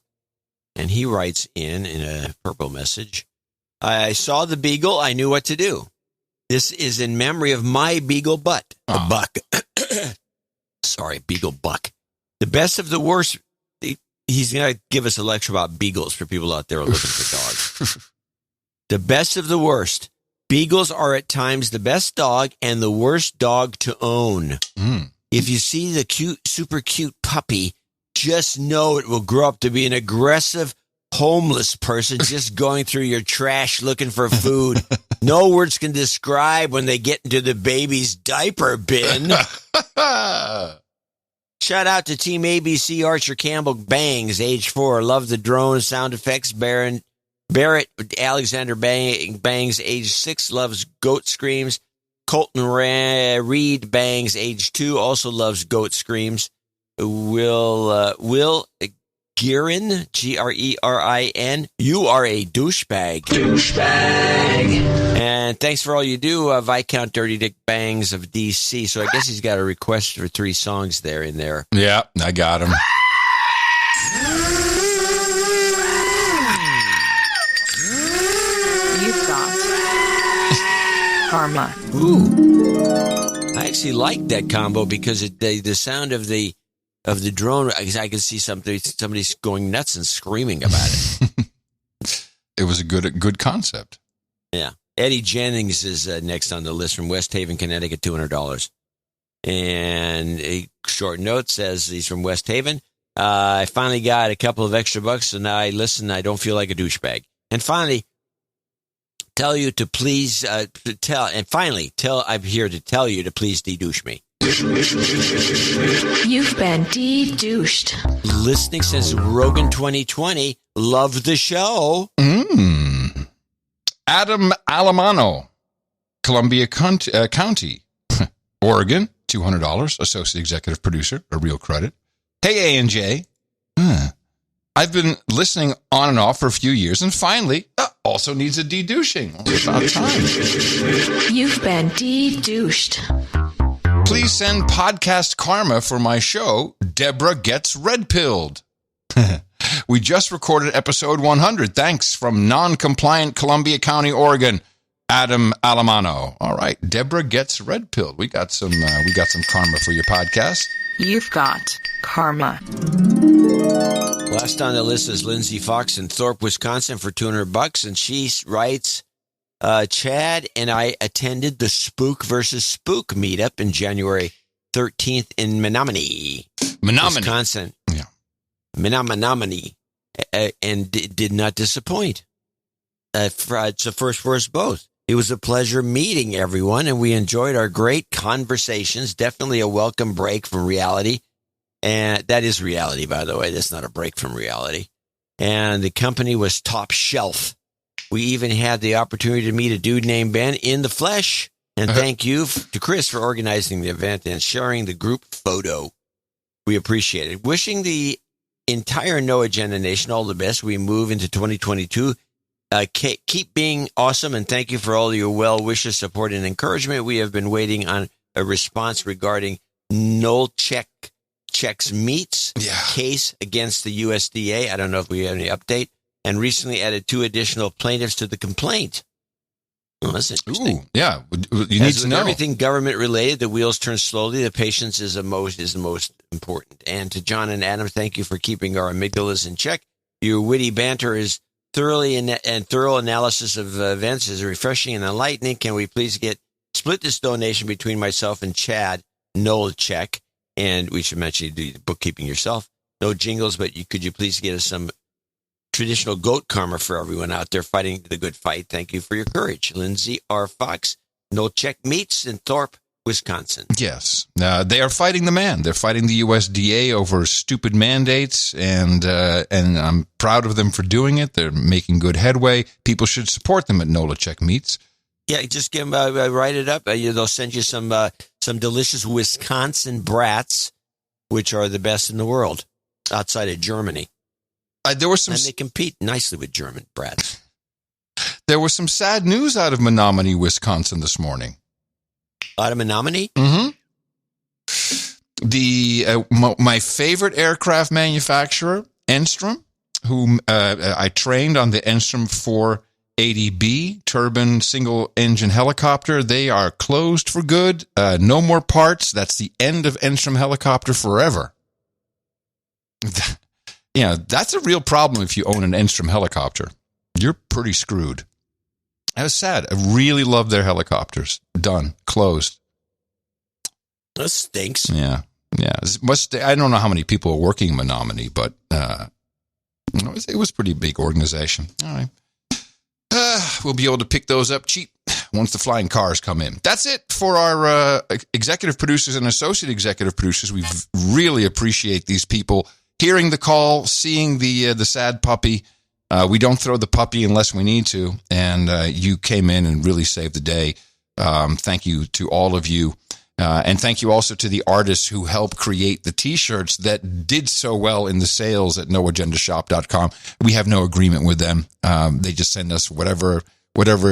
And he writes in a purple message, I saw the beagle. I knew what to do. This is in memory of my beagle butt. The buck. Sorry, beagle buck. The best of the worst. He's going to give us a lecture about beagles for people out there looking for dogs. The best of the worst. Beagles are at times the best dog and the worst dog to own. If you see the cute, super cute puppy, just know it will grow up to be an aggressive, homeless person just going through your trash looking for food. No words can describe when they get into the baby's diaper bin. Shout out to Team ABC Archer Campbell Bangs, age 4. Love the drone sound effects. Barrett Alexander Bangs, age 6, loves goat screams. Colton Reed Bangs, age 2, also loves goat screams. Will Gearin, Grerin, you are a douchebag. And thanks for all you do, Viscount Dirty Dick Bangs of D.C. So I guess he's got a request for 3 songs there in there. Yeah, I got him. You've got Karma. Ooh. I actually like that combo because the sound of the drone, I can see somebody's going nuts and screaming about it. It was a good concept. Yeah. Eddie Jennings is next on the list from West Haven, Connecticut, $200. And a short note says he's from West Haven. I finally got a couple of extra bucks, so now I listen. I don't feel like a douchebag. And finally, tell you to please tell. And finally, I'm here to tell you to please de-douche me. You've been de-douched. Listening since Rogan 2020. Love the show. Adam Alamano, Columbia County, Oregon, $200. Associate executive producer, a real credit. Hey, A&J. I've been listening on and off for a few years, and finally, also needs a de-douching. It's about time. You've been de-douched. Please send podcast karma for my show, Deborah Gets Red-Pilled. We just recorded episode 100. Thanks from non-compliant Columbia County, Oregon, Adam Alamano. All right, Deborah Gets Red-Pilled. We got some karma for your podcast. You've got Karma. Last on the list is Lindsay Fox in Thorpe, Wisconsin for $200, and she writes, Chad and I attended the Spook versus Spook meetup in January 13th in Menominee, Wisconsin. Yeah. Menominee, and did not disappoint. It's a first for us both. It was a pleasure meeting everyone, and we enjoyed our great conversations. Definitely a welcome break from reality. And that is reality, by the way. That's not a break from reality. And the company was top shelf. We even had the opportunity to meet a dude named Ben in the flesh. And thank you to Chris for organizing the event and sharing the group photo. We appreciate it. Wishing the entire No Agenda Nation all the best. We move into 2022. Keep being awesome, and thank you for all your well wishes, support, and encouragement. We have been waiting on a response regarding Check's Meats case against the USDA. I don't know if we have any update. And recently added 2 additional plaintiffs to the complaint. Oh, that's interesting. Ooh, yeah, you need to know. Everything government related, the wheels turn slowly. The patience is the most important. And to John and Adam, thank you for keeping our amygdalas in check. Your witty banter is thorough analysis of events is refreshing and enlightening. Can we please split this donation between myself and Chad Nolchek? And we should mention you do the bookkeeping yourself. No jingles, but could you please get us some traditional goat karma for everyone out there fighting the good fight? Thank you for your courage. Lindsay R. Fox, Nolchek Meats in Thorpe, Wisconsin. Yes. They are fighting the man. They're fighting the USDA over stupid mandates, and I'm proud of them for doing it. They're making good headway. People should support them at Nolchek Meats. Yeah, just give them, write it up. They'll send you some delicious Wisconsin brats, which are the best in the world outside of Germany. And they compete nicely with German brats. There was some sad news out of Menominee, Wisconsin this morning. Out of Menominee? Mm-hmm. My favorite aircraft manufacturer, Enstrom, whom I trained on the Enstrom 480B turbine single-engine helicopter. They are closed for good. No more parts. That's the end of Enstrom helicopter forever. That's a real problem if you own an Enstrom helicopter. You're pretty screwed. That was sad. I really love their helicopters. Done. Closed. That stinks. Yeah. I don't know how many people are working in Menominee, but it was a pretty big organization. All right. We'll be able to pick those up cheap once the flying cars come in. That's it for our executive producers and associate executive producers. We really appreciate these people hearing the call, seeing the sad puppy. We don't throw the puppy unless we need to, and you came in and really saved the day. Thank you to all of you. And thank you also to the artists who helped create the T-shirts that did so well in the sales at noagendashop.com. We have no agreement with them. They just send us whatever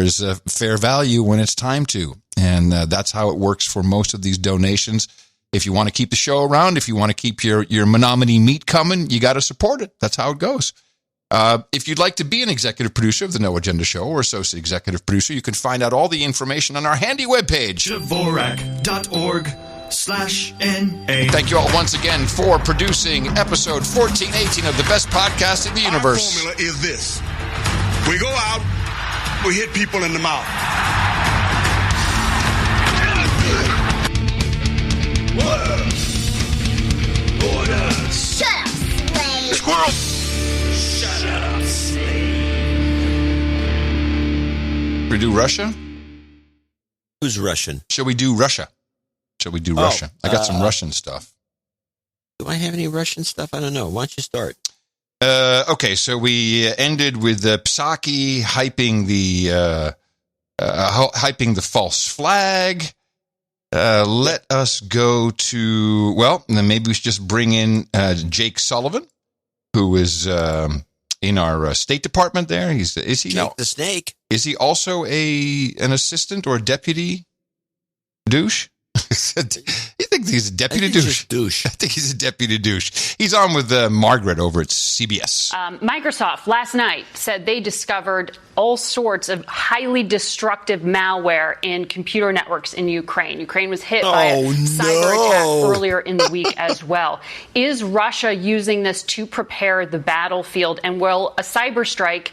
is fair value when it's time to. And that's how it works for most of these donations. If you want to keep the show around, if you want to keep your Menominee meat coming, you got to support it. That's how it goes. If you'd like to be an executive producer of the No Agenda Show or associate executive producer, you can find out all the information on our handy webpage, Dvorak.org/NA. Thank you all once again for producing episode 1418 of the best podcast in the universe. Our formula is this. We go out, we hit people in the mouth. Order! Order! Shut up, slave! Squirrel! Shut up, slave! We do Russia? Who's Russian? Shall we do Russia? Russia? I got some Russian stuff. Do I have any Russian stuff? I don't know. Why don't you start? Okay, so we ended with Psaki hyping the false flag. Let us go to, and then maybe we should just bring in Jake Sullivan, who is in our State Department there. Is he Jake the Snake? Is he also an assistant or a deputy douche? You think he's a deputy douche? I think he's a deputy douche. He's on with Margaret over at CBS. Microsoft last night said they discovered all sorts of highly destructive malware in computer networks in Ukraine. Ukraine was hit by a cyber attack earlier in the week as well. Is Russia using this to prepare the battlefield, and will a cyber strike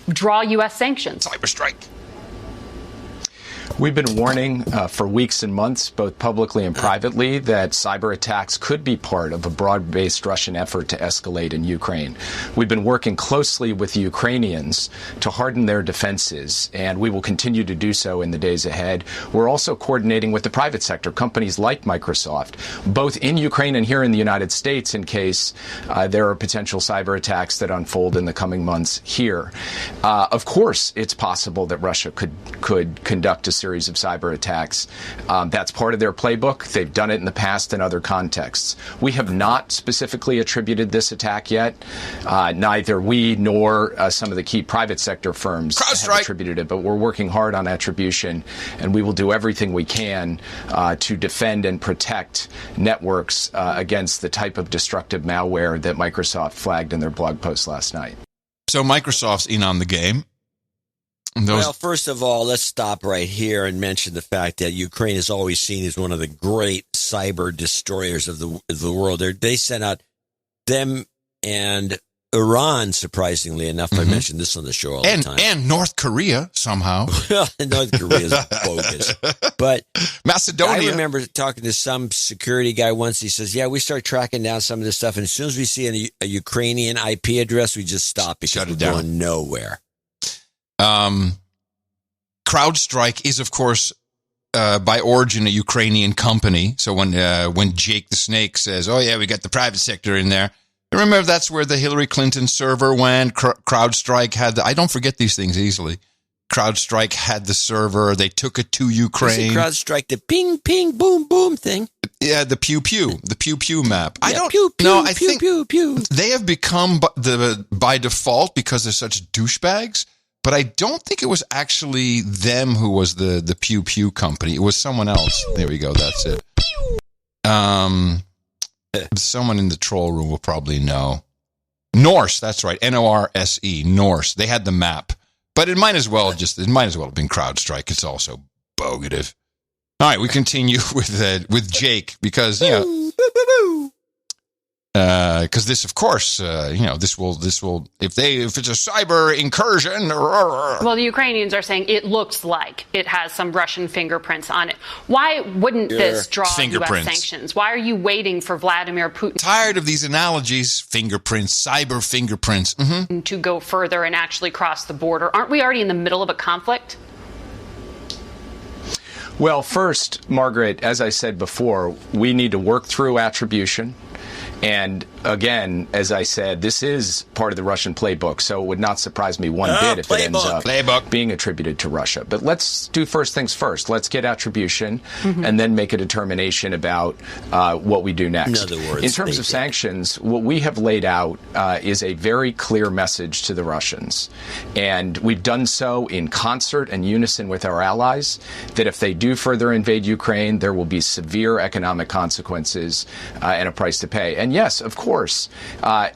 draw U.S. sanctions? Cyber strike. We've been warning for weeks and months, both publicly and privately, that cyber attacks could be part of a broad-based Russian effort to escalate in Ukraine. We've been working closely with the Ukrainians to harden their defenses, and we will continue to do so in the days ahead. We're also coordinating with the private sector, companies like Microsoft, both in Ukraine and here in the United States, in case there are potential cyber attacks that unfold in the coming months here. Of course, it's possible that Russia could conduct a series of cyber attacks. That's part of their playbook. They've done it in the past in other contexts. We have not specifically attributed this attack yet. Neither we nor some of the key private sector firms have attributed it, but we're working hard on attribution, and we will do everything we can to defend and protect networks against the type of destructive malware that Microsoft flagged in their blog post last night. So Microsoft's in on the game. Well, first of all, let's stop right here and mention the fact that Ukraine is always seen as one of the great cyber destroyers of the world. They sent out them and Iran, surprisingly enough. I mentioned this on the show all the time. And North Korea, somehow. North Korea is bogus. But Macedonia. I remember talking to some security guy once. He says, we start tracking down some of this stuff. And as soon as we see a Ukrainian IP address, we just stop because Shut it we're down. going nowhere. CrowdStrike is, of course, by origin a Ukrainian company. So when Jake the Snake says, "Oh yeah, we got the private sector in there," remember that's where the Hillary Clinton server went. CrowdStrike had I don't forget these things easily. CrowdStrike had the server. They took it to Ukraine. CrowdStrike, the ping, ping, boom, boom thing. Yeah, the pew pew map. I don't know. I think they have become by default, because they're such douchebags, But I don't think it was actually them who was the Pew Pew company. It was someone else. There we go. That's it. Someone in the troll room will probably know. Norse, that's right. Norse, Norse. They had the map. But it might as well have been CrowdStrike. It's also bogative. All right, we continue with Jake because this, of course, this will if it's a cyber incursion. Well, the Ukrainians are saying it looks like it has some Russian fingerprints on it. Why wouldn't this draw U.S. sanctions? Why are you waiting for Vladimir Putin? Tired of these analogies, fingerprints, cyber fingerprints, to go further and actually cross the border? Aren't we already in the middle of a conflict? Well, first, Margaret, as I said before, we need to work through attribution. And again, as I said, this is part of the Russian playbook, so it would not surprise me one bit if it ends up being attributed to Russia. But let's do first things first. Let's get attribution and then make a determination about what we do next. In other words, in terms of sanctions, what we have laid out is a very clear message to the Russians. And we've done so in concert and unison with our allies, that if they do further invade Ukraine, there will be severe economic consequences and a price to pay. And yes, of course,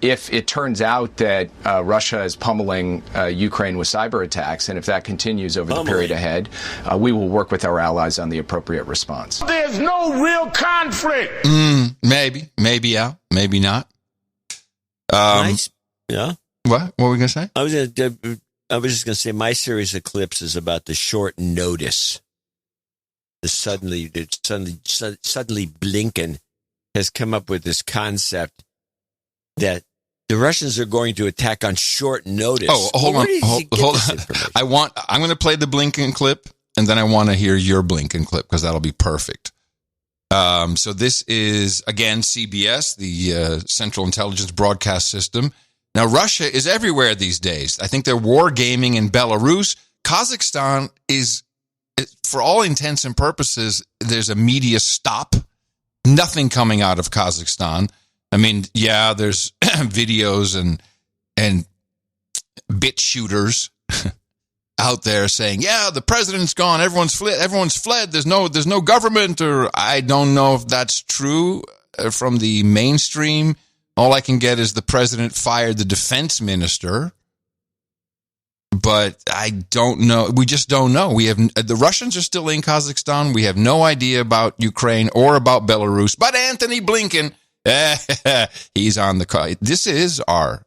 if it turns out that Russia is pummeling Ukraine with cyber attacks, and if that continues over the period ahead, we will work with our allies on the appropriate response. There's no real conflict. Maybe yeah, maybe not. Yeah. What were we going to say? I was just going to say my series of clips is about the short notice. Suddenly Blinken has come up with this concept that the Russians are going to attack on short notice. Oh, hold on. I'm going to play the Blinken clip, and then I want to hear your Blinken clip because that'll be perfect. So this is, again, CBS, the Central Intelligence Broadcast System. Now, Russia is everywhere these days. I think they're wargaming in Belarus. Kazakhstan is, for all intents and purposes, there's a media stop. Nothing coming out of Kazakhstan. I mean, yeah, there's videos and bit shooters out there saying, yeah, the president's gone, everyone's fled, there's no government, or I don't know if that's true from the mainstream. All I can get is the president fired the defense minister. But I don't know. We just don't know. The Russians are still in Kazakhstan. We have no idea about Ukraine or about Belarus. But Anthony Blinken, he's on the call. This is our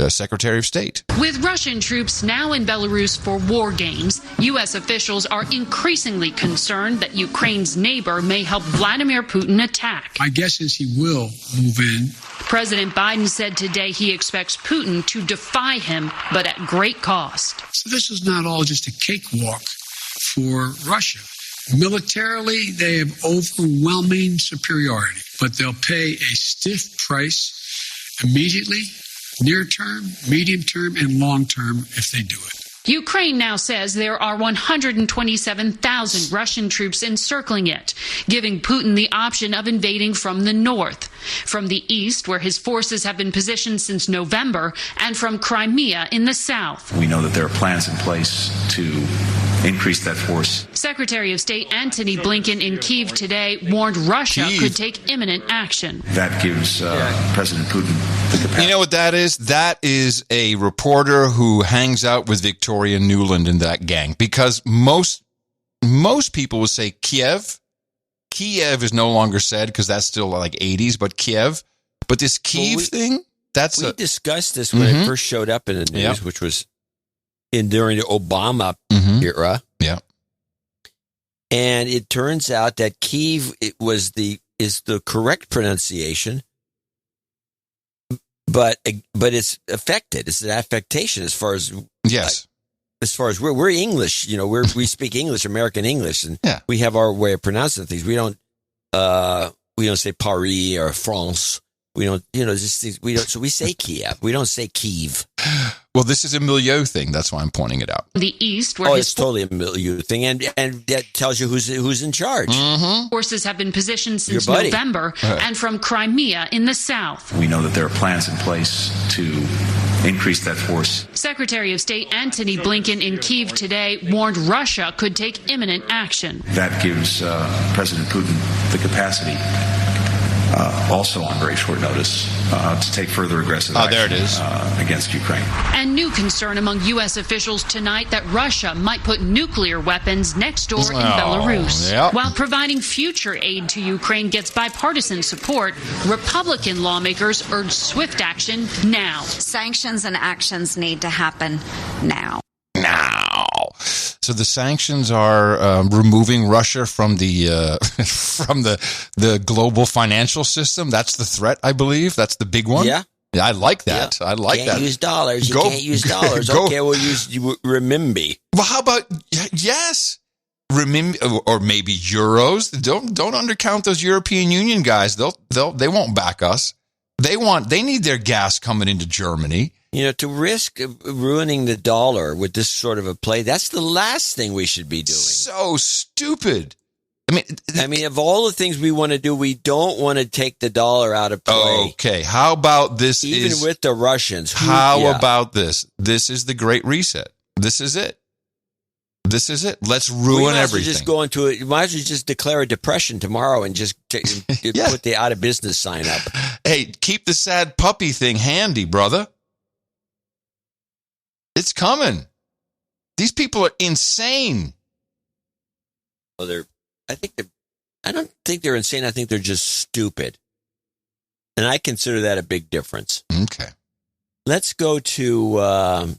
Secretary of State. With Russian troops now in Belarus for war games, U.S. officials are increasingly concerned that Ukraine's neighbor may help Vladimir Putin attack. My guess is he will move in. President Biden said today he expects Putin to defy him, but at great cost. So this is not all just a cakewalk for Russia. Militarily, they have overwhelming superiority, but they'll pay a stiff price immediately, near term, medium term, and long term if they do it. Ukraine now says there are 127,000 Russian troops encircling it, giving Putin the option of invading from the north, from the east, where his forces have been positioned since November, and from Crimea in the south. We know that there are plans in place to increase that force. Secretary of State Antony Blinken in Kyiv today warned Russia could take imminent action. That gives President Putin the capacity. You know what that is? That is a reporter who hangs out with Victoria Nuland and that gang, because most people would say Kiev. Kiev is no longer said because that's still like 80s, but Kiev. But this Kyiv thing, we discussed this when it first showed up in the news, which was during the Obama era. Yeah. And it turns out that Kyiv is the correct pronunciation, but it's affected. It's an affectation as far as as far as we're English. We speak English, American English, and we have our way of pronouncing things. We don't say Paris or France. We don't, so we say Kiev. We don't say Kyiv. Well, this is a milieu thing. That's why I'm pointing it out. The East, where it's totally a milieu thing, and that tells you who's in charge. forces have been positioned since November, and from Crimea in the south. We know that there are plans in place to increase that force. Secretary of State Antony Blinken in Kyiv today warned Russia could take imminent action. That gives President Putin the capacity, also on very short notice, to take further aggressive action against Ukraine. And new concern among U.S. officials tonight that Russia might put nuclear weapons next door in Belarus. Yep. While providing future aid to Ukraine gets bipartisan support, Republican lawmakers urge swift action now. Sanctions and actions need to happen now. So the sanctions are removing Russia from the global financial system. That's the threat, I believe. That's the big one. Yeah, I like that. Yeah. I like that. Can't use dollars. You can't use dollars. Okay, we'll use renminbi. Well, how about yes, renminbi or maybe euros? Don't undercount those European Union guys. They won't back us. They need their gas coming into Germany. You know, to risk ruining the dollar with this sort of a play, that's the last thing we should be doing. So stupid. I mean, of all the things we want to do, we don't want to take the dollar out of play. Okay, how about this? Even with the Russians. How about this? This is the Great Reset. This is it. Let's ruin everything. Just go into it. You might as well just declare a depression tomorrow and just put the out of business sign up. Hey, keep the sad puppy thing handy, brother. It's coming. These people are insane. Well, I don't think they're insane. I think they're just stupid. And I consider that a big difference. Okay. Let's go to,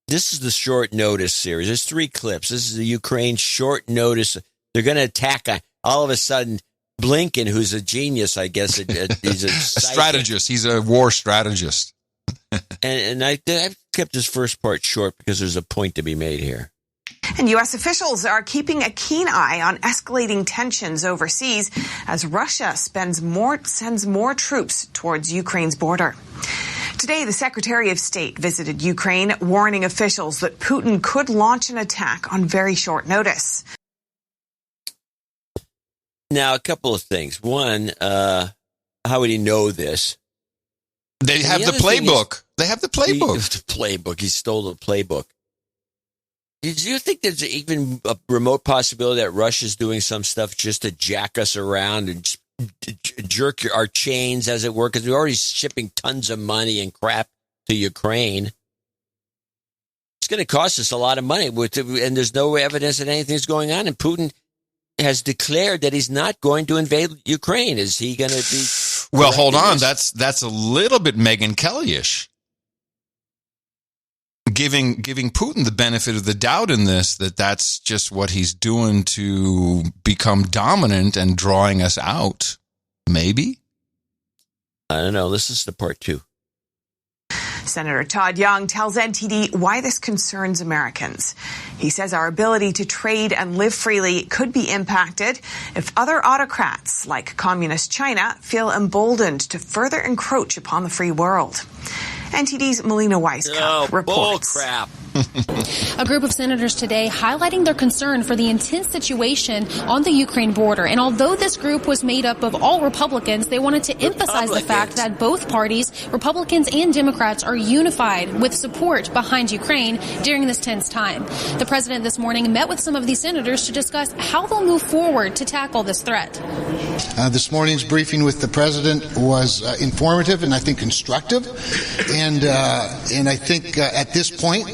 this is the short notice series. There's 3 clips. This is the Ukraine short notice. They're going to attack. All of a sudden, Blinken, who's a genius, I guess. He's a strategist. He's a war strategist. and I've kept this first part short because there's a point to be made here. And U.S. officials are keeping a keen eye on escalating tensions overseas as Russia sends more troops towards Ukraine's border. Today, the Secretary of State visited Ukraine, warning officials that Putin could launch an attack on very short notice. Now, a couple of things. One, how would he know this? They have the playbook. They have the playbook. The playbook. He stole the playbook. Do you think there's even a remote possibility that Russia's doing some stuff just to jack us around and jerk our chains, as it were? Because we're already shipping tons of money and crap to Ukraine. It's going to cost us a lot of money, and there's no evidence that anything's going on. And Putin has declared that he's not going to invade Ukraine. Is he going to be? Well, hold on. That's a little bit Megyn Kelly-ish. Giving Putin the benefit of the doubt in this, that's just what he's doing to become dominant and drawing us out. Maybe? I don't know. This is the part 2. Senator Todd Young tells NTD why this concerns Americans. He says our ability to trade and live freely could be impacted if other autocrats like communist China feel emboldened to further encroach upon the free world. NTD's Melina Weisskopf reports. Bull crap. A group of senators today highlighting their concern for the intense situation on the Ukraine border. And although this group was made up of all Republicans, they wanted to emphasize the fact that both parties, Republicans and Democrats, are unified with support behind Ukraine during this tense time. The president this morning met with some of these senators to discuss how they'll move forward to tackle this threat. This morning's briefing with the president was informative and I think constructive. And I think at this point,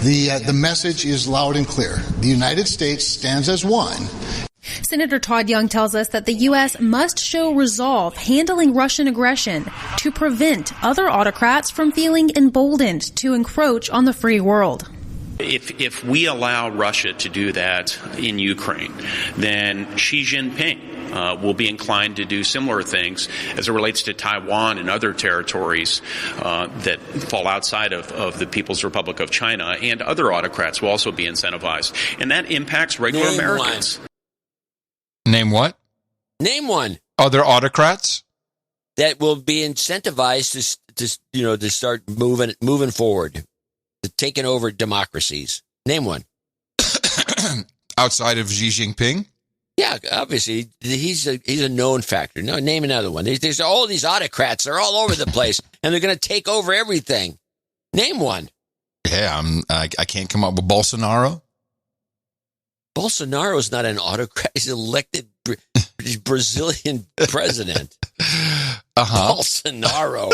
the message is loud and clear. The United States stands as one. Senator Todd Young tells us that the U.S. must show resolve handling Russian aggression to prevent other autocrats from feeling emboldened to encroach on the free world. If we allow Russia to do that in Ukraine, then Xi Jinping will be inclined to do similar things as it relates to Taiwan and other territories that fall outside of the People's Republic of China, and other autocrats will also be incentivized. And that impacts regular Americans. Name what? Name one. Other autocrats? that will be incentivized to start moving forward, to taking over democracies? Name one. Outside of Xi Jinping? Yeah, obviously he's a known factor. No, name another one. There's all these autocrats. They're all over the place, and they're going to take over everything. Name one. Yeah, I can't come up with Bolsonaro. Bolsonaro is not an autocrat. He's elected Brazilian president. Bolsonaro.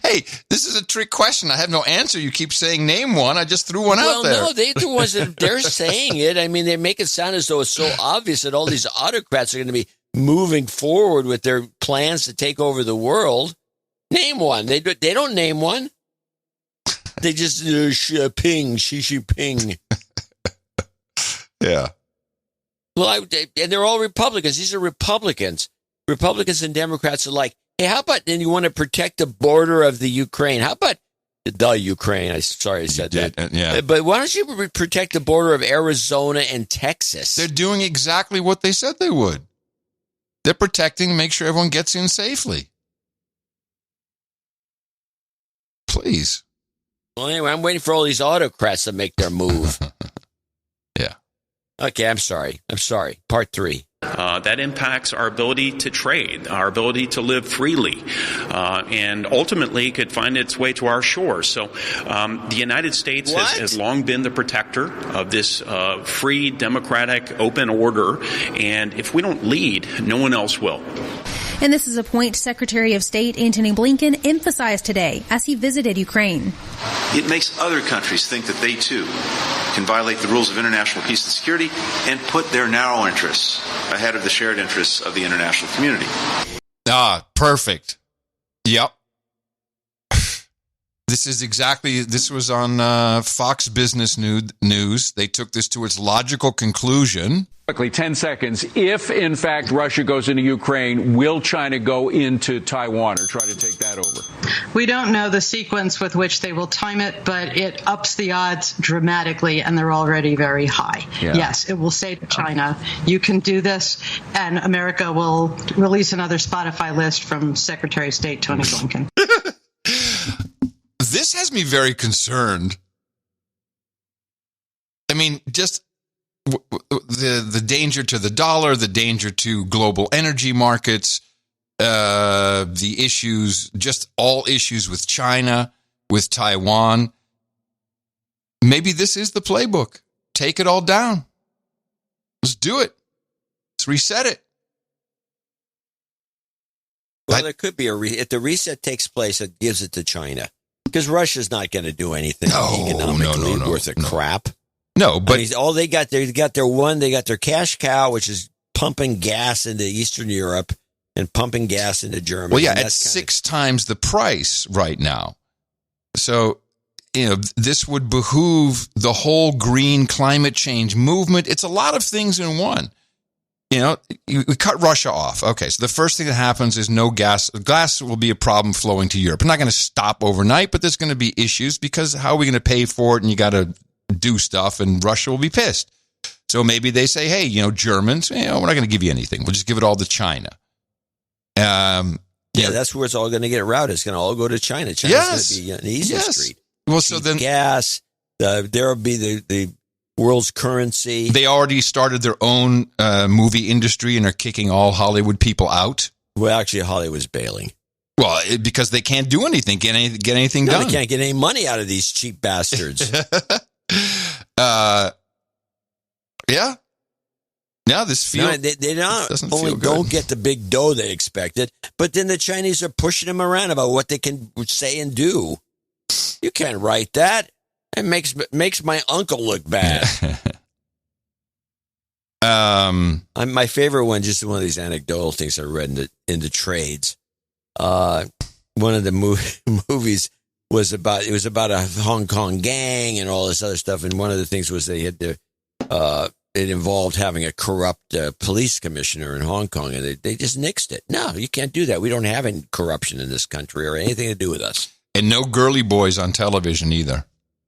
Hey, this is a trick question. I have no answer. You keep saying name one. I just threw one out there. Well, no, they're saying it. I mean, they make it sound as though it's so obvious that all these autocrats are going to be moving forward with their plans to take over the world. Name one. They don't name one. They just Xi Jinping. Yeah. Well, and they're all Republicans. These are Republicans. Republicans and Democrats are like, hey, how about then you want to protect the border of the Ukraine? How about the Ukraine? Sorry I said that. Yeah. But why don't you protect the border of Arizona and Texas? They're doing exactly what they said they would. They're protecting to make sure everyone gets in safely. Please. Well, anyway, I'm waiting for all these autocrats to make their move. Yeah. Okay, I'm sorry. Part 3. That impacts our ability to trade, our ability to live freely, and ultimately could find its way to our shores. So the United States has long been the protector of this free, democratic, open order, and if we don't lead, no one else will. And this is a point Secretary of State Antony Blinken emphasized today as he visited Ukraine. It makes other countries think that they, too, can violate the rules of international peace and security and put their narrow interests ahead of the shared interests of the international community. Perfect. Yep. This was on Fox Business News. They took this to its logical conclusion. Quickly, 10 seconds. If, in fact, Russia goes into Ukraine, will China go into Taiwan or try to take that over? We don't know the sequence with which they will time it, but it ups the odds dramatically, and they're already very high. Yeah. Yes, it will say to China, you can do this, and America will release another Spotify list from Secretary of State Tony Blinken. This has me very concerned. I mean, just the danger to the dollar, the danger to global energy markets, the issues, just all issues with China, with Taiwan. Maybe this is the playbook. Take it all down. Let's do it. Let's reset it. Well, there could be if the reset takes place, it gives it to China. Because Russia's not going to do anything economically worth a crap. No, but all they got their cash cow, which is pumping gas into Eastern Europe and pumping gas into Germany. Well, yeah, at 6 times the price right now. So, this would behoove the whole green climate change movement. It's a lot of things in one. We cut Russia off. Okay, so the first thing that happens is no gas. Gas will be a problem flowing to Europe. It's not going to stop overnight, but there's going to be issues because how are we going to pay for it? And you got to do stuff, and Russia will be pissed. So maybe they say, hey, Germans, we're not going to give you anything. We'll just give it all to China. That's where it's all going to get routed. It's going to all go to China. China's going to be an easy street. Well, so then gas, there will be the world's currency. They already started their own movie industry and are kicking all Hollywood people out. Well, actually, Hollywood's bailing. Well, because they can't do anything, get anything done. They can't get any money out of these cheap bastards. Yeah. Now this feels they don't get the big dough they expected, but then the Chinese are pushing them around about what they can say and do. You can't write that. It makes my uncle look bad. My favorite one, just one of these anecdotal things I read in the trades. One of the movies was about a Hong Kong gang and all this other stuff, and one of the things was they had to it involved having a corrupt police commissioner in Hong Kong, and they just nixed it. No, you can't do that. We don't have any corruption in this country or anything to do with us. And no girly boys on television either.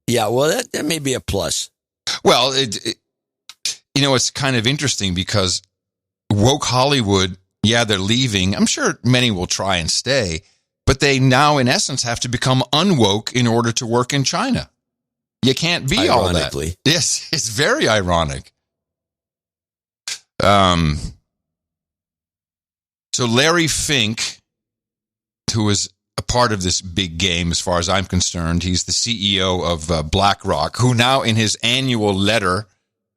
Yeah, well, that may be a plus. Well, it's kind of interesting because woke Hollywood Yeah, they're leaving. I'm sure many will try and stay, but they now, in essence, have to become unwoke in order to work in China. You can't be all that. Yes, it's very ironic. So Larry Fink, who is a part of this big game as far as I'm concerned, he's the CEO of BlackRock, who now in his annual letter,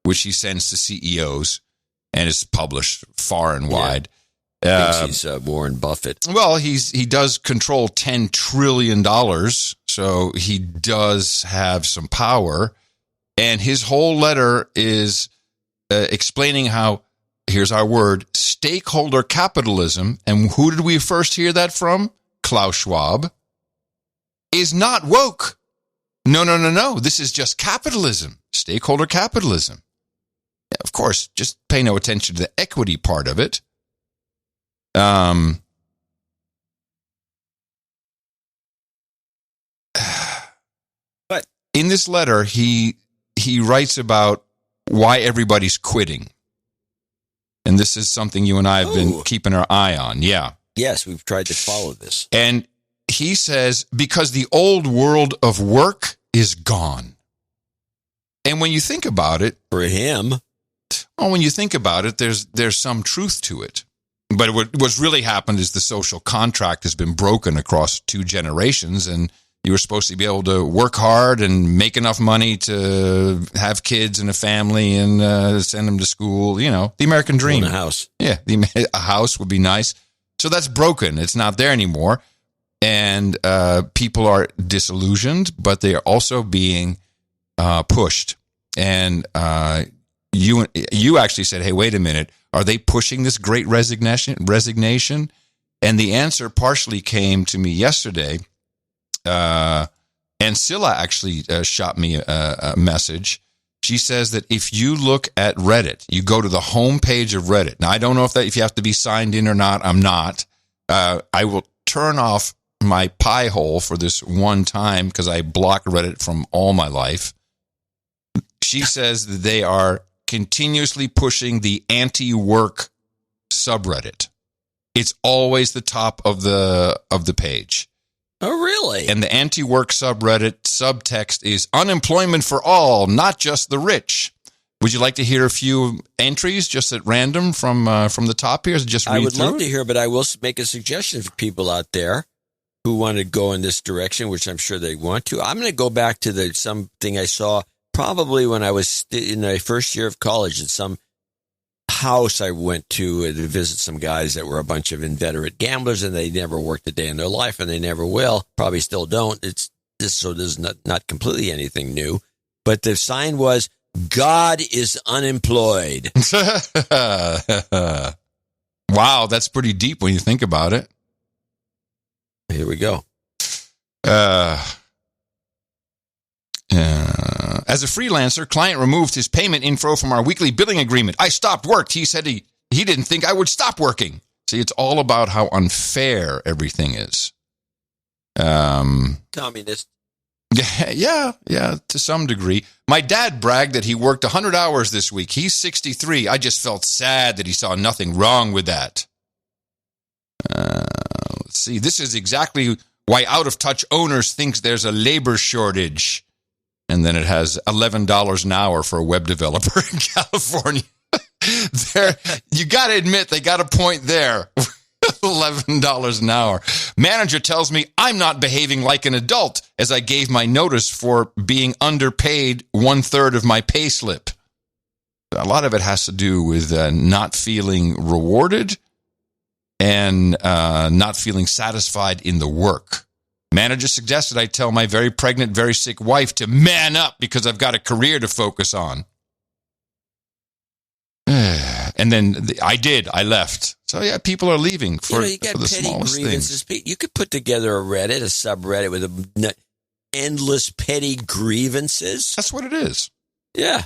which he sends to CEOs and is published far and wide. Thinks he's Warren Buffett. Well, he does control $10 trillion, so he does have some power. And his whole letter is explaining how, here's our word, stakeholder capitalism, and who did we first hear that from? Klaus Schwab, is not woke. No. This is just capitalism, stakeholder capitalism. Of course, just pay no attention to the equity part of it. But in this letter, he writes about why everybody's quitting. And this is something you and I have been keeping our eye on. Yeah. Yes, we've tried to follow this. And he says, because the old world of work is gone. And when you think about it, for him, well, when you think about it, there's some truth to it. But what's really happened is the social contract has been broken across 2 generations, and you were supposed to be able to work hard and make enough money to have kids and a family and send them to school. You know, the American dream. Own a house. Yeah, a house would be nice. So that's broken. It's not there anymore. And people are disillusioned, but they are also being pushed. And you actually said, hey, wait a minute. Are they pushing this great resignation? And the answer partially came to me yesterday. And Scylla actually shot me a message. She says that if you look at Reddit, you go to the homepage of Reddit. Now, I don't know if you have to be signed in or not. I'm not. I will turn off my pie hole for this one time because I block Reddit from all my life. She says that they are continuously pushing the anti-work subreddit. It's always the top of the page. Oh, really? And the anti-work subreddit subtext is unemployment for all, not just the rich. Would you like to hear a few entries just at random from the top here? Just read I would through love it? to hear, but I will make a suggestion for people out there who want to go in this direction, which I'm sure they want to. I'm going to go back to something I saw probably when I was in my first year of college at some house I went to visit some guys that were a bunch of inveterate gamblers, and they never worked a day in their life, and they never will. Probably still don't. It's just so there's not completely anything new. But the sign was, God is unemployed. Wow, that's pretty deep when you think about it. Here we go. As a freelancer, client removed his payment info from our weekly billing agreement. I stopped work. He said he didn't think I would stop working. See, it's all about how unfair everything is. Communist. Yeah, to some degree. My dad bragged that he worked 100 hours this week. He's 63. I just felt sad that he saw nothing wrong with that. Let's see. This is exactly why out-of-touch owners think there's a labor shortage. And then it has $11 an hour for a web developer in California. You got to admit, they got a point there. $11 an hour. Manager tells me I'm not behaving like an adult as I gave my notice for being underpaid 1/3 of my pay slip. A lot of it has to do with not feeling rewarded and not feeling satisfied in the work. Manager suggested I tell my very pregnant, very sick wife to man up because I've got a career to focus on. And then I did. I left. So, yeah, people are leaving for you got the smallest grievances. things. You could put together a Reddit, a subreddit with endless petty grievances. That's what it is. Yeah.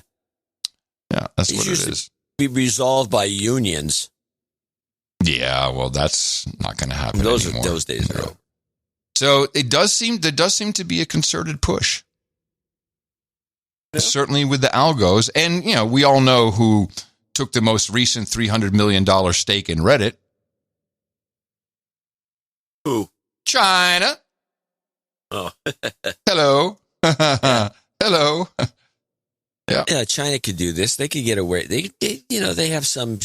Yeah, that's what it is. Be resolved by unions. Yeah, well, that's not going to happen anymore. Those days are over. So there does seem to be a concerted push. Yeah. Certainly with the algos. And, we all know who took the most recent $300 million stake in Reddit. Who? China. Oh. Hello. Hello. Yeah, China could do this. They could get away. They have some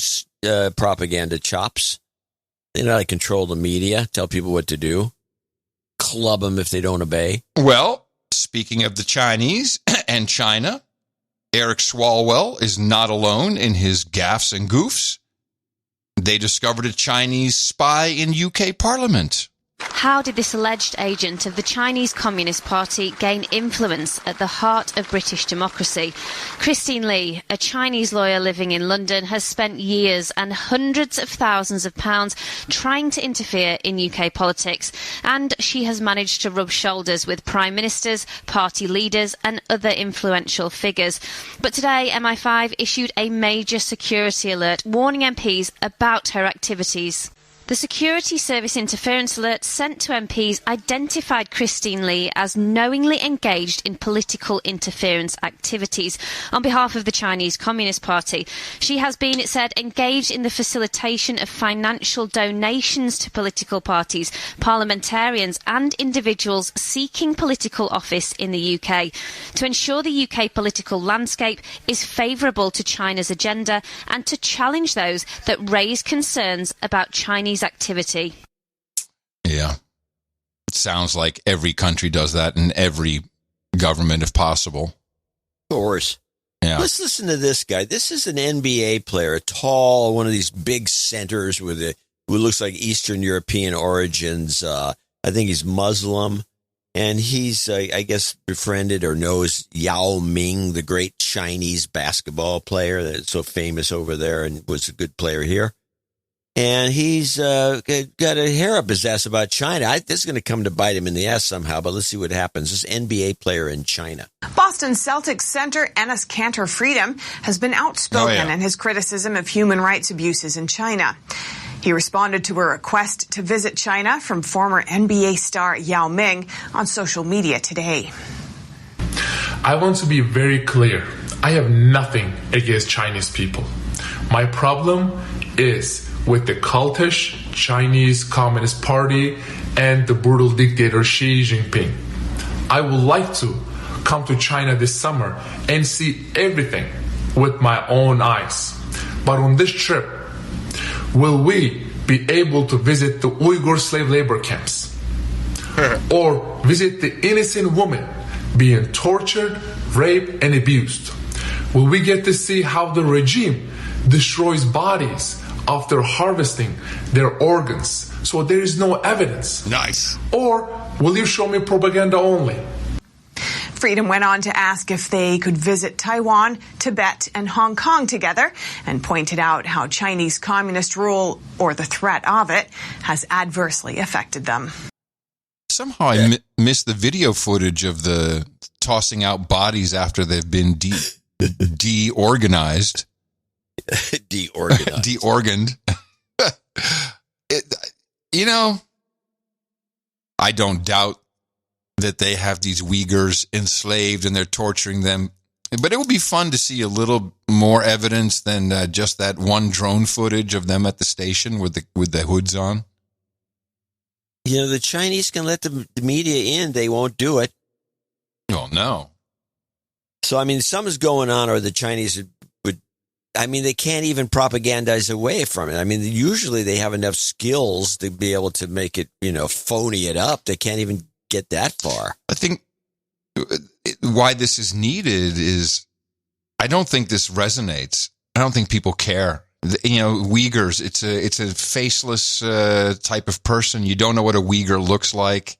propaganda chops. They know how to control the media, tell people what to do, club them if they don't obey. Well, speaking of the Chinese and China, Eric Swalwell is not alone in his gaffes and goofs. They discovered a Chinese spy in UK Parliament. How did this alleged agent of the Chinese Communist Party gain influence at the heart of British democracy? Christine Lee, a Chinese lawyer living in London, has spent years and hundreds of thousands of pounds trying to interfere in UK politics, and she has managed to rub shoulders with prime ministers, party leaders and other influential figures. But today, MI5 issued a major security alert warning MPs about her activities. The Security Service Interference Alert sent to MPs identified Christine Lee as knowingly engaged in political interference activities on behalf of the Chinese Communist Party. She has been, it said, engaged in the facilitation of financial donations to political parties, parliamentarians and individuals seeking political office in the UK to ensure the UK political landscape is favourable to China's agenda and to challenge those that raise concerns about Chinese activity. Yeah. It sounds like every country does that in every government if possible. Of course. Yeah. Let's listen to this guy. This is an NBA player, tall, one of these big centers who looks like Eastern European origins. I think he's Muslim. And he's, I guess, befriended or knows Yao Ming, the great Chinese basketball player that's so famous over there and was a good player here. And he's got a hair up his ass about China. This is going to come to bite him in the ass somehow, but let's see what happens. This NBA player in China. Boston Celtics center Enes Kanter Freedom has been outspoken in his criticism of human rights abuses in China. He responded to a request to visit China from former NBA star Yao Ming on social media today. I want to be very clear. I have nothing against Chinese people. My problem is with the cultish Chinese Communist Party and the brutal dictator Xi Jinping. I would like to come to China this summer and see everything with my own eyes. But on this trip, will we be able to visit the Uyghur slave labor camps? Or visit the innocent women being tortured, raped, and abused? Will we get to see how the regime destroys bodies after harvesting their organs, so there is no evidence? Nice. Or will you show me propaganda only? Freedom went on to ask if they could visit Taiwan, Tibet, and Hong Kong together, and pointed out how Chinese communist rule, or the threat of it, has adversely affected them. Somehow I missed the video footage of the tossing out bodies after they've been deorganized. Deorganed. I don't doubt that they have these Uyghurs enslaved and they're torturing them. But it would be fun to see a little more evidence than just that one drone footage of them at the station with the hoods on. You know, the Chinese can let the media in. They won't do it. Well, no. So, I mean, something's going on, or the Chinese they can't even propagandize away from it. I mean, usually they have enough skills to be able to make it, phony it up. They can't even get that far. I think why this is needed is I don't think this resonates. I don't think people care. Uyghurs, it's a faceless type of person. You don't know what a Uyghur looks like.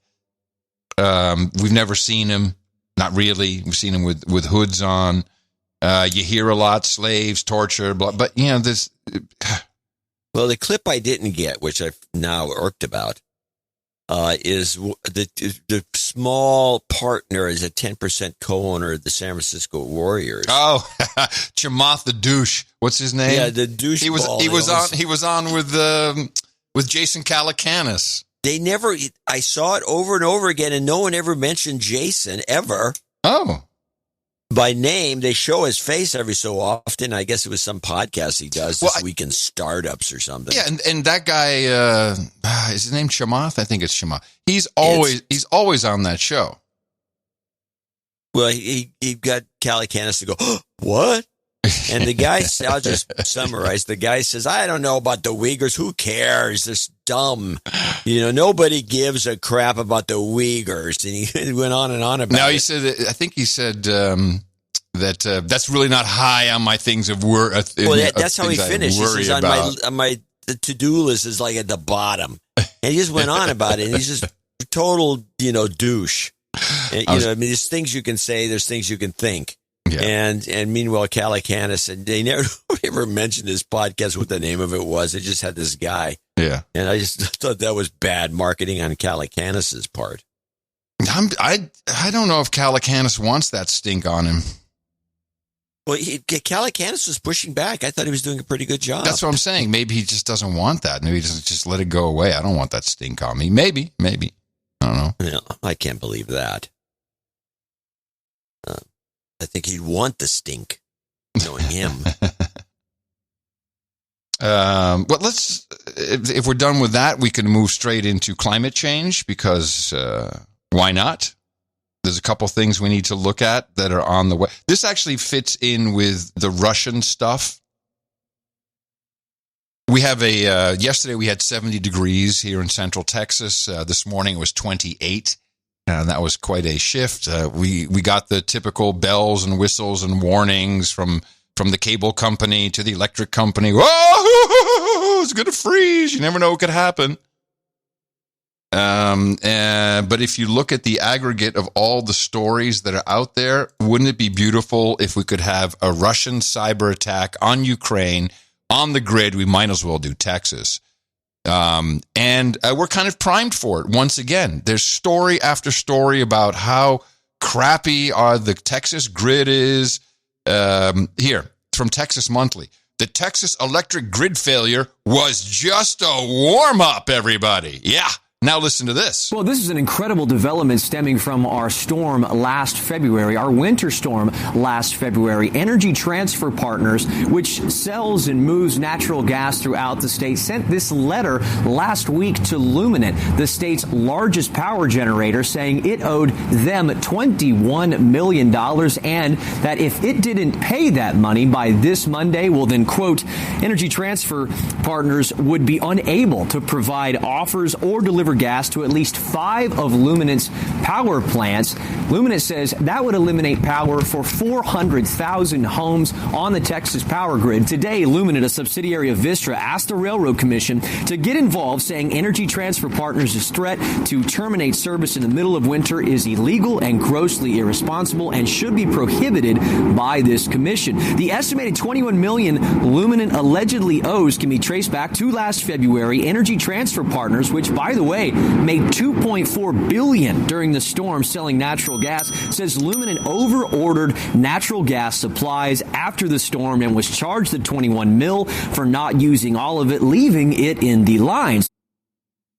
We've never seen him. Not really. We've seen him with hoods on. You hear a lot, slaves, torture, blah, but this. Well, the clip I didn't get, which I've now irked about, is the small partner is a 10% co-owner of the San Francisco Warriors. Oh, Chamath the douche. What's his name? Yeah, the douche. He was on with Jason Calacanis. They never. I saw it over and over again, and no one ever mentioned Jason ever. Oh. by name. They show his face every so often. I guess it was some podcast he does this week in startups or something. Yeah, and that guy is his name Chamath? I think it's Chamath. He's always on that show. Well, he got Calicanis to go, oh, what? And the guy, I'll just summarize. The guy says, I don't know about the Uyghurs. Who cares? They're dumb. Nobody gives a crap about the Uyghurs. And he went on and on about it. No, he said, I think he said that that's really not high on my things of worry. Well, that's how he finished. He says, on my to-do list is like at the bottom. And he just went on about it. And he's just total, douche. And, there's things you can say. There's things you can think. Yeah. And meanwhile, Calicanis, and they never ever mentioned his podcast, what the name of it was. They just had this guy. Yeah. And I just thought that was bad marketing on Calicanis's part. I don't know if Calicanis wants that stink on him. Well, Calicanis was pushing back. I thought he was doing a pretty good job. That's what I'm saying. Maybe he just doesn't want that. Maybe he doesn't just let it go away. I don't want that stink on me. Maybe. I don't know. No, I can't believe that. I think he'd want the stink, knowing him. Well, if we're done with that, we can move straight into climate change because why not? There's a couple things we need to look at that are on the way. This actually fits in with the Russian stuff. We have yesterday we had 70 degrees here in Central Texas. This morning it was 28. And that was quite a shift. We got the typical bells and whistles and warnings from the cable company to the electric company. Whoa, it's going to freeze. You never know what could happen. But if you look at the aggregate of all the stories that are out there, wouldn't it be beautiful if we could have a Russian cyber attack on Ukraine on the grid? We might as well do Texas. And we're kind of primed for it. Once again, there's story after story about how crappy the Texas grid is. Here, from Texas Monthly. The Texas electric grid failure was just a warm-up, everybody. Yeah. Now listen to this. Well, this is an incredible development stemming from our storm last February, our winter storm last February. Energy Transfer Partners, which sells and moves natural gas throughout the state, sent this letter last week to Luminant, the state's largest power generator, saying it owed them $21 million and that if it didn't pay that money by this Monday, well then, quote, Energy Transfer Partners would be unable to provide offers or deliver gas to at least 5 of Luminant's power plants. Luminant says that would eliminate power for 400,000 homes on the Texas power grid. Today, Luminant, a subsidiary of Vistra, asked the Railroad Commission to get involved, saying Energy Transfer Partners' threat to terminate service in the middle of winter is illegal and grossly irresponsible and should be prohibited by this commission. The estimated $21 million Luminant allegedly owes can be traced back to last February. Energy Transfer Partners, which, by the way, made $2.4 billion during the storm selling natural gas, says Luminant over-ordered natural gas supplies after the storm and was charged the $21 million for not using all of it, leaving it in the lines.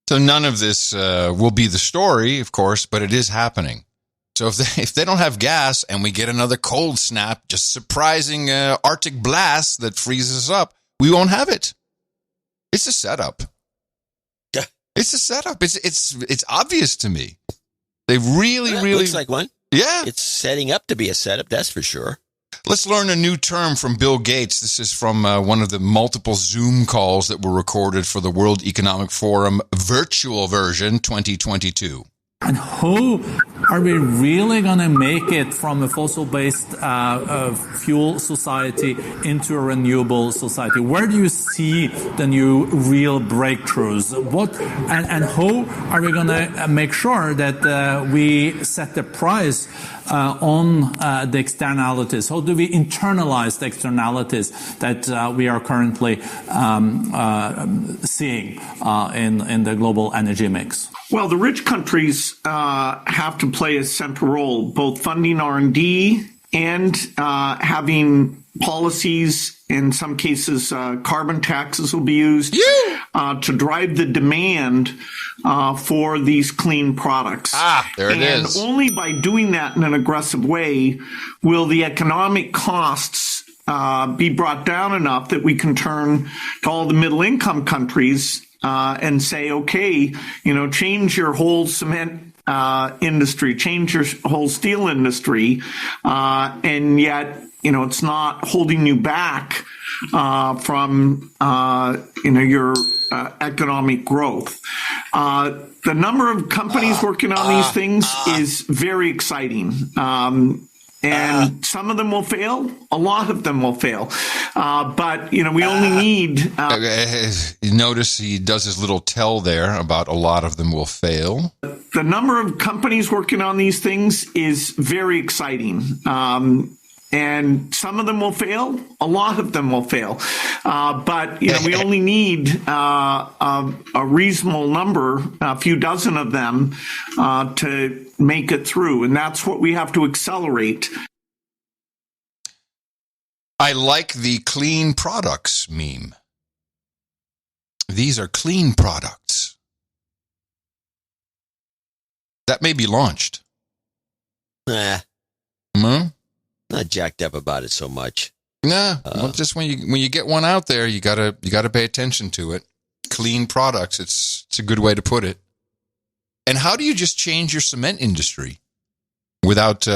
So none of this will be the story, of course, but it is happening. So if they don't have gas and we get another cold snap, just surprising Arctic blast that freezes us up, we won't have it. It's a setup. It's a setup. It's obvious to me. They really looks like one. Yeah. It's setting up to be a setup, that's for sure. Let's learn a new term from Bill Gates. This is from one of the multiple Zoom calls that were recorded for the World Economic Forum virtual version 2022. And how are we really going to make it from a fossil-based fuel society into a renewable society? Where do you see the new real breakthroughs? And how are we going to make sure that we set the price on the externalities? How do we internalize the externalities that we are currently seeing in the global energy mix? Well, the rich countries have to play a central role, both funding R&D and having policies in some cases, carbon taxes will be used to drive the demand for these clean products. There it is. And only by doing that in an aggressive way will the economic costs be brought down enough that we can turn to all the middle-income countries and say, okay, change your whole cement industry, change your whole steel industry, and yet, it's not holding you back from, your economic growth. The number of companies working on these things is very exciting. And some of them will fail. A lot of them will fail. But, we only need... Notice he does his little tell there about a lot of them will fail. The number of companies working on these things is very exciting. And some of them will fail. A lot of them will fail. But, we only need a reasonable number, a few dozen of them, to make it through. And that's what we have to accelerate. I like the clean products meme. These are clean products. That may be launched. Nah. Hmm? Not jacked up about it so much. Nah. Well, just when you get one out there, you gotta pay attention to it. Clean products. It's a good way to put it. And how do you just change your cement industry without? He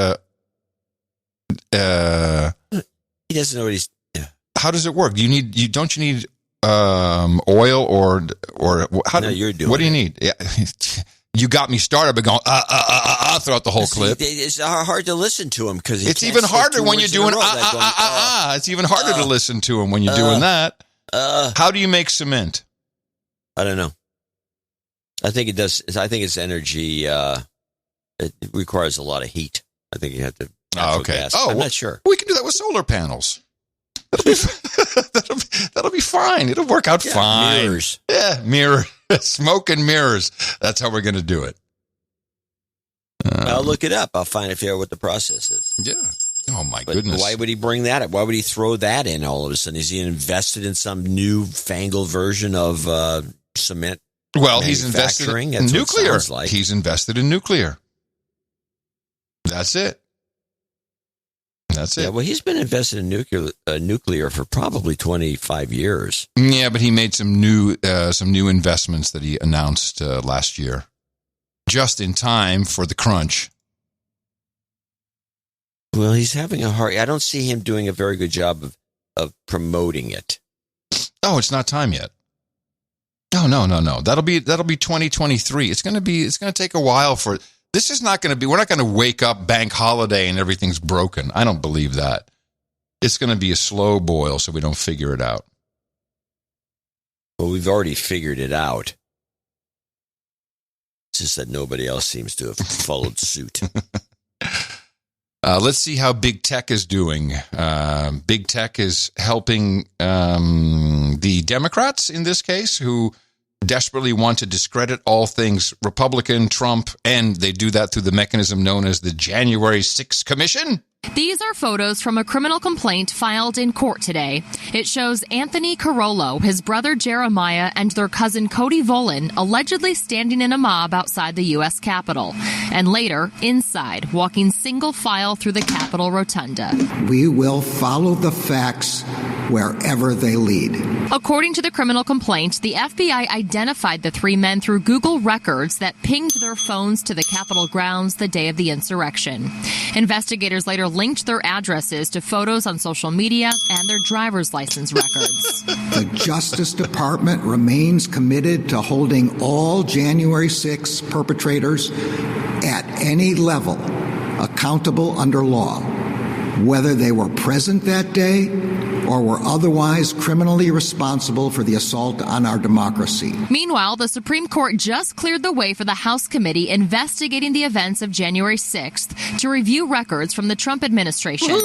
doesn't know what he's. Yeah. How does it work? Don't you need oil or how? No, you're doing. What do you need? Yeah. You got me started by going throughout the whole clip. It's hard to listen to him because it's even harder when you're doing It's even harder to listen to him when you're doing that. How do you make cement? I don't know. I think it does. I think it's energy. It requires a lot of heat. I think you have to. Okay. Gas. I'm not sure. We can do that with solar panels. That'll be fine. It'll work out fine. Mirrors. Yeah, mirror, smoke and mirrors. That's how we're going to do it. I'll look it up. I'll find out what the process is. Yeah. Oh my goodness. Why would he bring that up? Why would he throw that in all of a sudden? Is he invested in some new fangled version of cement? Well, he's invested in nuclear. Like. He's invested in nuclear. That's it. Yeah, well, he's been invested in nuclear for probably 25 years. Yeah, but he made some new investments that he announced last year, just in time for the crunch. Well, he's having a hard. I don't see him doing a very good job of promoting it. Oh, it's not time yet. No. That'll be 2023. It's going to take a while for. This is not going to be, we're not going to wake up bank holiday and everything's broken. I don't believe that. It's going to be a slow boil so we don't figure it out. Well, we've already figured it out. It's just that nobody else seems to have followed suit. Let's see how big tech is doing. Big tech is helping the Democrats in this case, who desperately want to discredit all things Republican, Trump, and they do that through the mechanism known as the January 6th Commission. These are photos from a criminal complaint filed in court today. It shows Anthony Carollo, his brother Jeremiah, and their cousin Cody Volin allegedly standing in a mob outside the U.S. Capitol, and later inside, walking single file through the Capitol Rotunda. We will follow the facts wherever they lead. According to the criminal complaint, the FBI identified the three men through Google records that pinged their phones to the Capitol grounds the day of the insurrection. Investigators later linked their addresses to photos on social media and their driver's license records. The Justice Department remains committed to holding all January 6 perpetrators at any level accountable under law, whether they were present that day or were otherwise criminally responsible for the assault on our democracy. Meanwhile, the Supreme Court just cleared the way for the House committee investigating the events of January 6th to review records from the Trump administration.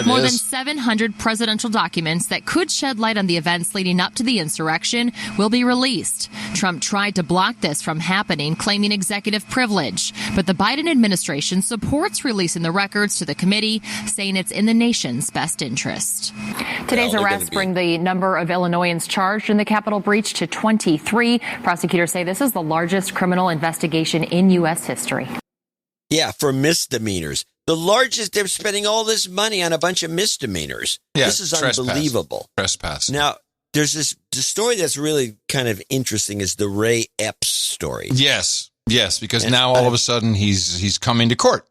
More than 700 presidential documents that could shed light on the events leading up to the insurrection will be released. Trump tried to block this from happening, claiming executive privilege. But the Biden administration supports releasing the records to the committee, saying it's in the nation's best interest. Today's arrests bring the number of Illinoisans charged in the Capitol breach to 23. Prosecutors say this is the largest criminal investigation in U.S. history. Yeah, for misdemeanors. The largest, they're spending all this money on a bunch of misdemeanors. Yeah, this is unbelievable. Trespass. Now, there's the story that's really kind of interesting is the Ray Epps story. Yes, because now all of a sudden he's coming to court.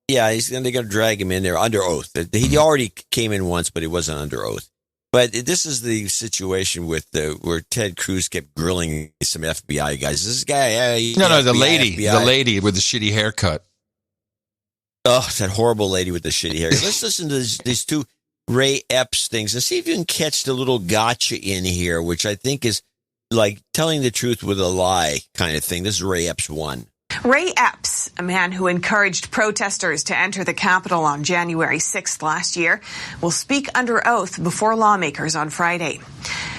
Yeah, they're going to drag him in there under oath. He already came in once, but he wasn't under oath. But this is the situation with where Ted Cruz kept grilling some FBI guys. This guy, the lady with the shitty haircut. Oh, that horrible lady with the shitty hair. Let's listen to these two Ray Epps things and see if you can catch the little gotcha in here, which I think is like telling the truth with a lie kind of thing. This is Ray Epps 1. Ray Epps, a man who encouraged protesters to enter the Capitol on January 6th last year, will speak under oath before lawmakers on Friday.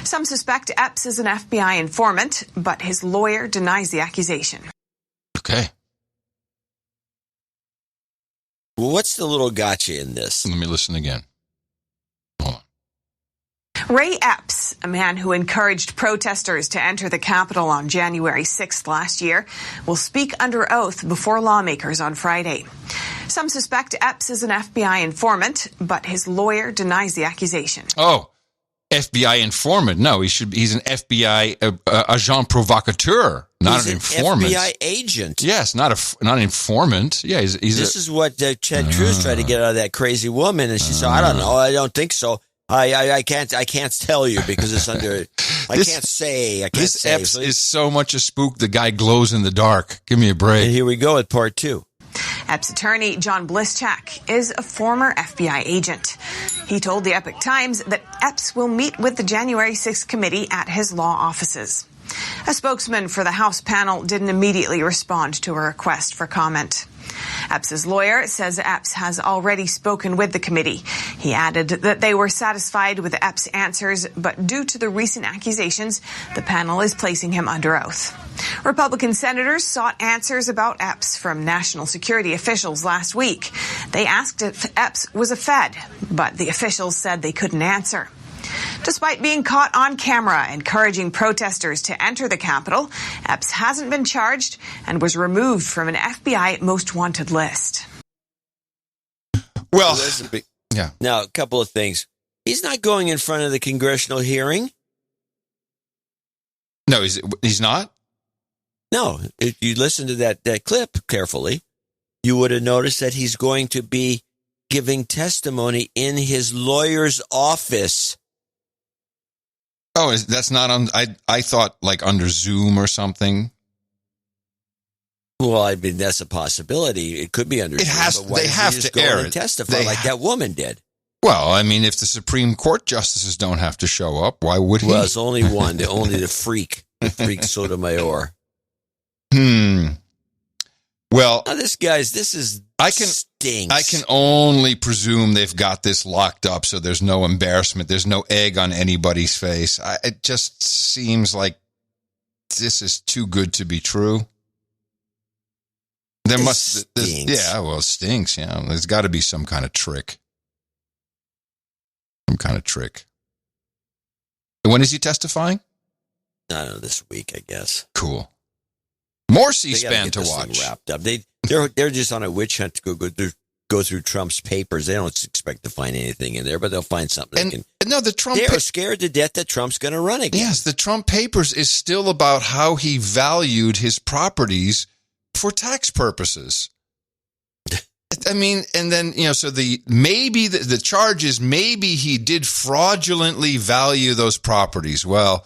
Some suspect Epps is an FBI informant, but his lawyer denies the accusation. Okay. Well, what's the little gotcha in this? Let me listen again. Ray Epps, a man who encouraged protesters to enter the Capitol on January 6th last year, will speak under oath before lawmakers on Friday. Some suspect Epps is an FBI informant, but his lawyer denies the accusation. Oh, FBI informant? No, he's an FBI agent provocateur, not an informant. FBI agent. Yes, not an informant. Yeah, he's this is what Ted Cruz tried to get out of that crazy woman, and she said, "I don't know, I don't think so. I can't tell you because it's under. This Epps is so much a spook. The guy glows in the dark. Give me a break." And here we go at part 2. Epps' attorney, John Blischak, is a former FBI agent. He told the Epoch Times that Epps will meet with the January 6th committee at his law offices. A spokesman for the House panel didn't immediately respond to a request for comment. Epps' lawyer says Epps has already spoken with the committee. He added that they were satisfied with Epps' answers, but due to the recent accusations, the panel is placing him under oath. Republican senators sought answers about Epps from national security officials last week. They asked if Epps was a Fed, but the officials said they couldn't answer. Despite being caught on camera encouraging protesters to enter the Capitol, Epps hasn't been charged and was removed from an FBI most wanted list. Well, yeah. Now, a couple of things. He's not going in front of the congressional hearing. No, he's not? No. If you listen to that clip carefully, you would have noticed that he's going to be giving testimony in his lawyer's office. Oh, that's not on. I thought like under Zoom or something. Well, I mean that's a possibility. It could be under. It has. Zoom, but they have to air and it. Testify like that woman did. Well, I mean, if the Supreme Court justices don't have to show up, why would he? Well, it's only one. Only the freak Sotomayor. Well, now this is. Stinks. I can only presume they've got this locked up so there's no embarrassment. There's no egg on anybody's face. It just seems like this is too good to be true. There must. Yeah, well, it stinks. Yeah, there's got to be some kind of trick. Some kind of trick. When is he testifying? I don't know, this week, I guess. Cool. More C-SPAN to watch. Wrapped up. They're just on a witch hunt to go through Trump's papers. They don't expect to find anything in there, but they'll find something. They're scared to death that Trump's going to run again. Yes, the Trump papers is still about how he valued his properties for tax purposes. I mean, and then, so the charge is maybe he did fraudulently value those properties. Well,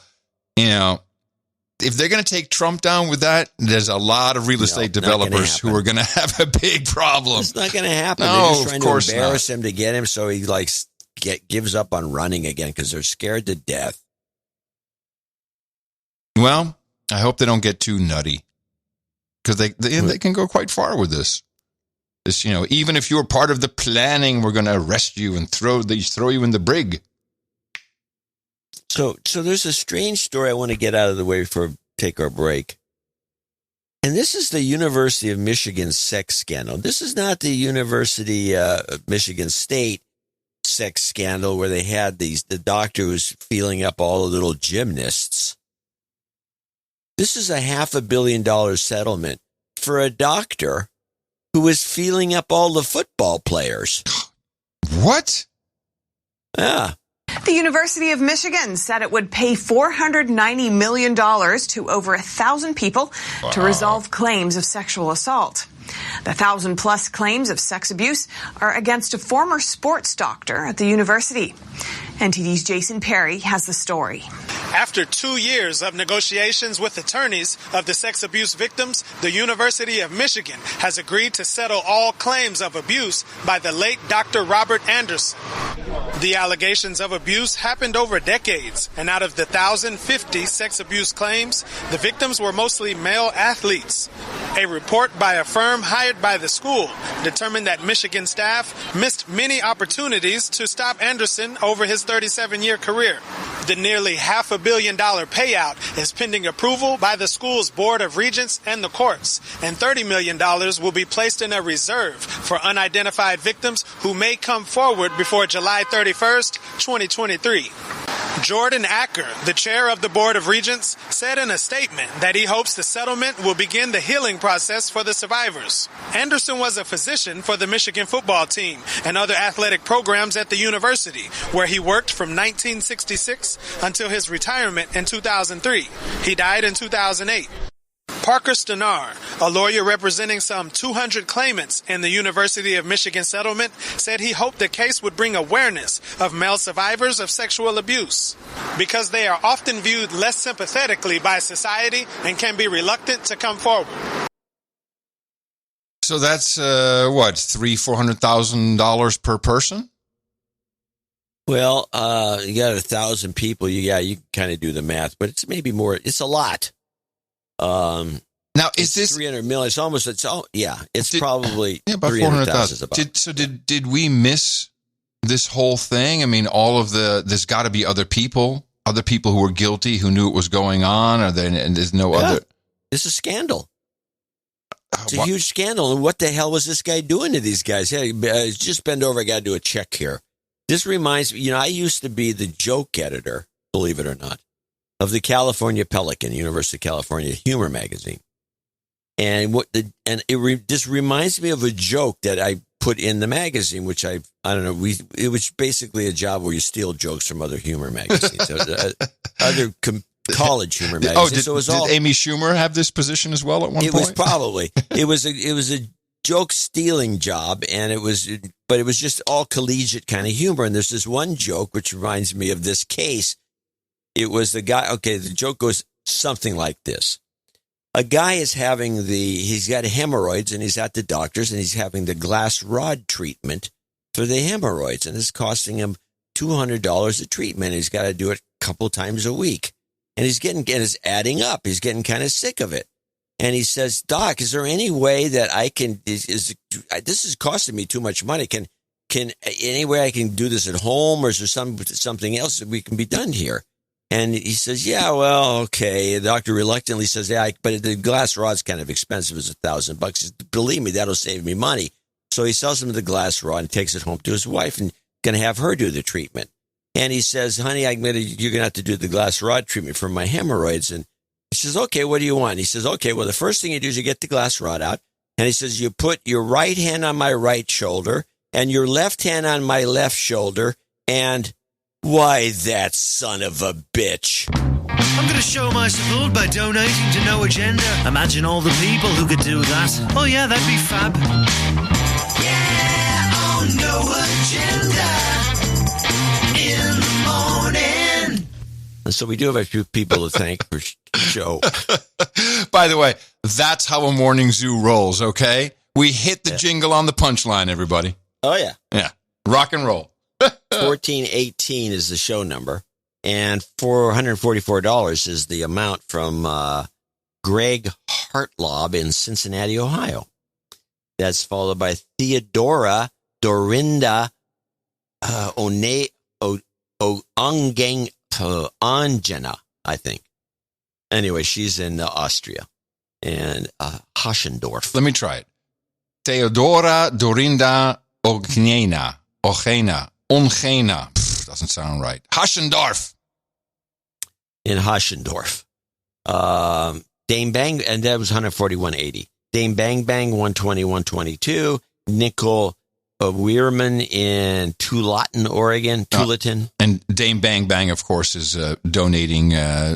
if they're going to take Trump down with that, there's a lot of real estate developers who are going to have a big problem. It's not going to happen. No, they're just trying of course to embarrass him to get him so he gives up on running again because they're scared to death. Well, I hope they don't get too nutty because they can go quite far with this. This, even if you're part of the planning, we're going to arrest you and throw you in the brig. So there's a strange story I want to get out of the way before we take our break. And this is the University of Michigan sex scandal. This is not the University of Michigan State sex scandal where they had the doctor who's feeling up all the little gymnasts. This is a $500 million settlement for a doctor who was feeling up all the football players. What? Yeah. The University of Michigan said it would pay $490 million to over 1,000 people to resolve claims of sexual assault. The 1,000-plus claims of sex abuse are against a former sports doctor at the university. NTD's Jason Perry has the story. After 2 years of negotiations with attorneys of the sex abuse victims, the University of Michigan has agreed to settle all claims of abuse by the late Dr. Robert Anderson. The allegations of abuse happened over decades, and out of the 1,050 sex abuse claims, the victims were mostly male athletes. A report by a firm hired by the school determined that Michigan staff missed many opportunities to stop Anderson over his 37-year career. The nearly $500 million payout is pending approval by the school's Board of Regents and the courts, and $30 million will be placed in a reserve for unidentified victims who may come forward before July 31st, 2023. Jordan Acker, the chair of the Board of Regents, said in a statement that he hopes the settlement will begin the healing process for the survivors. Anderson was a physician for the Michigan football team and other athletic programs at the university, where he worked from 1966 until his retirement in 2003. He died in 2008. Parker Stenar, a lawyer representing some 200 claimants in the University of Michigan settlement, said he hoped the case would bring awareness of male survivors of sexual abuse, because they are often viewed less sympathetically by society and can be reluctant to come forward. So that's $400,000 per person? Well, you got 1,000 people. You can kind of do the math, but it's maybe more. It's a lot. Now, is this 300 million? It's probably about 400,000. Did we miss this whole thing? I mean, there's got to be other people who were guilty, who knew it was going on, and there's no other. It's a scandal. It's a huge scandal. And what the hell was this guy doing to these guys? Hey, just bend over. I got to do a check here. This reminds me, I used to be the joke editor, believe it or not, of the California Pelican, University of California humor magazine. And this reminds me of a joke that I put in the magazine, which I don't know. It was basically a job where you steal jokes from other humor magazines, other college humor magazines. Did Amy Schumer have this position as well at one point? It was probably. It was a joke stealing job, and it was just all collegiate kind of humor. And there's this one joke which reminds me of this case. It was the guy. Okay, the joke goes something like this. A guy is he's got hemorrhoids, and he's at the doctor's, and he's having the glass rod treatment for the hemorrhoids, and it's costing him $200 a treatment. He's got to do it a couple times a week, and it's adding up. He's getting kind of sick of it, and he says, "Doc, is there any way that I can? This is costing me too much money. Can any way I can do this at home, or is there something else that we can be done here?" And he says, "Yeah, well, okay." The doctor reluctantly says, "Yeah, but the glass rod's kind of expensive. It's $1,000." He says, "Believe me, that'll save me money." So he sells him the glass rod and takes it home to his wife and going to have her do the treatment. And he says, "Honey, you're going to have to do the glass rod treatment for my hemorrhoids." And she says, "Okay, what do you want?" And he says, "Okay, well, the first thing you do is you get the glass rod out." And he says, "You put your right hand on my right shoulder and your left hand on my left shoulder, and why, that son of a bitch. I'm going to show my support by donating to No Agenda. Imagine all the people who could do that. Oh yeah, that'd be fab. Yeah, on No Agenda in the morning. And so we do have a few people to thank for show. By the way, that's how a morning zoo rolls, okay? We hit the jingle on the punchline, everybody. Oh, yeah. Yeah. Rock and roll. 1418 is the show number, and $444 is the amount from Greg Hartlob in Cincinnati, Ohio. That's followed by Theodora Dorinda Angena, I think. Anyway, she's in Austria, and Haschendorf. Let me try it. Theodora Dorinda Ojena. Ongena. Doesn't sound right. Haschendorf. In Haschendorf. Dame Bang, and that was 141.80. Dame Bang Bang, 120-122. Nickel Weirman in Tualatin, Oregon. Tualatin. And Dame Bang Bang, of course, is donating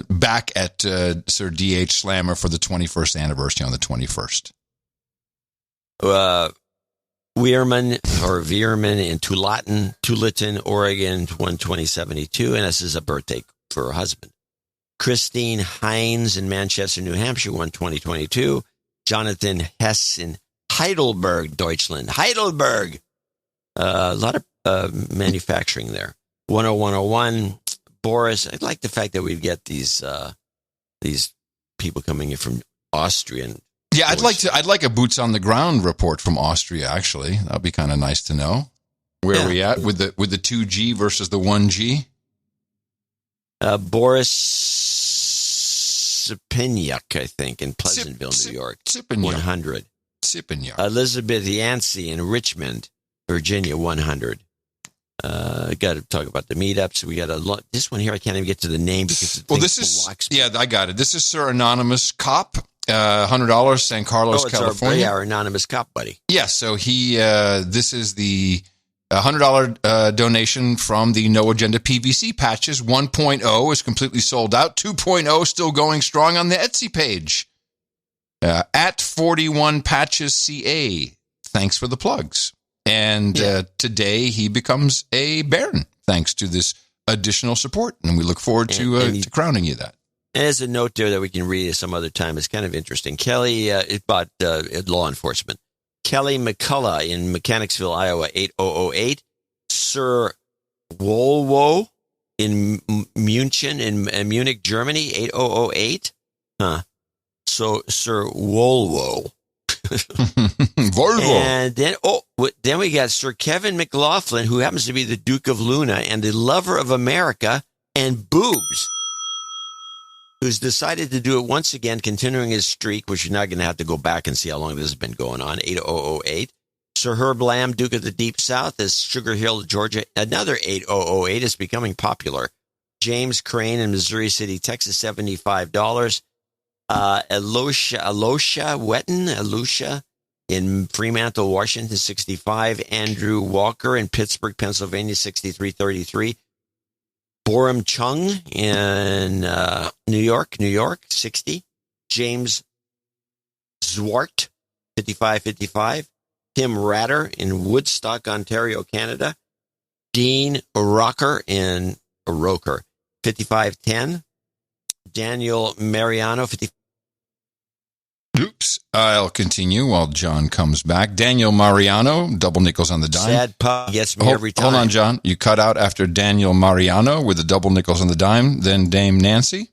back at Sir D.H. Slammer for the 21st anniversary on the 21st. Weirman in Tualatin, Oregon, 120.72. And this is a birthday for her husband. Christine Hines in Manchester, New Hampshire, 120.22. Jonathan Hess in Heidelberg, Deutschland. Heidelberg. A lot of manufacturing there. 101.01. Boris. I like the fact that we get these people coming in from Austria. Yeah, I'd like a boots on the ground report from Austria. Actually, that'd be kind of nice to know. Where are we at with the 2G versus the 1G? Boris Sipiniuk, I think, in Pleasantville, New York. 100. Sipiniuk. Elizabeth Yancey in Richmond, Virginia, 100. Got to talk about the meetups. We got this one here. I can't even get to the name because this is I got it. This is Sir Anonymous Cop, $100, San Carlos, California. Our anonymous cop buddy. Yeah, so he. This is the $100 donation from the No Agenda PVC patches. 1.0 is completely sold out. 2.0 still going strong on the Etsy page. At 41 Patches CA. Thanks for the plugs. And today he becomes a Baron, thanks to this additional support. And we look forward to crowning you that. And there's a note there that we can read at some other time. It's kind of interesting. Kelly, about law enforcement. Kelly McCullough in Mechanicsville, Iowa, 8008. Sir Wolwo in Munich, Germany, 8008. So Sir Wolwo. Volvo. And then we got Sir Kevin McLaughlin, who happens to be the Duke of Luna and the lover of America and boobs, who's decided to do it once again, continuing his streak, which you're not going to have to go back and see how long this has been going on. 8008. Sir Herb Lamb, Duke of the Deep South, is Sugar Hill, Georgia. Another 8008 is becoming popular. James Crane in Missouri City, Texas, $75. Elisha Wetton in Fremantle, Washington, 65. Andrew Walker in Pittsburgh, Pennsylvania, 6333. Boram Chung in New York, 60. James Zwart, 5555. Tim Ratter in Woodstock, Ontario, Canada. Dean Rocker in Roker, 5510. Daniel Mariano, 50. Oops. I'll continue while John comes back. Daniel Mariano, double nickels on the dime. Sad pup gets me every time. Hold on, John. You cut out after Daniel Mariano with the double nickels on the dime. Then Dame Nancy.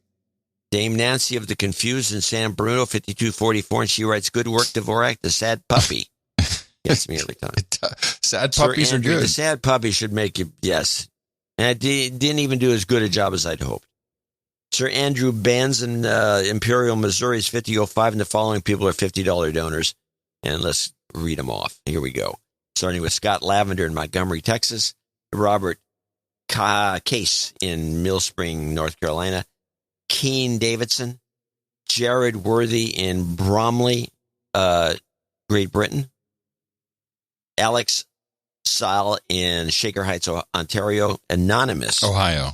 Dame Nancy of the Confused in San Bruno, 5244. And she writes, good work, Dvorak, the sad puppy. Gets me every time. Sad puppies are good. The sad puppy should make you, yes. And I didn't even do as good a job as I'd hoped. Sir Andrew Banz in Imperial, Missouri is 5005, and the following people are $50 donors. And let's read them off. Here we go. Starting with Scott Lavender in Montgomery, Texas. Robert Case in Mill Spring, North Carolina. Keen Davidson. Jared Worthy in Bromley, Great Britain. Alex Sal in Shaker Heights, Ontario. Anonymous. Ohio.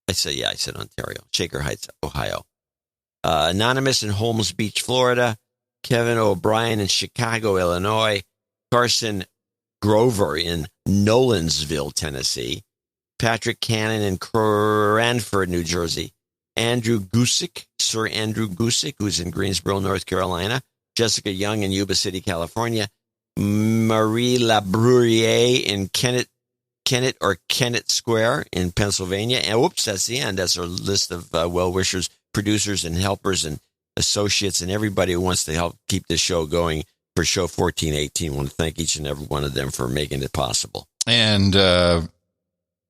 I said Ontario. Shaker Heights, Ohio. Anonymous in Holmes Beach, Florida. Kevin O'Brien in Chicago, Illinois. Carson Grover in Nolensville, Tennessee. Patrick Cannon in Cranford, New Jersey. Andrew Gusick, Sir Andrew Gusick, who's in Greensboro, North Carolina. Jessica Young in Yuba City, California. Marie Labruyere in Kennett Square in Pennsylvania. And whoops, that's the end. That's our list of well-wishers, producers, and helpers and associates and everybody who wants to help keep this show going for show 1418. I want to thank each and every one of them for making it possible. And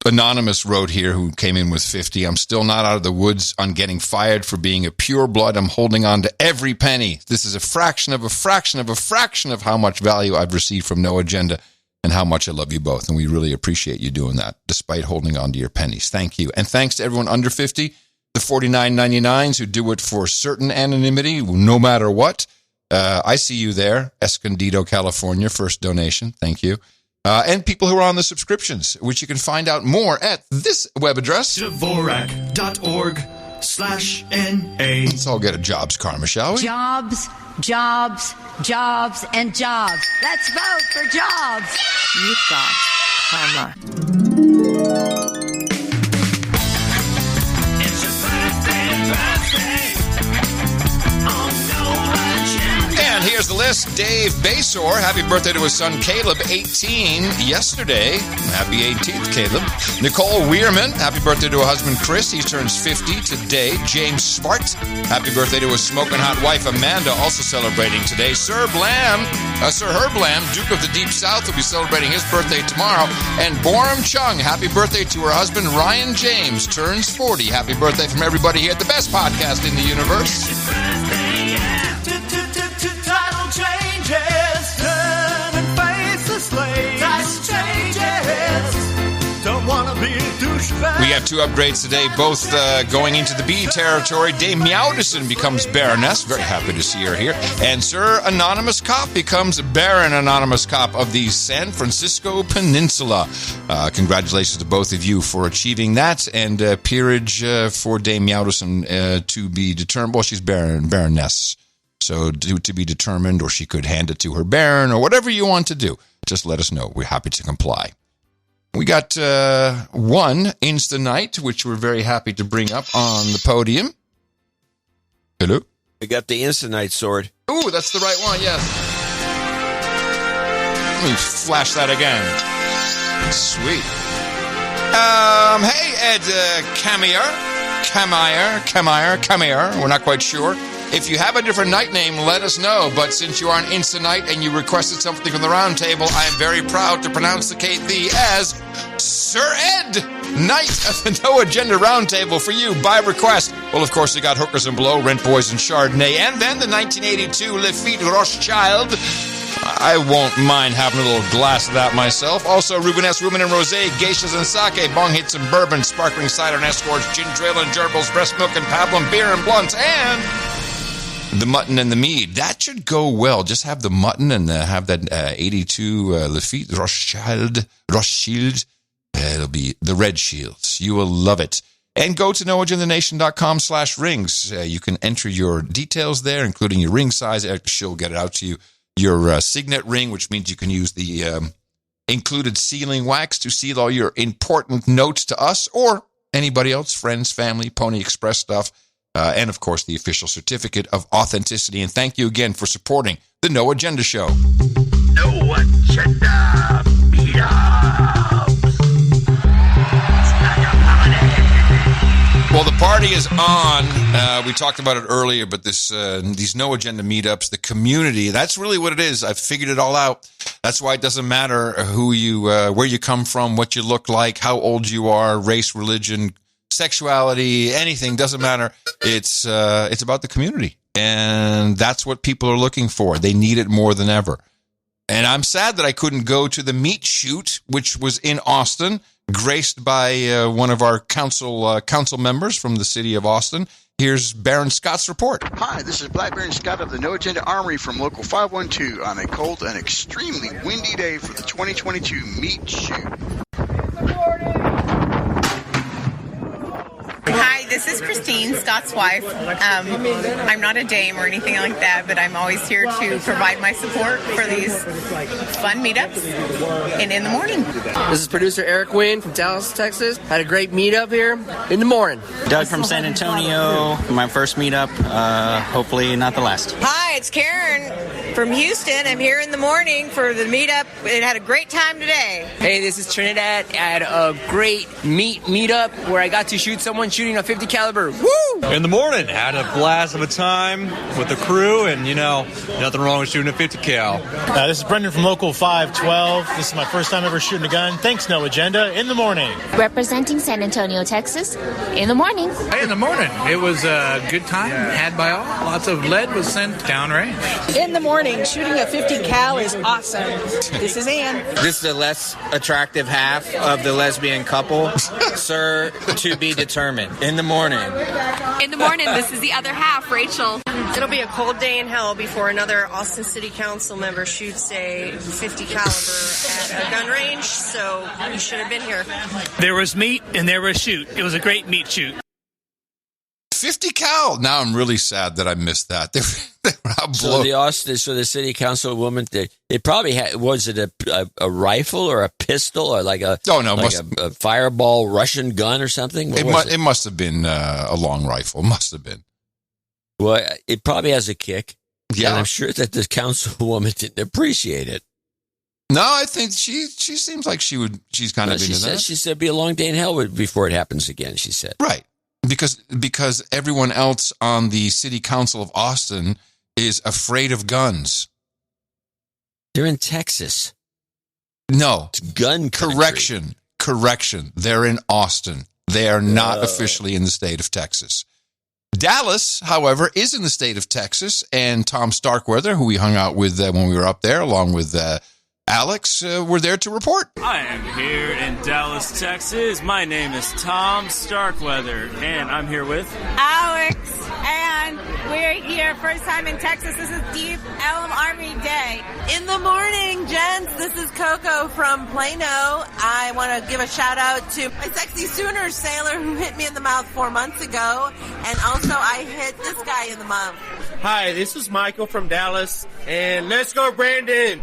Anonymous wrote here, who came in with 50. I'm still not out of the woods on getting fired for being a pure blood. I'm holding on to every penny. This is a fraction of a fraction of a fraction of how much value I've received from No Agenda. and how much I love you both. And we really appreciate you doing that, despite holding on to your pennies. Thank you. And thanks to everyone under 50, the 49.99s who do it for certain anonymity, no matter what. I see you there, Escondido, California, first donation. Thank you. And people who are on the subscriptions, which you can find out more at this web address. Dvorak.org/NA. Let's all get a jobs karma, shall we? Jobs, jobs, jobs, and jobs. Let's vote for jobs. You've got karma. It's your birthday. And here's the list. Dave Basor, happy birthday to his son Caleb, 18 yesterday. Happy 18th, Caleb. Nicole Weirman, happy birthday to her husband Chris. He turns 50 today. James Smart, happy birthday to his smoking hot wife Amanda, also celebrating today. Sir Herb Lamb, Duke of the Deep South, will be celebrating his birthday tomorrow. And Boram Chung, happy birthday to her husband Ryan James, turns 40. Happy birthday from everybody here at the best podcast in the universe. Title changes, turn and face the slave. Title changes, don't want to be a douchebag. We have two upgrades today, both going into the B territory. Dame Meowdison becomes Baroness. Very happy to see her here. And Sir Anonymous Cop becomes Baron Anonymous Cop of the San Francisco Peninsula. Congratulations to both of you for achieving that. And peerage for Dame Meowdison to be determined. Well, she's Baroness. So to be determined, or she could hand it to her baron, or whatever you want to do. Just let us know. We're happy to comply. We got one Insta Night, which we're very happy to bring up on the podium. Hello? We got the Insta Night sword. Ooh, that's the right one, yes. Let me flash that again. Sweet. Hey, Ed Camire. We're not quite sure. If you have a different night name, let us know. But since you are an Insta Night and you requested something from the round table, I am very proud to pronounce the as Sir Ed, Knight of the No Agenda Roundtable for you by request. Well, of course, you got Hookers and Blow, Rent Boys and Chardonnay, and then the 1982 Lafite Rothschild. I won't mind having a little glass of that myself. Also, Ruben and Rosé, Geishas and Sake, Bong Hits and Bourbon, Sparkling Cider and Escorts, Ginger Ale and Gerbils, Breast Milk and Pablum, Beer and Blunts, and the mutton and the mead. That should go well. Just have the mutton and have that 82 Lafite Rothschild. It'll be the Red Shields. You will love it. And go to noagendanation.com/rings. You can enter your details there, including your ring size. She'll get it out to you. Your signet ring, which means you can use the included sealing wax to seal all your important notes to us or anybody else, friends, family, Pony Express stuff. And, of course, the official certificate of authenticity. And thank you again for supporting the No Agenda Show. No Agenda Meetups. Well, the party is on. We talked about it earlier, but these No Agenda Meetups, the community, that's really what it is. I've figured it all out. That's why it doesn't matter who you, where you come from, what you look like, how old you are, race, religion, sexuality, anything, doesn't matter. It's about the community. And that's what people are looking for. They need it more than ever. And I'm sad that I couldn't go to the meat shoot, which was in Austin, graced by one of our council members from the city of Austin. Here's Baron Scott's report. Hi, this is Black Baron Scott of the No Agenda Armory from Local 512 on a cold and extremely windy day for the 2022 meat shoot. Hi, this is Christine, Scott's wife. I'm not a dame or anything like that, but I'm always here to provide my support for these fun meetups and in the morning. This is producer Eric Wayne from Dallas, Texas. Had a great meetup here in the morning. Doug from San Antonio, my first meetup, hopefully not the last. Hi, it's Karen from Houston. I'm here in the morning for the meetup. It had a great time today. Hey, this is Trinidad. I had a great meetup where I got to shoot someone shooting a 50 caliber. Woo! In the morning, had a blast of a time with the crew, and nothing wrong with shooting a 50 cal. This is Brendan from Local 512. This is my first time ever shooting a gun. Thanks, No Agenda. In the morning. Representing San Antonio, Texas. In the morning. Hey, in the morning. It was a good time, had by all. Lots of lead was sent downrange. In the morning. morning. Shooting a 50 cal is awesome. This is Ann. This is the less attractive half of the lesbian couple. Sir, to be determined. In the morning. In the morning, this is the other half, Rachel. It'll be a cold day in hell before another Austin City Council member shoots a 50 caliber at a gun range, so you should have been here. There was meat and there was shoot. It was a great meat shoot. 50 cal. Now I'm really sad that I missed that. They were out So the city councilwoman, it probably had, was it a rifle or a pistol or like a a fireball Russian gun or something? It must have been a long rifle. Must have been. Well, it probably has a kick. Yeah, and I'm sure that the councilwoman didn't appreciate it. No, I think she seems like she would. She's kind of into that. She said it'd be a long day in hell before it happens again. She said, right, because everyone else on the city council of Austin is afraid of guns. They're in Texas. No, it's gun country. Correction. They're in Austin. They are not officially in the state of Texas. Dallas, however, is in the state of Texas, and Tom Starkweather, who we hung out with when we were up there, along with Alex, were there to report. I am here in Dallas, Texas. My name is Tom Starkweather, and I'm here with Alex, and we're here first time in Texas. This is Deep Elm Army Day. In the morning, gents. This is Coco from Plano. I want to give a shout out to my sexy Sooners sailor who hit me in the mouth 4 months ago, and also I hit this guy in the mouth. Hi, this is Michael from Dallas, and let's go, Brandon.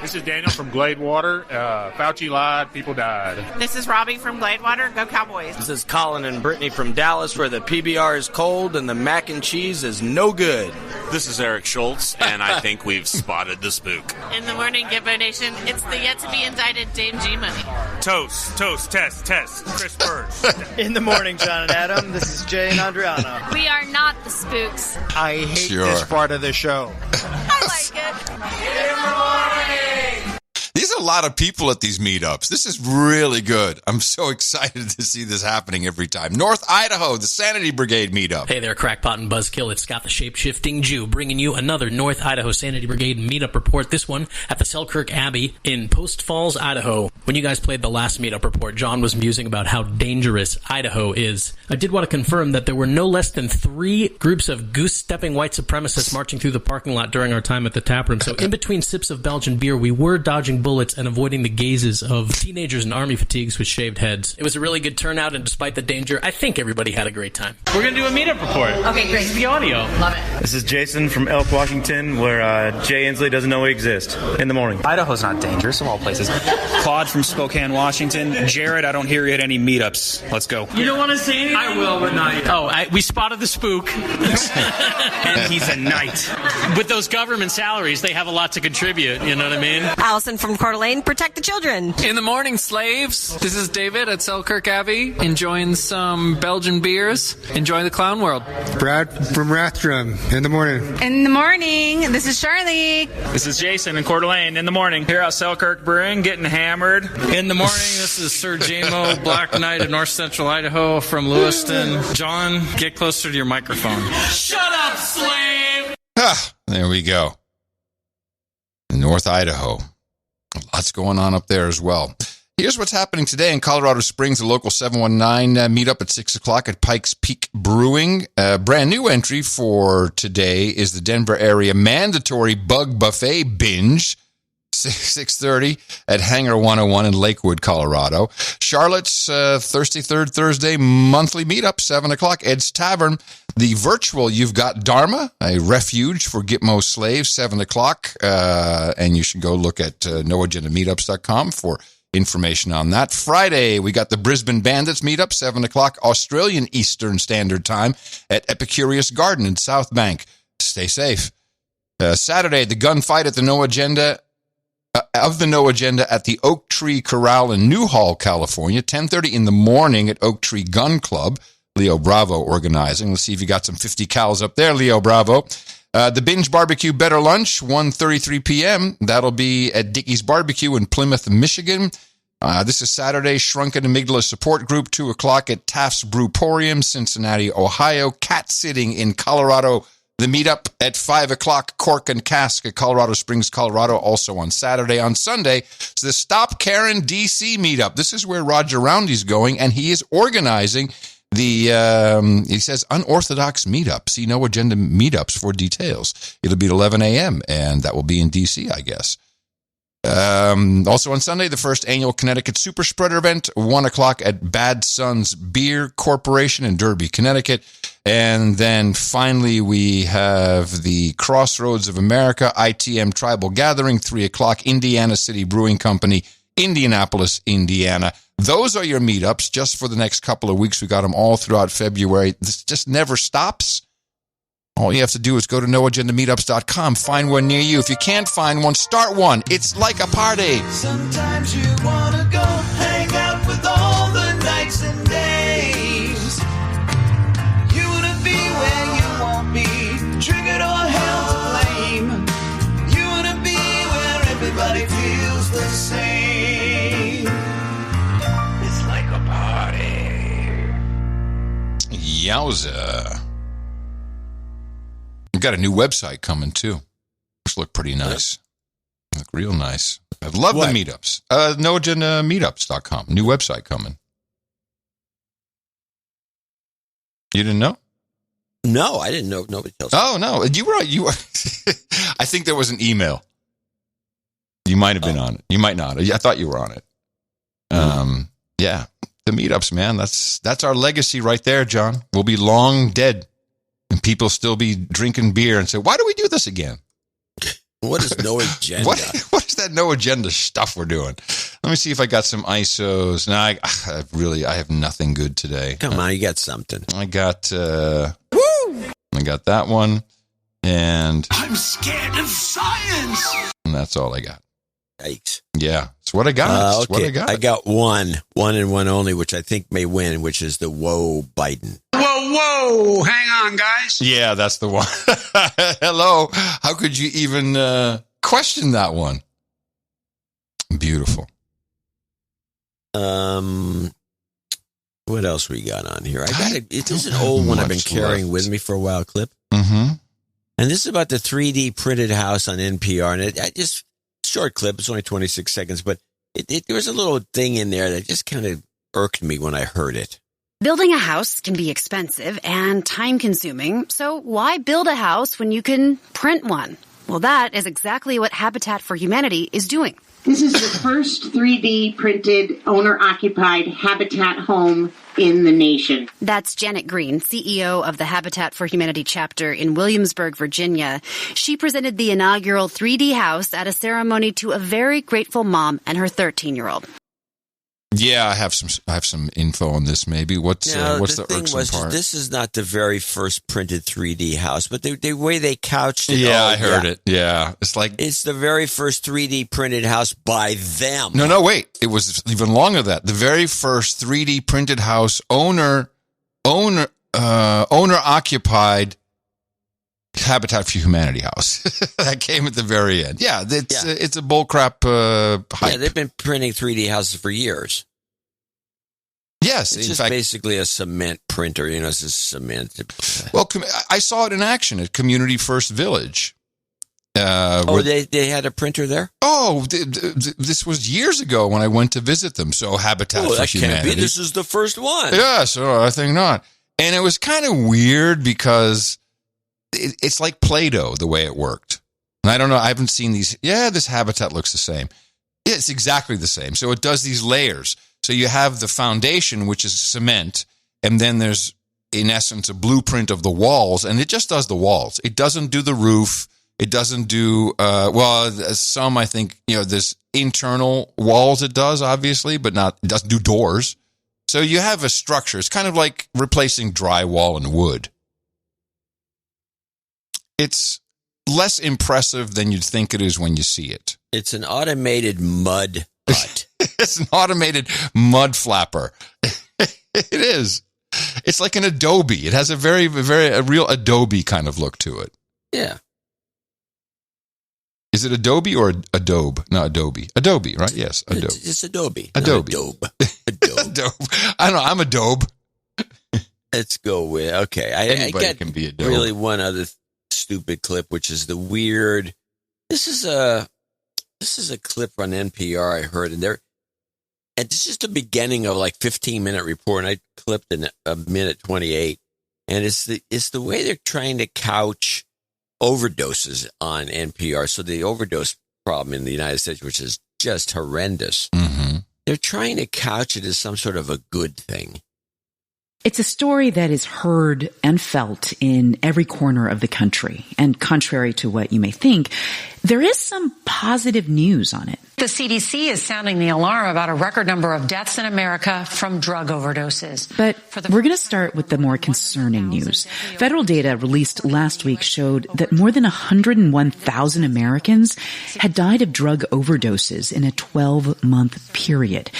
This is Daniel from Gladewater. Fauci lied. People died. This is Robbie from Gladewater. Go Cowboys. This is Colin and Brittany from Dallas, where the PBR is cold and the mac and cheese is no good. This is Eric Schultz, and I think we've spotted the spook. In the morning, Gibbo Nation, it's the yet-to-be-indicted Dame G Money. Toast, test. Chris Burge. In the morning, John and Adam. This is Jay and Adriana. We are not the spooks. I hate this part of the show. I like it. In the morning. These are a lot of people at these meetups. This is really good. I'm so excited to see this happening every time. North Idaho, the Sanity Brigade meetup. Hey there, Crackpot and Buzzkill. It's Scott the Shape-Shifting Jew bringing you another North Idaho Sanity Brigade meetup report. This one at the Selkirk Abbey in Post Falls, Idaho. When you guys played the last meetup report, John was musing about how dangerous Idaho is. I did want to confirm that there were no less than 3 groups of goose-stepping white supremacists marching through the parking lot during our time at the taproom. So in between sips of Belgian beer, we were dodging bullets and avoiding the gazes of teenagers in army fatigues with shaved heads. It was a really good turnout, and despite the danger, I think everybody had a great time. We're going to do a meetup report. Okay, great. This is the audio. Love it. This is Jason from Elk, Washington, where Jay Inslee doesn't know we exist. In the morning. Idaho's not dangerous of all places. Claude from Spokane, Washington. Jared, I don't hear you at any meetups. Let's go. You don't want to say anything? I will, but not yet. Oh, we spotted the spook. And he's a knight. With those government salaries, they have a lot to contribute, you know what I mean? Allison from Coeur d'Alene, protect the children. In the morning, slaves. This is David at Selkirk Abbey, enjoying some Belgian beers, enjoying the clown world. Brad from Rathdrum. In the morning. In the morning, this is Charlie. This is Jason in Coeur d'Alene in the morning. Here at Selkirk Brewing, getting hammered. In the morning, this is Sir Jamo, Black Knight of North Central Idaho from Lewiston. John, get closer to your microphone. Shut up, slave! There we go. North Idaho. Lots going on up there as well. Here's what's happening today in Colorado Springs, the local 719 meetup at 6 o'clock at Pikes Peak Brewing. Brand new entry for today is the Denver area mandatory bug buffet binge, 6:30 at Hangar 101 in Lakewood, Colorado. Charlotte's Thirsty Third Thursday monthly meetup, 7 o'clock, Ed's Tavern. The virtual You've Got Dharma, a refuge for Gitmo slaves, 7 o'clock. And you should go look at noagendameetups.com for information on that. Friday, we got the Brisbane Bandits meetup, 7 o'clock, Australian Eastern Standard Time at Epicurious Garden in South Bank. Stay safe. Saturday, the gunfight at the No Agenda at the Oak Tree Corral in Newhall, California, 10:30 in the morning at Oak Tree Gun Club. Leo Bravo organizing. Let's see if you got some 50 cals up there, Leo Bravo. The Binge Barbecue Better Lunch, 1:33 p.m. That'll be at Dickey's Barbecue in Plymouth, Michigan. This is Saturday, Shrunken Amygdala Support Group, 2 o'clock at Taft's Brewporium, Cincinnati, Ohio. Cat Sitting in Colorado The meetup at 5 o'clock, Cork and Cask at Colorado Springs, Colorado, also on Saturday. On Sunday, it's the Stop Karen DC meetup. This is where Roger Roundy's going, and he is organizing the, he says, unorthodox meetup. See No Agenda meetups for details. It'll be at 11 a.m., and that will be in DC, I guess. Also on Sunday, the first annual Connecticut Super Spreader event, 1 o'clock at Bad Sons Beer Corporation in Derby, Connecticut. And then finally, we have the Crossroads of America ITM Tribal Gathering, 3 o'clock, Indiana City Brewing Company, Indianapolis, Indiana. Those are your meetups just for the next couple of weeks. We got them all throughout February. This just never stops. All you have to do is go to noagendameetups.com, find one near you. If you can't find one, start one. It's like a party. Sometimes you want to go hang out with all the nights and days. You want to be where you won't be, triggered or held to blame. You want to be where everybody feels the same. It's like a party. Yowza. We've got a new website coming, too. Which look pretty nice. Look real nice. I love the meetups. NoAgendaMeetups.com. New website coming. You didn't know? No, I didn't know. Nobody tells me. Oh, no. You were. I think there was an email. You might have been on it. You might not. I thought you were on it. Yeah. The meetups, man. That's our legacy right there, John. We'll be long dead. And people still be drinking beer and say, why do we do this again? What is no agenda? What is that no agenda stuff we're doing? Let me see if I got some ISOs. No, I have nothing good today. Come on, you got something. I got that one. And I'm scared of science. And that's all I got. Yikes. Yeah, it's what I got. It's okay. what I got. I got one and one only, which I think may win, which is the Whoa Biden. Whoa, hang on, guys. Yeah, that's the one. Hello. How could you even question that one? Beautiful. What else we got on here? It is an old one I've been carrying with me for a while, Clip. Mm-hmm. And this is about the 3D printed house on NPR. And I just, short clip, it's only 26 seconds, but there was a little thing in there that just kind of irked me when I heard it. Building a house can be expensive and time-consuming, so why build a house when you can print one? Well, that is exactly what Habitat for Humanity is doing. This is the first 3D printed owner-occupied Habitat home in the nation. That's Janet Green, CEO of the Habitat for Humanity chapter in Williamsburg, Virginia. She presented the inaugural 3D house at a ceremony to a very grateful mom and her 13-year-old. Yeah, I have some info on this. Maybe what's the irksome part? This is not the very first printed 3D house, but the way they couched it. Yeah, I heard it. Yeah, it's the very first 3D printed house by them. No, wait, it was even longer than that. The very first 3D printed house owner occupied Habitat for Humanity house. That came at the very end. Yeah, it's a bullcrap hype. Yeah, they've been printing 3D houses for years. Yes, it's just basically a cement printer. It's just cement. Well, I saw it in action at Community First Village. They had a printer there? Oh, this was years ago when I went to visit them. So Habitat for Humanity. Can't be. This is the first one. Yeah, so I think not. And it was kind of weird because it's like Play-Doh, the way it worked. And I don't know. I haven't seen these. Yeah, this Habitat looks the same. Yeah, it's exactly the same. So it does these layers. So you have the foundation, which is cement, and then there's, in essence, a blueprint of the walls, and it just does the walls. It doesn't do the roof. It doesn't do, some, I think, there's internal walls it does, obviously, but it doesn't do doors. So you have a structure. It's kind of like replacing drywall and wood. It's less impressive than you'd think it is when you see it. It's an automated mud hut. It's an automated mud flapper. It is. It's like an Adobe. It has a real Adobe kind of look to it. Yeah. Is it Adobe or Adobe? No, Adobe. Adobe, right? Yes, Adobe. It's Adobe. Adobe. Adobe. I don't know. I'm Adobe. Let's go with, okay. Anybody can be Adobe. Really one other stupid clip, which is the weird. This is a clip on NPR I heard, and this is the beginning of like 15-minute report, and I clipped in a minute 28, and it's the way they're trying to couch overdoses on NPR. So the overdose problem in the United States, which is just horrendous, they're trying to couch it as some sort of a good thing. It's a story that is heard and felt in every corner of the country. And contrary to what you may think, there is some positive news on it. The CDC is sounding the alarm about a record number of deaths in America from drug overdoses. But we're going to start with the more concerning news. Federal data released last week showed that more than 101,000 Americans had died of drug overdoses in a 12-month period.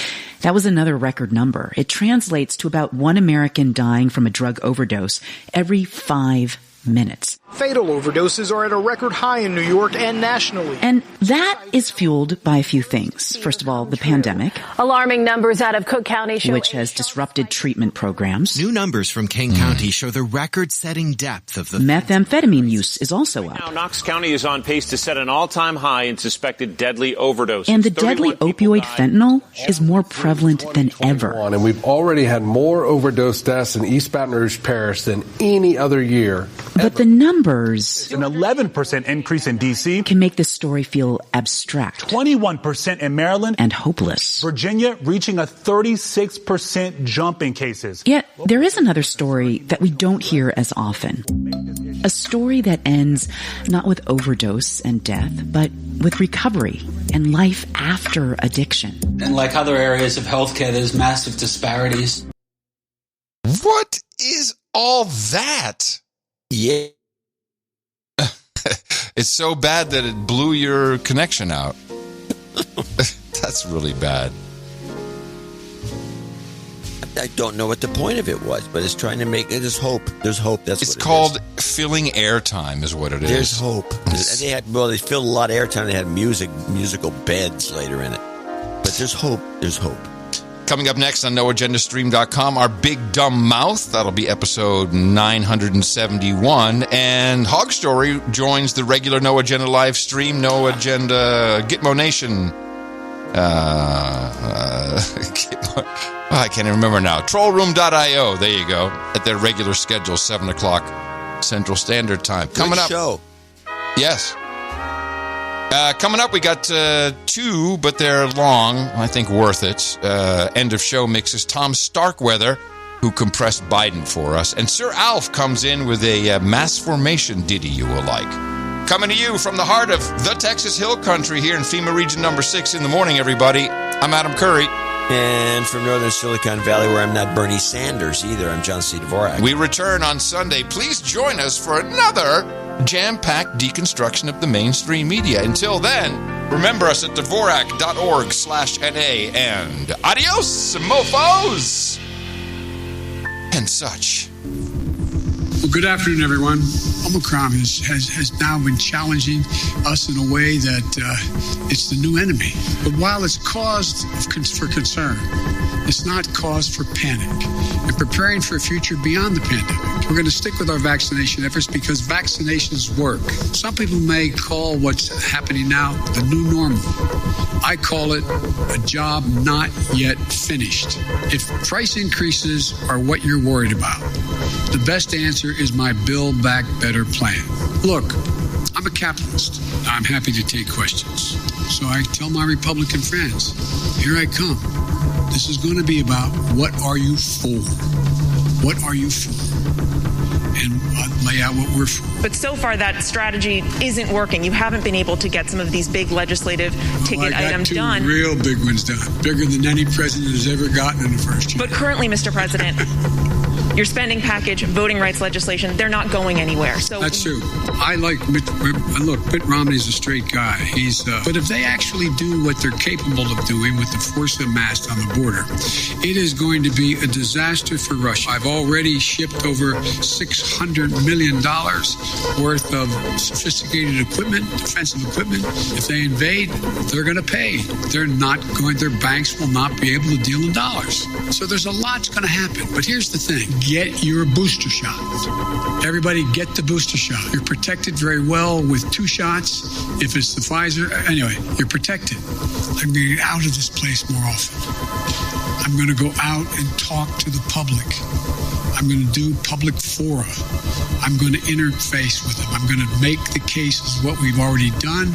That was another record number. It translates to about one American dying from a drug overdose every 5 minutes. Fatal overdoses are at a record high in New York and nationally. And that is fueled by a few things. First of all, the pandemic. Alarming numbers out of Cook County show which has disrupted treatment programs. New numbers from Kane County show the record-setting depth of the methamphetamine use is also up. Now, Knox County is on pace to set an all-time high in suspected deadly overdoses. And the deadly opioid fentanyl is more prevalent than ever. And we've already had more overdose deaths in East Baton Rouge Parish than any other year. But the numbers, an 11% increase in D.C. can make this story feel abstract. 21% in Maryland. And hopeless. Virginia reaching a 36% jump in cases. Yet, there is another story that we don't hear as often. A story that ends not with overdose and death, but with recovery and life after addiction. And like other areas of healthcare, there's massive disparities. What is all that? Yeah. It's so bad that it blew your connection out. That's really bad. I don't know what the point of it was, but it's trying to make it is hope. There's hope. That's it's what called filling airtime, is what it is. There's hope. They filled a lot of airtime. They had musical beds later in it. But there's hope. There's hope. Coming up next on NoAgendaStream.com, our Big Dumb Mouth. That'll be episode 971. And Hog Story joins the regular No Agenda live stream. No Agenda Gitmo Nation. I can't even remember now. Trollroom.io. There you go. At their regular schedule, 7 o'clock Central Standard Time. Coming up. Show. Yes. Coming up, we got two, but they're long. I think worth it. End of show mixes. Tom Starkweather, who compressed Biden for us. And Sir Alf comes in with a mass formation ditty you will like. Coming to you from the heart of the Texas Hill Country here in FEMA Region number 6 in the morning, everybody. I'm Adam Curry. And from Northern Silicon Valley, where I'm not Bernie Sanders either, I'm John C. Dvorak. We return on Sunday. Please join us for another jam-packed deconstruction of the mainstream media. Until then, remember us at Dvorak.org/NA and adios, mofos! And such. Well, good afternoon, everyone. Omicron has now been challenging us in a way that it's the new enemy. But while it's cause for concern, it's not cause for panic. And preparing for a future beyond the pandemic, we're going to stick with our vaccination efforts because vaccinations work. Some people may call what's happening now the new normal. I call it a job not yet finished. If price increases are what you're worried about, the best answer is my Build Back Better plan. Look, I'm a capitalist. I'm happy to take questions. So I tell my Republican friends, here I come. This is going to be about what are you for? What are you for? And I'll lay out what we're for. But so far, that strategy isn't working. You haven't been able to get some of these big legislative ticket items done. I got 2 real big ones done, bigger than any president has ever gotten in the first year. But currently, Mr. President, your spending package, voting rights legislation, they're not going anywhere. So that's true. I like Mitt Romney's a straight guy. But if they actually do what they're capable of doing with the force amassed on the border, it is going to be a disaster for Russia. I've already shipped over $600 million worth of sophisticated equipment, defensive equipment. If they invade, they're going to pay. Their banks will not be able to deal in dollars. So there's a lot's going to happen. But here's the thing. get your booster shot. Everybody get the booster shot. You're protected very well with 2 shots. If it's the Pfizer, anyway, you're protected. I'm going to get out of this place more often. I'm going to go out and talk to the public. I'm going to do public fora. I'm going to interface with them. I'm going to make the cases what we've already done,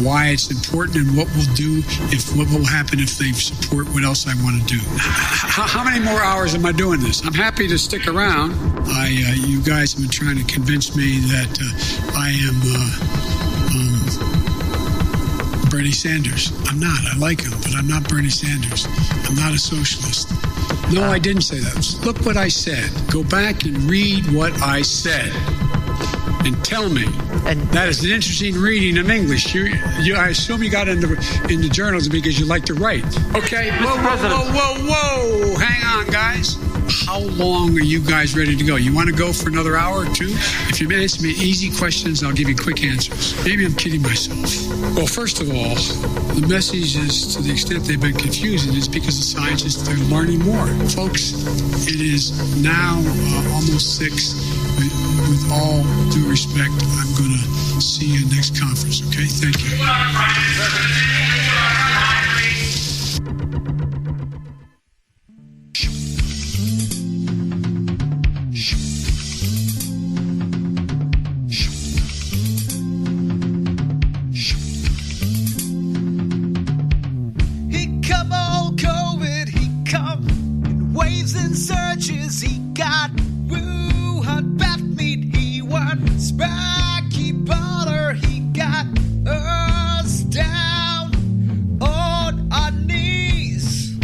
why it's important, and what will happen if they support what else I want to do. How many more hours am I doing this? I'm happy to stick around. You guys have been trying to convince me that I am Bernie Sanders. I'm not. I like him, but I'm not Bernie Sanders. I'm not a socialist. No, I didn't say that. Look what I said. Go back and read what I said. And tell me. And that is an interesting reading in English. I assume you got into journalism because you like to write. Okay. Whoa. Hang on, guys. How long are you guys ready to go? You want to go for another hour or 2? If you answer me easy questions, I'll give you quick answers. Maybe I'm kidding myself. Well, first of all, the message is, to the extent they've been confusing, is because the scientists are learning more. Folks, it is now almost 6. With all due respect, I'm going to see you next conference, okay? Thank you. He come all COVID, he come in waves and surges, he got Wuhan bat meat, he won spiky butter, he got us down on our knees.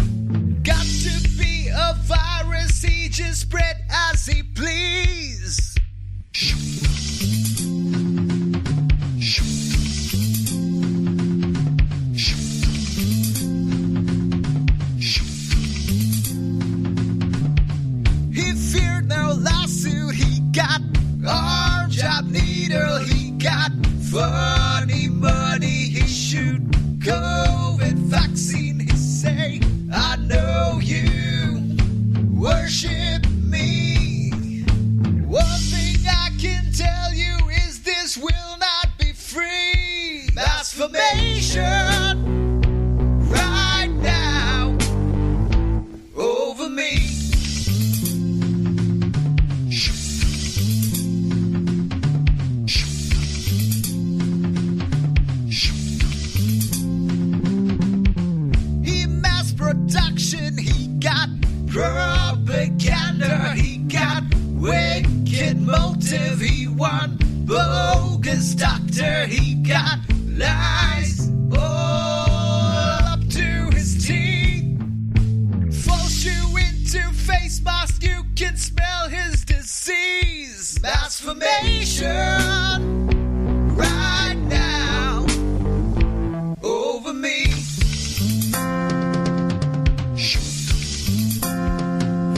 Got to be a virus, he just spread as he please. He feared no lawsuit, he got arm job needle, he got funny money, he shoot COVID vaccine, he say, I know you worship me. One thing I can tell you is this will not be free. Transformation right now over me. He mass production, he got propaganda, he got wicked motive, he won bogus doctor, he got lies all up to his teeth. Force you into face mask, you can smell his disease. Transformation right now over me.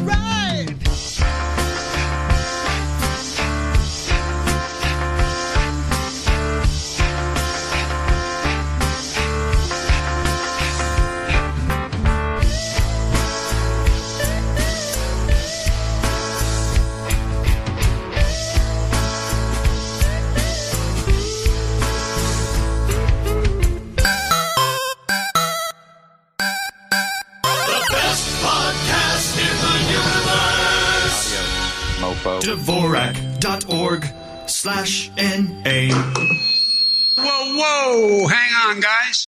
Right. The best podcast in the universe. Dvorak.org/NA. Whoa, hang on, guys.